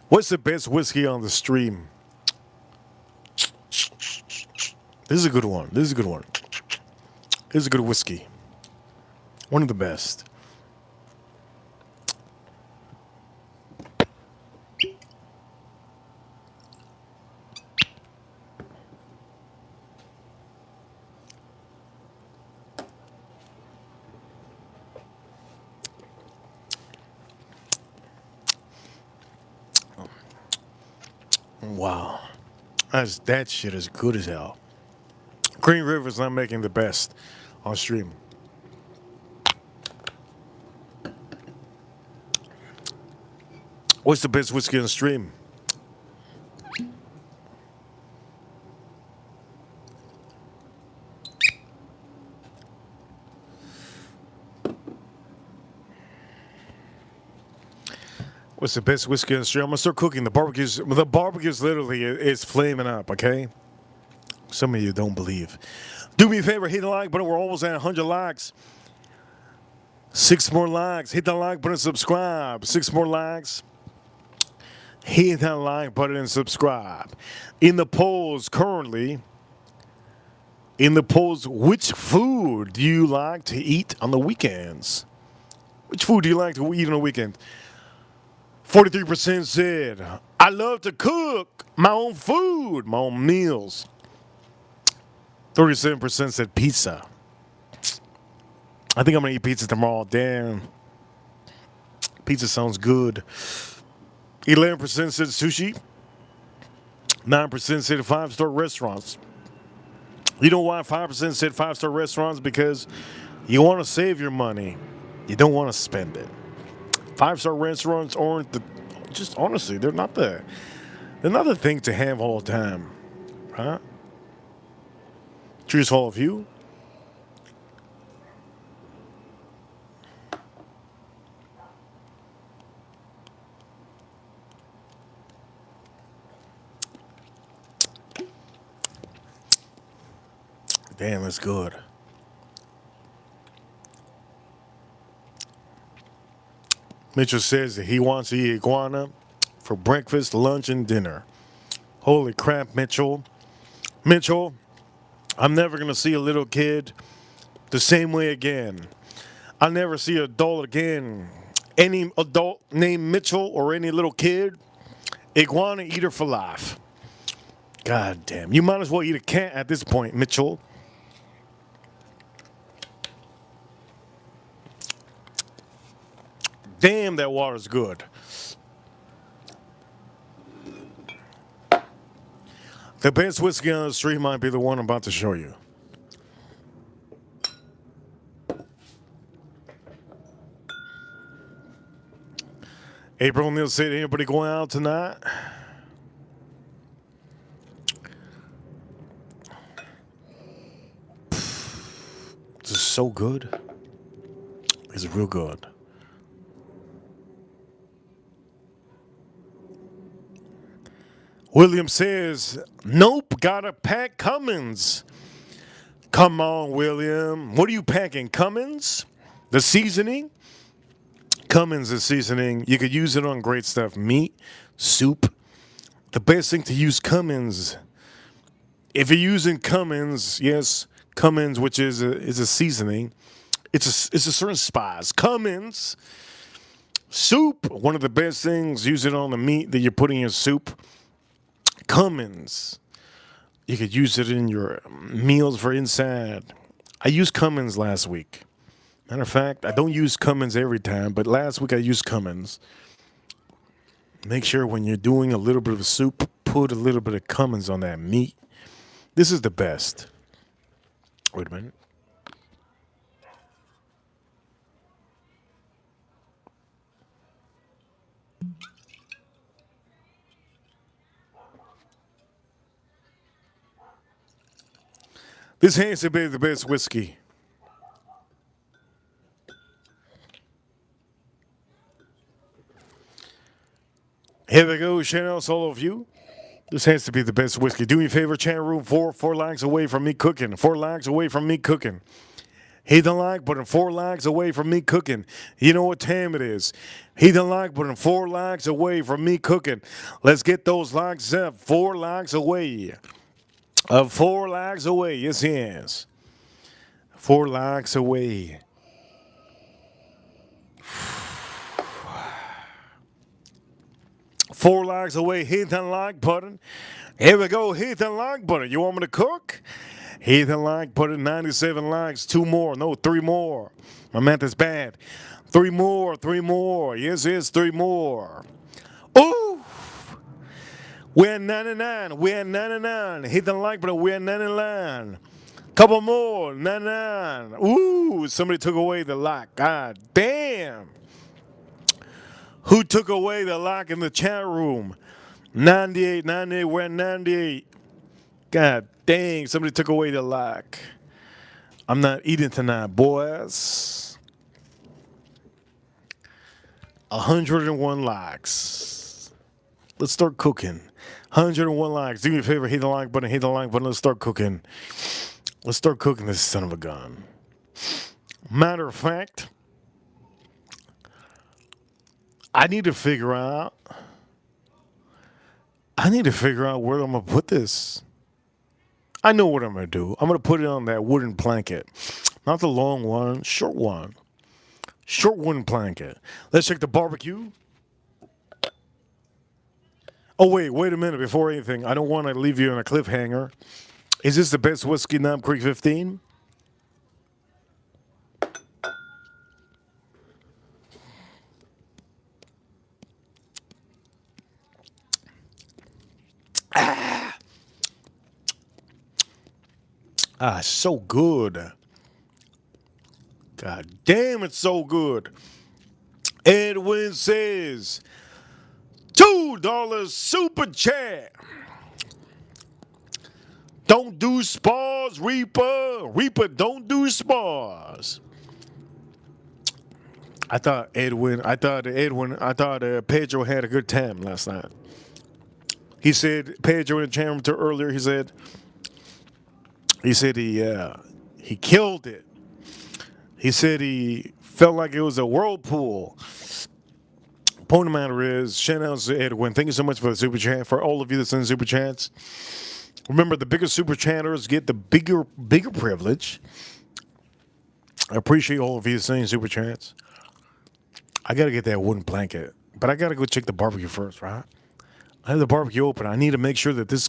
What's the best whiskey on the stream? This is a good one. This is a good one. This is a good whiskey. One of the best. Wow. That shit is good as hell. Green River's not making the best on stream. What's the best whiskey on stream? What's the best whiskey on the stream? I'm gonna start cooking. The barbecue's literally is flaming up, okay? Some of you don't believe. Do me a favor, hit the like button. We're almost at 100 likes. 6 more likes. Hit the like button, subscribe. 6 more likes. Hit that like button and subscribe. In the polls currently, which food do you like to eat on the weekends? Which food do you like to eat on the weekend? 43% said, I love to cook my own food, my own meals. 37% said pizza. I think I'm going to eat pizza tomorrow. Damn. Pizza sounds good. 11% said sushi. 9% said 5-star restaurants. You know why 5% said 5-star restaurants? Because you want to save your money. You don't want to spend it. 5-star restaurants aren't just honestly, they're not the thing to have all the time. Huh? Cheers to all of you. Damn, that's good. Mitchell says that he wants to eat iguana for breakfast, lunch, and dinner. Holy crap, Mitchell. Mitchell, I'm never going to see a little kid the same way again. I'll never see an adult again. Any adult named Mitchell or any little kid, iguana eater for life. God damn. You might as well eat a cat at this point, Mitchell. Damn, that water's good. The best whiskey on the street might be the one I'm about to show you. April Neal said, anybody going out tonight? so good. It's real good. William says, nope, gotta pack Cummins. Come on, William. What are you packing? Cummins? The seasoning? Cummins is seasoning. You could use it on great stuff. Meat, soup. The best thing to use Cummins. If you're using Cummins, yes, Cummins, which is a seasoning. It's a certain spice. Cummins. Soup. One of the best things. Use it on the meat that you're putting in your soup. Cummins. You could use it in your meals for inside. I used Cummins last week. Matter of fact, I don't use Cummins every time, but last week I used Cummins. Make sure when you're doing a little bit of soup, put a little bit of Cummins on that meat. This is the best. Wait a minute. This has to be the best whiskey. Here we go, shout outs all of you. This has to be the best whiskey. Do me a favor, chat room 4 likes away from me cooking. 4 likes away from me cooking. Hit the like button, 4 likes away from me cooking. You know what time it is. Hit the like button, 4 likes away from me cooking. Let's get those likes up. 4 likes away. 4 likes away. Yes, yes. 4 likes away. 4 likes away. Hit the like button. Here we go. Hit the like button. You want me to cook? Hit the like button. 97 likes. 2 more. No, 3 more. My math is bad. 3 more. 3 more. Yes, yes, 3 more. Ooh. We're at 99. We're at 99. Hit the like button. We're at 99. Couple more. 99. Ooh, somebody took away the like. God damn. Who took away the lock in the chat room? 98, 98, we're at 98. God dang, somebody took away the lock. I'm not eating tonight, boys. 101 likes. Let's start cooking. 101 likes. Do me a favor, hit the like button, hit the like button. Let's start cooking. Let's start cooking this son of a gun. Matter of fact, I need to figure out where I'm going to put this. I know what I'm going to do. I'm going to put it on that wooden blanket. Not the long one, short one. Short wooden blanket. Let's check the barbecue. Oh, wait a minute. Before anything, I don't want to leave you on a cliffhanger. Is this the best whiskey, Knob Creek 15? So good. God damn, it's so good. Edwin says, $2 super chat. Don't do spars, Reaper. Reaper, don't do spars. I thought Pedro had a good time last night. He said, Pedro in the chat room earlier, he said he killed it. He said he felt like it was a whirlpool. Point of the matter is, shout out to Edwin. Thank you so much for the super chat. For all of you that send super chats, remember the bigger super chatters get the bigger privilege. I appreciate all of you sending super chats. I gotta get that wooden blanket, but I gotta go check the barbecue first, right? I have the barbecue open. I need to make sure that this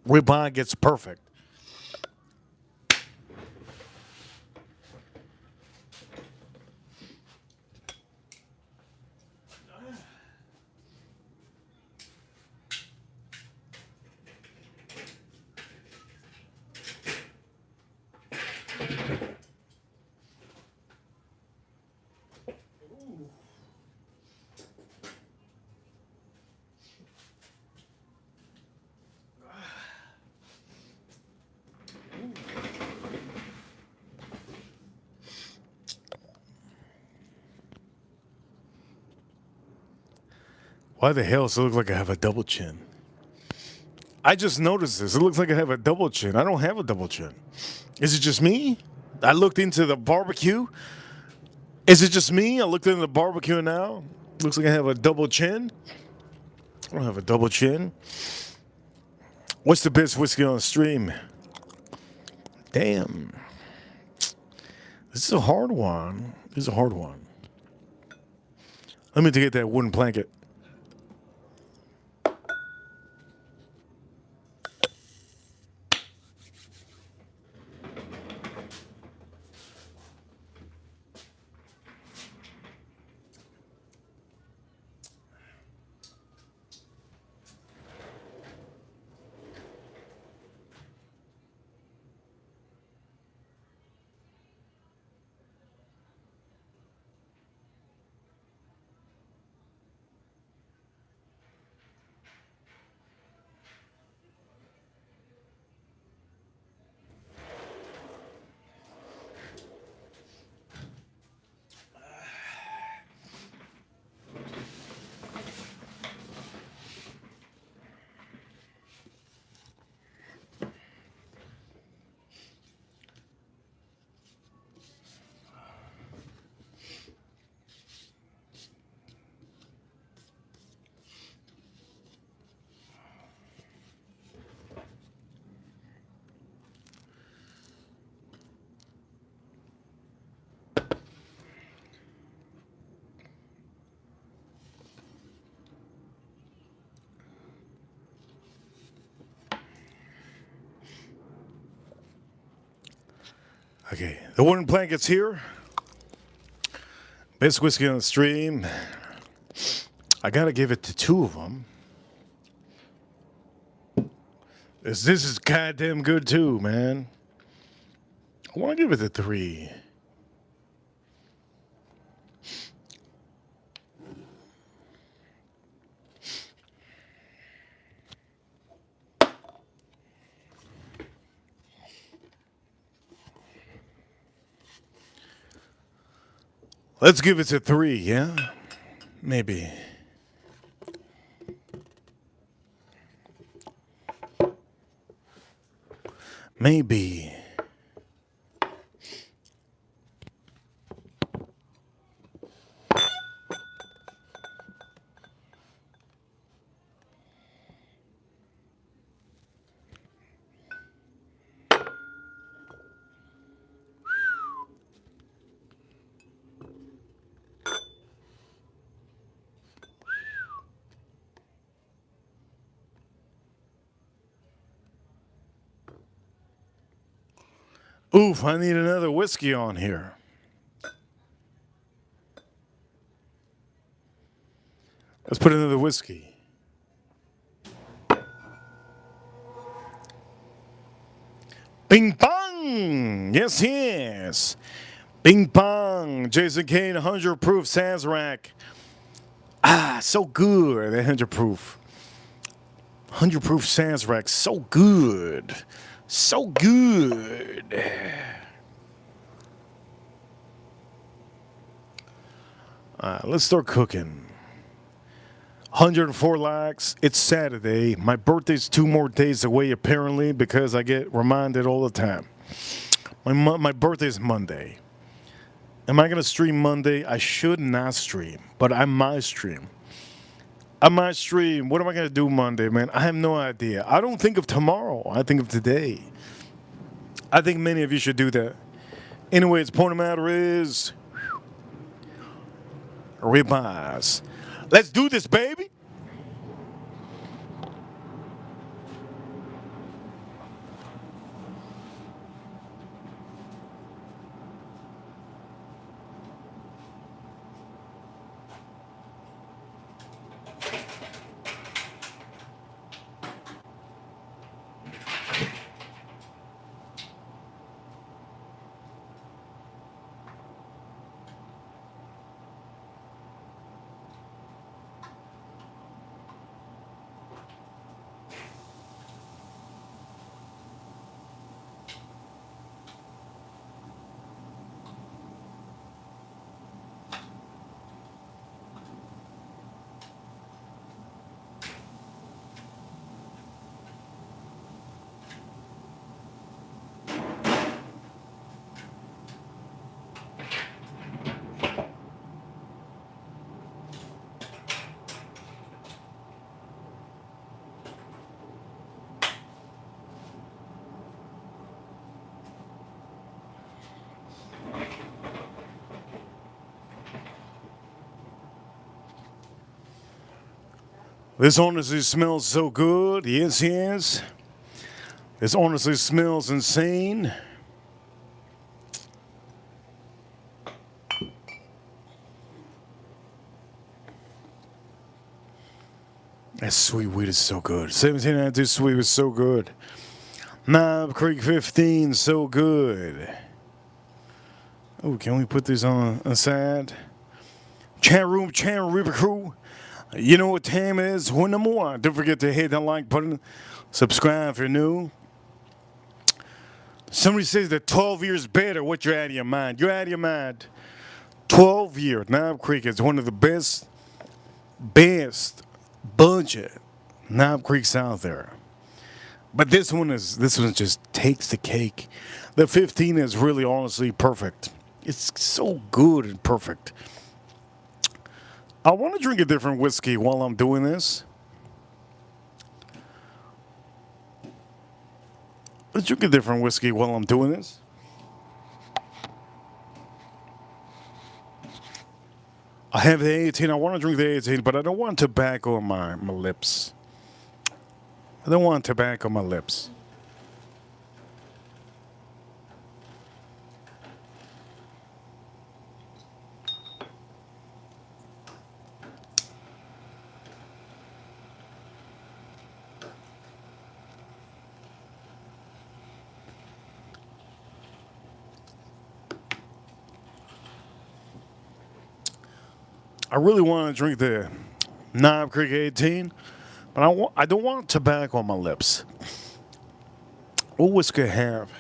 ribeye gets perfect. Why the hell does it look like I have a double chin? I just noticed this. It looks like I have a double chin. I don't have a double chin. Is it just me? I looked into the barbecue. Is it just me? I looked into the barbecue now. Looks like I have a double chin. I don't have a double chin. What's the best whiskey on the stream? Damn. This is a hard one. This is a hard one. Let me get that wooden blanket. Okay, the wooden blanket's here. Best whiskey on the stream. I gotta give it to two of them. This is goddamn good too, man. I want to give it a 3. Let's give it a 3, yeah? Maybe. Maybe. Oof, I need another whiskey on here. Let's put another whiskey. Bing bong! Yes, yes. Bing bong. Jason Kane, 100 proof Sazerac. Ah, so good. That 100 proof. 100 proof Sazerac. So good. So good. Let's start cooking. 104 lakhs. It's Saturday. My birthday's 2 more days away, apparently, because I get reminded all the time. My birthday's Monday. Am I going to stream Monday? I should not stream, but I might stream. I might stream. What am I going to do Monday, man? I have no idea. I don't think of tomorrow. I think of today. I think many of you should do that. Anyways, the point of the matter is, ribeyes. Let's do this, baby. This honestly smells so good. Yes, yes. This honestly smells insane. That sweet weed is so good. 1792 sweet was so good. Knob Creek 15, so good. Oh, can we put this on a side? Chat room, Reaper Crew. You know what time it is? One number one. Don't forget to hit that like button. Subscribe if you're new. Somebody says that 12 years better. What, you're out of your mind? You're out of your mind. 12 years. Knob Creek is one of the best budget Knob Creeks out there. But this one just takes the cake. The 15 is really honestly perfect. It's so good and perfect. I want to drink a different whiskey while I'm doing this. Let's drink a different whiskey while I'm doing this. I have the 18. I want to drink the 18, but I don't want tobacco on my lips. I don't want tobacco on my lips. I really want to drink the Knob Creek 18, but I don't want tobacco on my lips. What whiskey I have?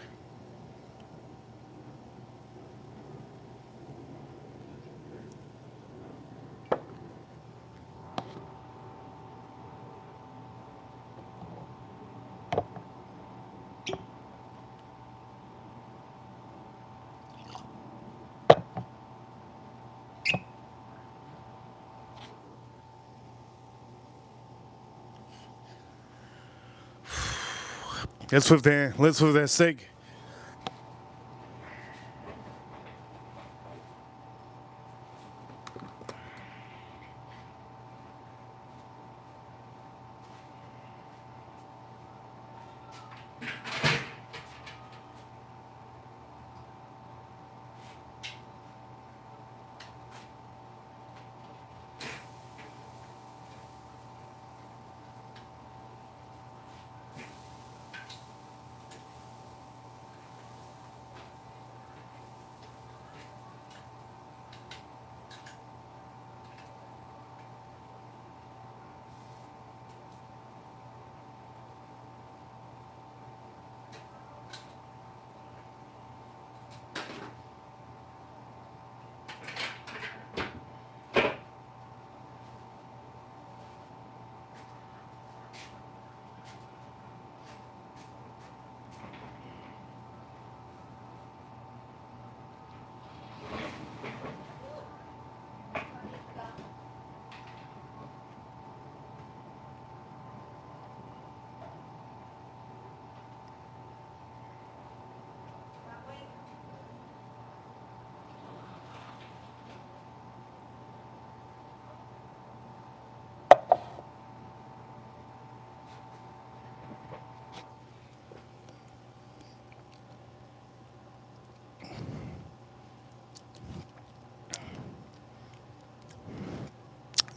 Let's flip that steak.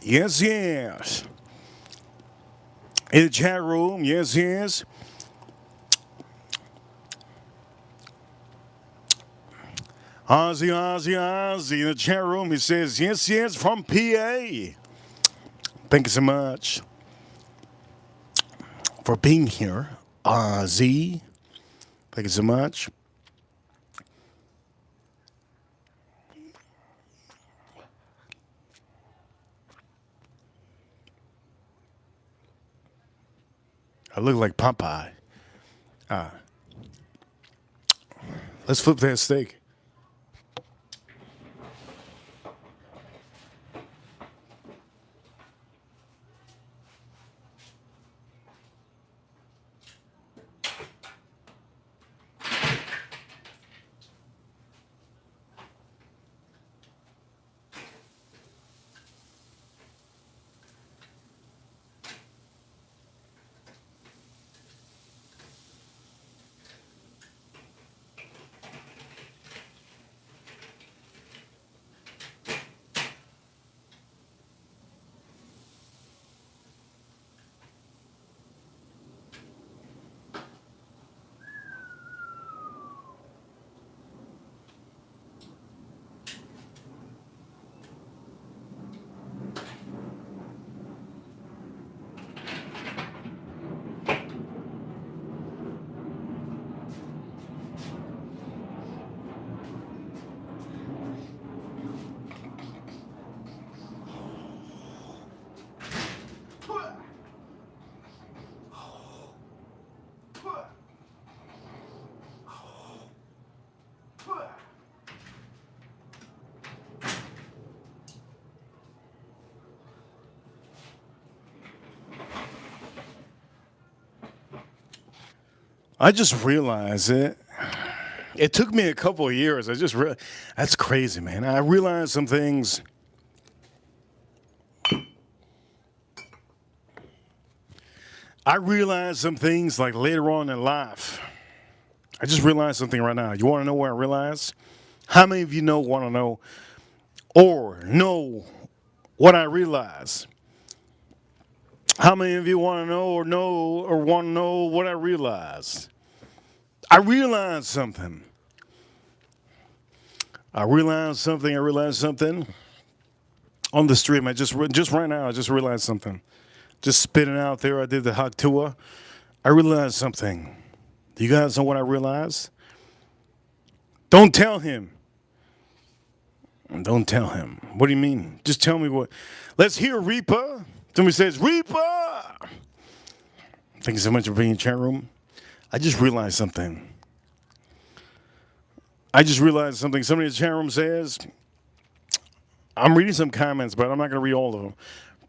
Yes, yes. In the chat room, yes, yes. Ozzy in the chat room. He says, yes, yes, from PA. Thank you so much for being here, Ozzy. Thank you so much. I look like Popeye. Let's flip that steak. I just realized it. It took me a couple of years. That's crazy, man. I realized some things. I realized some things like later on in life. I just realized something right now. You want to know what I realized? How many of you want to know or know what I realized? How many of you want to know or want to know what I realized? I realized something. I realized something on the stream. Just right now, I just realized something. Just spitting out there. I did the hot tour. I realized something. Do you guys know what I realized? Don't tell him. Don't tell him. What do you mean? Just tell me what. Let's hear Reaper. Somebody says, Reaper! Thank you so much for being in the chat room. I just realized something. Somebody in the chat room says, I'm reading some comments, but I'm not going to read all of them.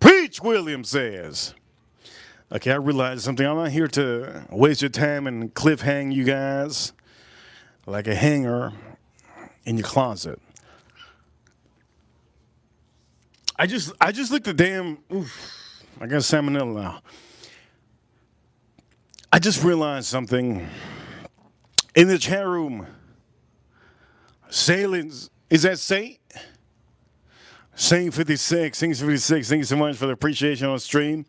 Preach, William says. Okay, I realized something. I'm not here to waste your time and cliffhang you guys like a hanger in your closet. I just looked at I got salmonella now. I just realized something in the chat room. Sailings, is that Saint? Saint 56, thank you so much for the appreciation on stream.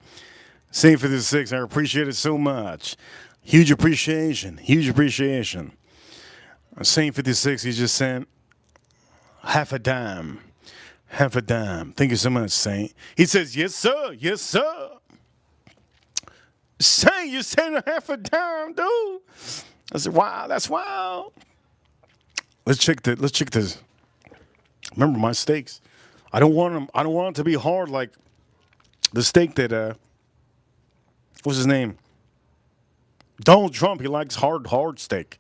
Saint 56, I appreciate it so much. Huge appreciation. Saint 56, he just sent half a dime. Thank you so much, Saint. He says, yes, sir. Saint, you sent half a dime, dude. I said, wow, that's wild. Let's check this. Remember my steaks. I don't want them to be hard like the steak that what's his name? Donald Trump, he likes hard steak.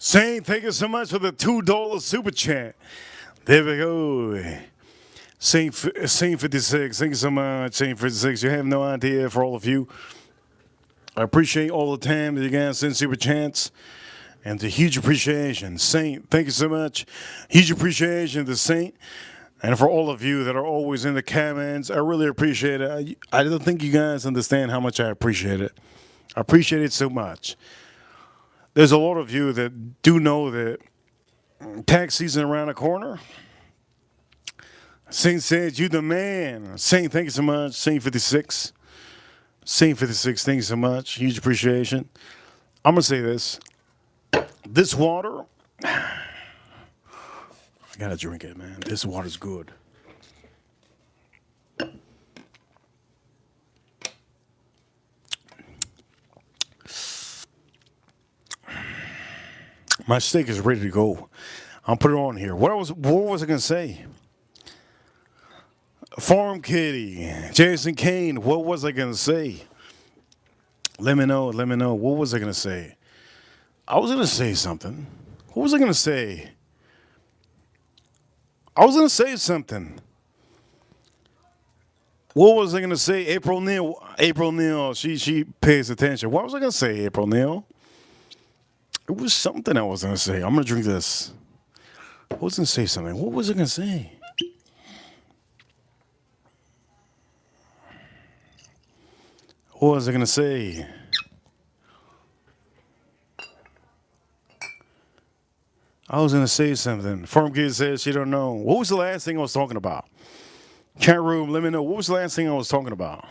Saint, thank you so much for the $2 super chat. There we go. Saint 56, thank you so much, Saint 56. You have no idea for all of you. I appreciate all the time that you guys send super chats. And the huge appreciation. Saint, thank you so much. Huge appreciation to Saint. And for all of you that are always in the comments, I really appreciate it. I don't think you guys understand how much I appreciate it. I appreciate it so much. There's a lot of you that do know that tax season around the corner. Saint says, you the man. Saint, thank you so much. Saint 56. Saint 56, thank you so much. Huge appreciation. I'm going to say this. This water, I got to drink it, man. This water's good. My steak is ready to go. I'll put it on here. What was I going to say? Farm Kitty, Jason Kane. What was I gonna say? Let me know. Let me know. What was I gonna say? I was gonna say something. What was I gonna say? I was gonna say something. What was I gonna say? April Neal. April Neal. She pays attention. What was I gonna say? April Neal. It was something I was gonna say. I'm gonna drink this. I was gonna say something. What was I gonna say? What was I gonna say? I was gonna say something. Firm Kid says she don't know. What was the last thing I was talking about? Chat room, let me know. What was the last thing I was talking about?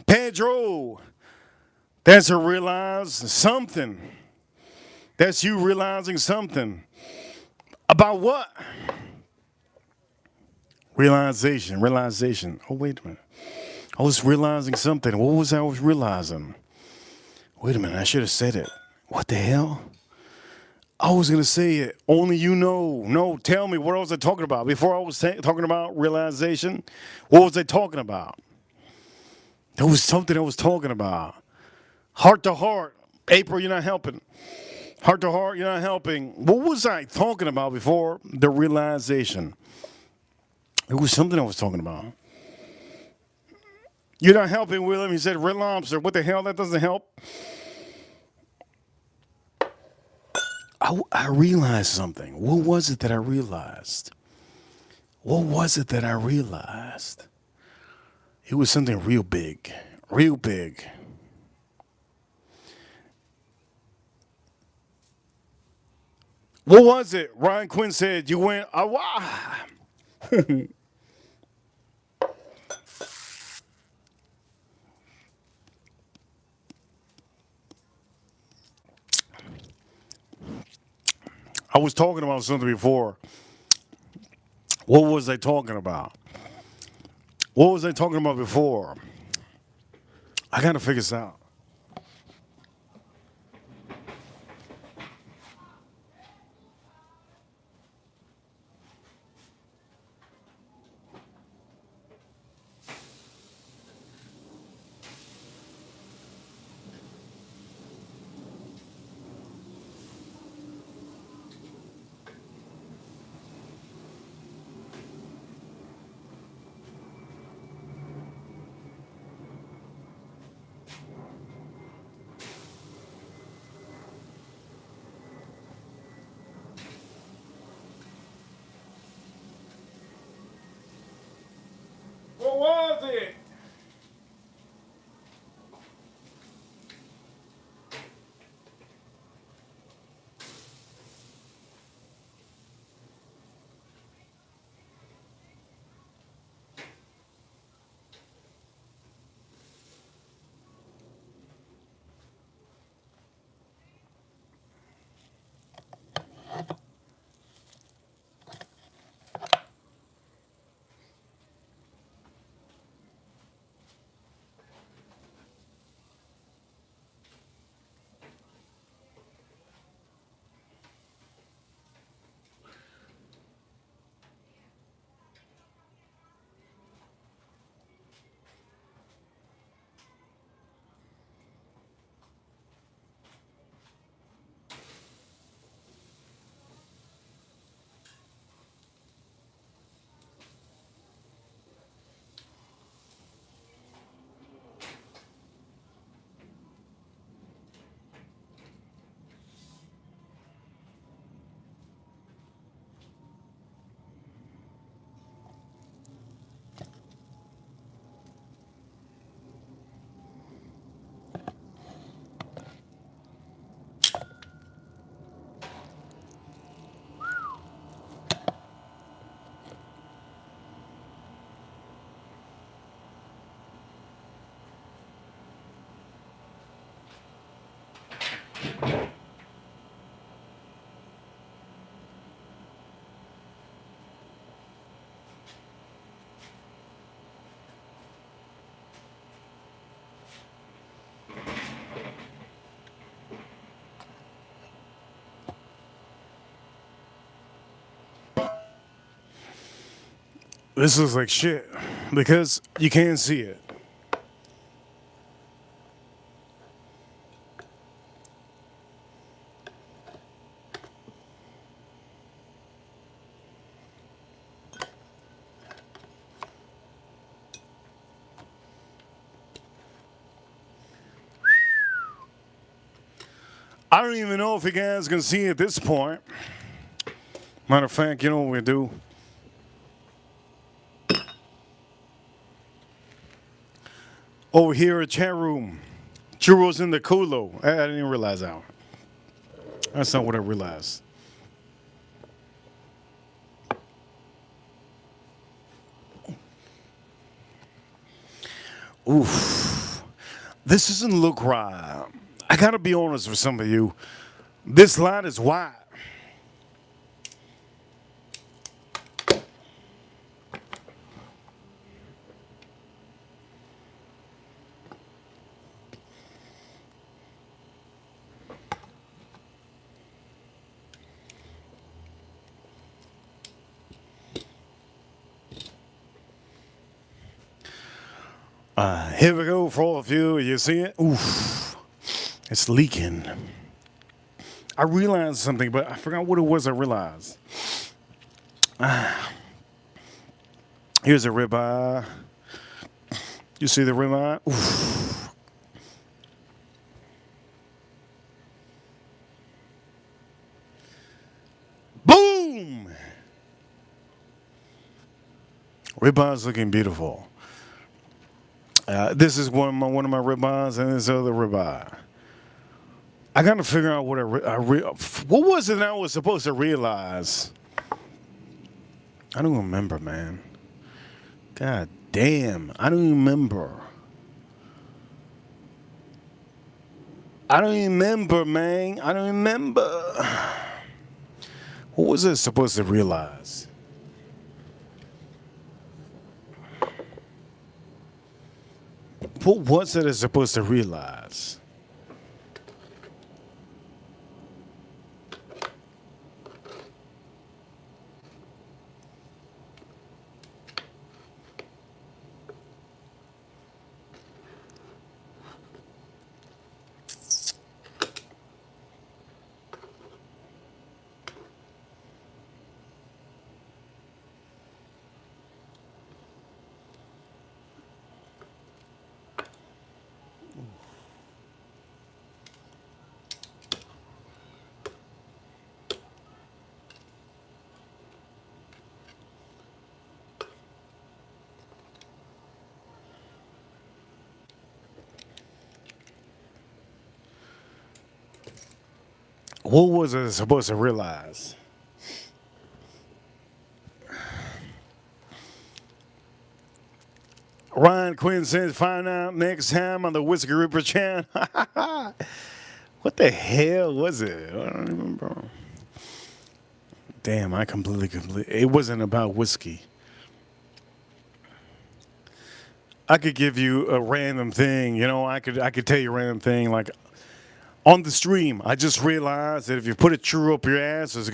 Pedro, that's a realize something. That's you realizing something. About what? Realization, realization. Oh, wait a minute. I was realizing something. What was I was realizing? Wait a minute, I should have said it. What the hell? I was going to say it. Only you know. No, tell me, what was I talking about? Before I was talking about realization, what was I talking about? There was something I was talking about. Heart to heart. April, you're not helping. Heart to heart, you're not helping. What was I talking about before the realization? It was something I was talking about. You're not helping, William. He said, red lobster. What the hell? That doesn't help. I realized something. What was it that I realized? What was it that I realized? It was something real big. Real big. What was it? Ryan Quinn said, you went, I was talking about something before. What was I talking about? What was I talking about before? I got to figure this out. What was it? This looks like shit because you can't see it. I don't even know if you guys can see at this point. Matter of fact, you know what we do? Over here at chat room, churros in the culo. I didn't even realize that one. That's not what I realized. Oof. This doesn't look right. I gotta be honest with some of you. This line is wide. Here we go for all of you. You see it? Oof. It's leaking. I realized something, but I forgot what it was I realized. Here's a ribeye. You see the ribeye? Oof. Boom! Ribeye's looking beautiful. This is one of my ribeyes, and this other ribeye. I got to figure out what what was it I was supposed to realize. I don't remember, man. God damn, I don't remember. I don't remember, man. I don't remember. What was I supposed to realize? What was it I supposed to realize? What was I supposed to realize? Ryan Quinn says, find out next time on the Whiskey Ripper channel. What the hell was it? I don't remember. Damn, I completely. It wasn't about whiskey. I could give you a random thing, you know. I could tell you a random thing like on the stream. I just realized that if you put a churro up your ass, it's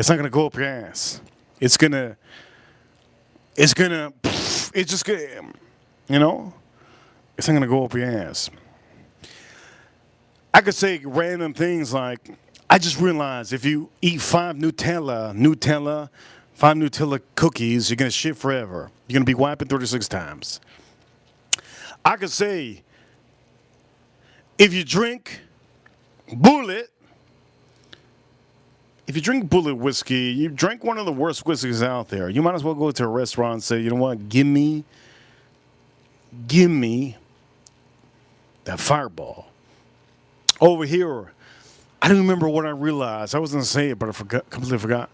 not gonna go up your ass. It's just gonna, you know, it's not gonna go up your ass. I could say random things like, I just realized if you eat five Nutella cookies, you're gonna shit forever. You're gonna be wiping 36 times. I could say, if you drink Bullet whiskey, you drink one of the worst whiskeys out there. You might as well go to a restaurant and say, you know what, give me that Fireball. Over here, I don't remember what I realized. I was going to say it, but I completely forgot.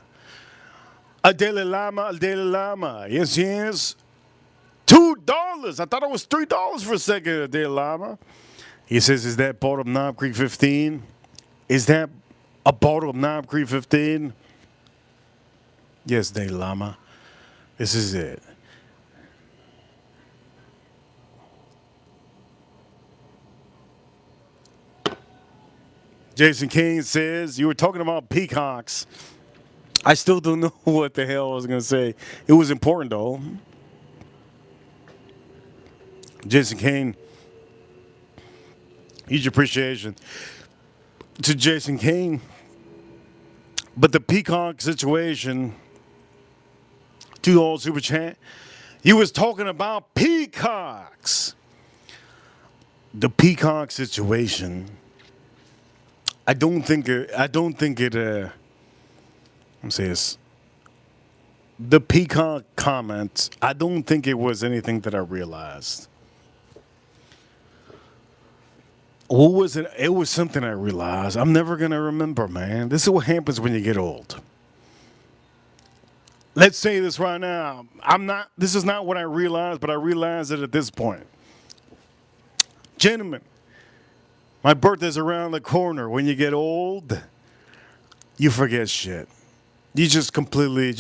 Adele Lama. Yes, yes. $2. I thought it was $3 for a second, Adele Lama. He says, is that bottle of Knob Creek 15? Is that a bottle of Knob Creek 15? Yes, Adele Lama. This is it. Jason King says, you were talking about peacocks. I still don't know what the hell I was gonna say. It was important though. Jason Kane, huge appreciation to Jason Kane. But the Peacock situation, 2 super chat. He was talking about peacocks. The peacock situation. I don't think it. I'm saying this. The peacock comments. I don't think it was anything that I realized. What was it? It was something I realized. I'm never gonna remember, man. This is what happens when you get old. Let's say this right now. I'm not. This is not what I realized, but I realized it at this point. Gentlemen, my birthday's around the corner. When you get old, you forget shit. You just completely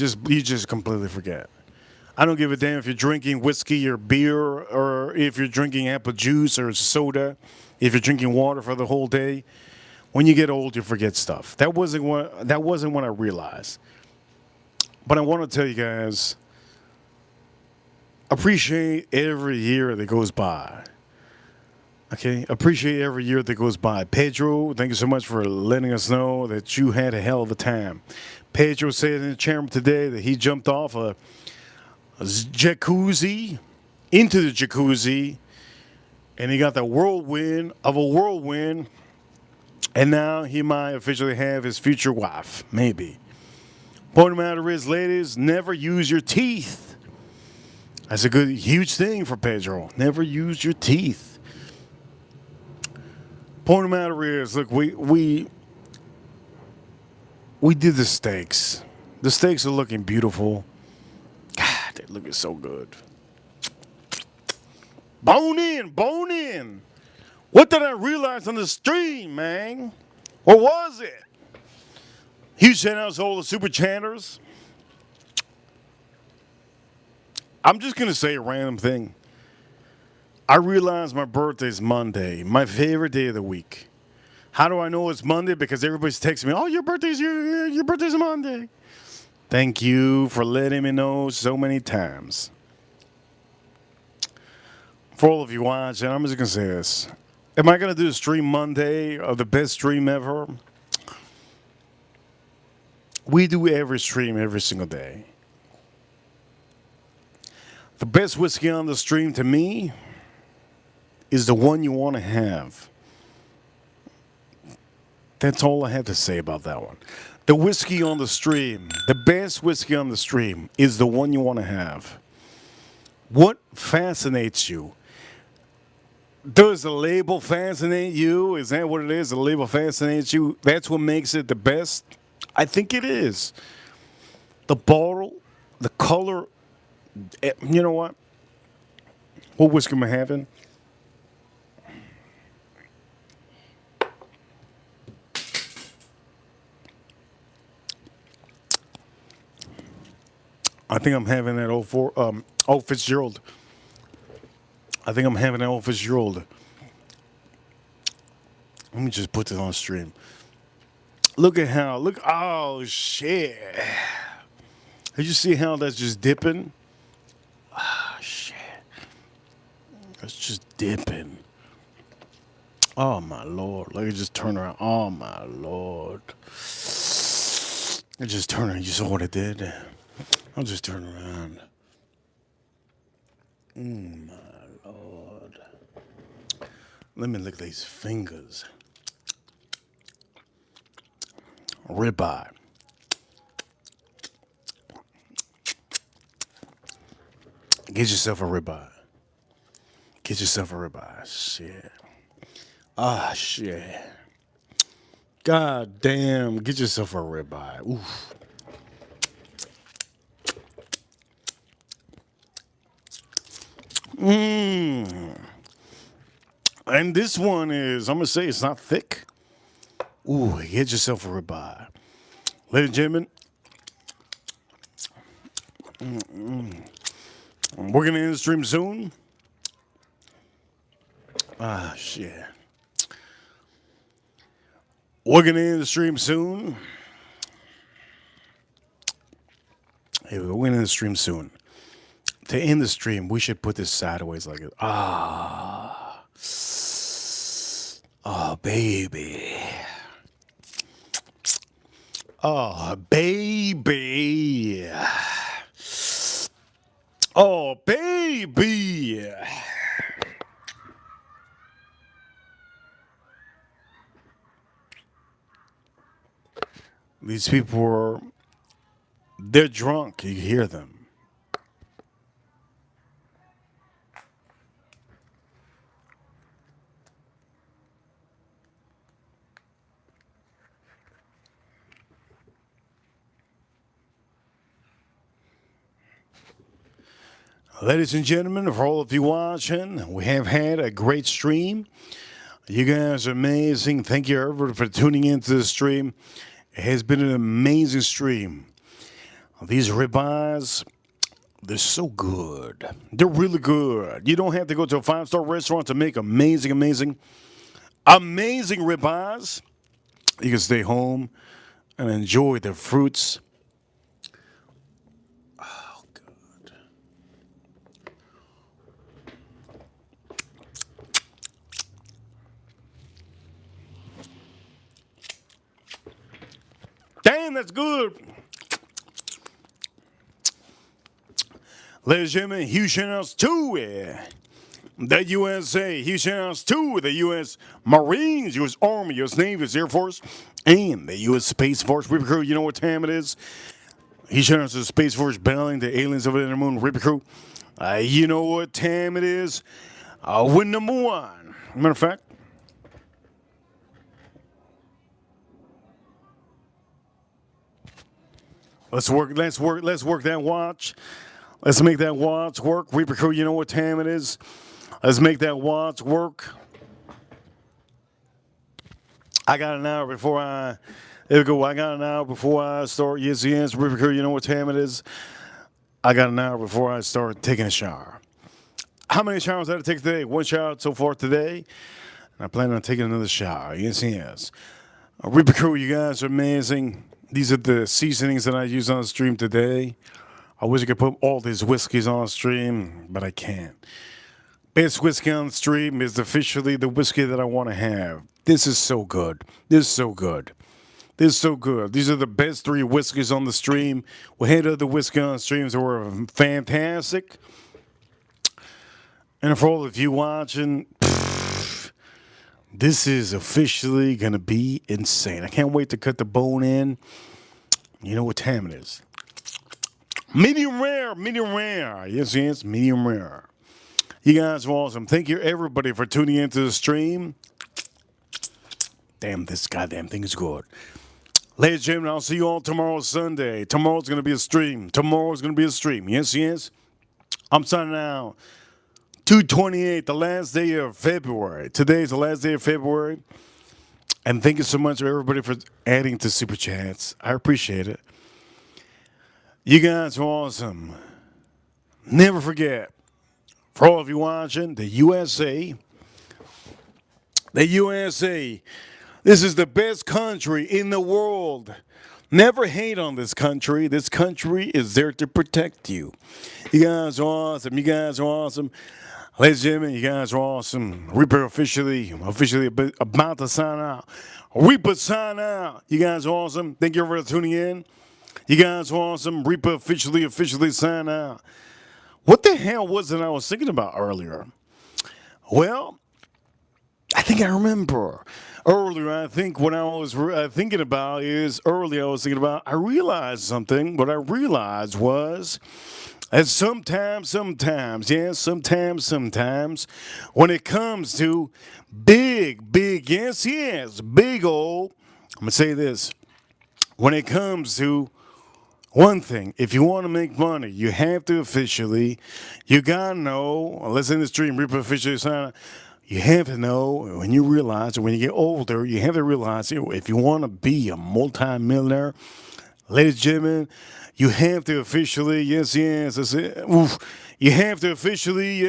forget. I don't give a damn if you're drinking whiskey or beer or if you're drinking apple juice or soda, if you're drinking water for the whole day. When you get old, you forget stuff. That wasn't what I realized. But I want to tell you guys, appreciate every year that goes by. Okay, appreciate every year that goes by. Pedro, thank you so much for letting us know that you had a hell of a time. Pedro said in the chat room today that he jumped off a jacuzzi into the jacuzzi, and he got the whirlwind of a whirlwind, and now he might officially have his future wife, maybe. Point of the matter is, ladies, never use your teeth. That's a good, huge thing for Pedro. Never use your teeth. Point of the matter is, look, we did the steaks. The steaks are looking beautiful. God, they're looking so good. Bone in, bone in. What did I realize on the stream, man? What was it? Huge shout out to all the super chanters. I'm just going to say a random thing. I realized my birthday's Monday, my favorite day of the week. How do I know it's Monday? Because everybody's texting me, oh, your birthday's Monday. Thank you for letting me know so many times. For all of you watching, I'm just going to say this. Am I going to do a stream Monday of the best stream ever? We do every stream every single day. The best whiskey on the stream to me is the one you want to have. That's all I have to say about that one. The whiskey on the stream, the best whiskey on the stream is the one you want to have. What fascinates you? Does the label fascinate you? Is that what it is? The label fascinates you? That's what makes it the best? I think it is. The bottle, the color. You know what? What whiskey am I having? I think I'm having that old Fitzgerald. I think I'm having that old Fitzgerald. Let me just put this on stream. Look, oh shit. Did you see how that's just dipping? Ah, shit. That's just dipping. Oh my lord. Let me just turn around. Oh my lord. I just turned around. You saw what it did? I'll just turn around. My lord. Let me look at these fingers. Ribeye. Get yourself a ribeye. Get yourself a ribeye. Shit. Ah, shit. God damn. Get yourself a ribeye. Oof. And this one is, I'm going to say it's not thick. Ooh, get yourself a ribeye. Ladies and gentlemen, we're going to end the stream soon. Ah, shit. We're going to end the stream soon. Hey, we're going to end the stream soon. To end the stream, we should put this sideways like it. Oh, baby. Oh, baby. Oh, baby. These people are, they're drunk. You hear them. Ladies and gentlemen, for all of you watching, we have had a great stream. You guys are amazing. Thank you, everybody, for tuning into the stream. It has been an amazing stream. These ribeyes, they're so good. They're really good. You don't have to go to a five-star restaurant to make amazing ribeyes. You can stay home and enjoy the fruits. Oh, God. Damn, that's good. Ladies and gentlemen, huge shout-outs to the USA, huge shout-outs to the U.S. Marines, U.S. Army, U.S. Navy, U.S. Air Force, and the U.S. Space Force. Reaper Crew, you know what time it is. Huge shout-outs to the Space Force battling the aliens over the moon. Reaper Crew, you know what time it is. Win number one. Matter of fact, let's work that watch. Let's make that watch work. Reaper Crew, you know what time it is. Let's make that watch work. I got an hour before I. There we go. I got an hour before I start. Yes. Reaper Crew, you know what time it is. I got an hour before I start taking a shower. How many showers did I take today? One shower so far today. And I plan on taking another shower. Yes. Reaper Crew, you guys are amazing. These are the seasonings that I use on the stream today. I wish I could put all these whiskeys on the stream, but I can't. Best whiskey on the stream is officially the whiskey that I want to have. This is so good. These are the best three whiskeys on the stream. We had other whiskey on the streams that were fantastic. And for all of you watching, this is officially going to be insane. I can't wait to cut the bone in. You know what time it is. Medium rare. Yes, medium rare. You guys are awesome. Thank you, everybody, for tuning into the stream. Damn, this goddamn thing is good. Ladies and gentlemen, I'll see you all tomorrow, Sunday. Tomorrow's going to be a stream. Yes. I'm signing out. 2/28, the last day of February. Today is the last day of February. And thank you so much, everybody, for adding to Super Chats. I appreciate it. You guys are awesome. Never forget, for all of you watching, the USA. This is the best country in the world. Never hate on this country. This country is there to protect you. You guys are awesome. Ladies and gentlemen, you guys are awesome. Reaper officially about to sign out. Reaper sign out. You guys are awesome. Thank you for tuning in. You guys are awesome. Reaper officially sign out. What the hell was it I was thinking about earlier? Well, I think I remember. Earlier, I think what I was thinking about is I realized something. What I realized was that sometimes, when it comes to big, big old, I'm going to say this. When it comes to one thing, if you want to make money, you have to you got to know, let's end the stream, Reaper officially sign out. You have to know when you get older, you have to realize if you want to be a multi-millionaire, ladies and gentlemen, you have to officially, you have to officially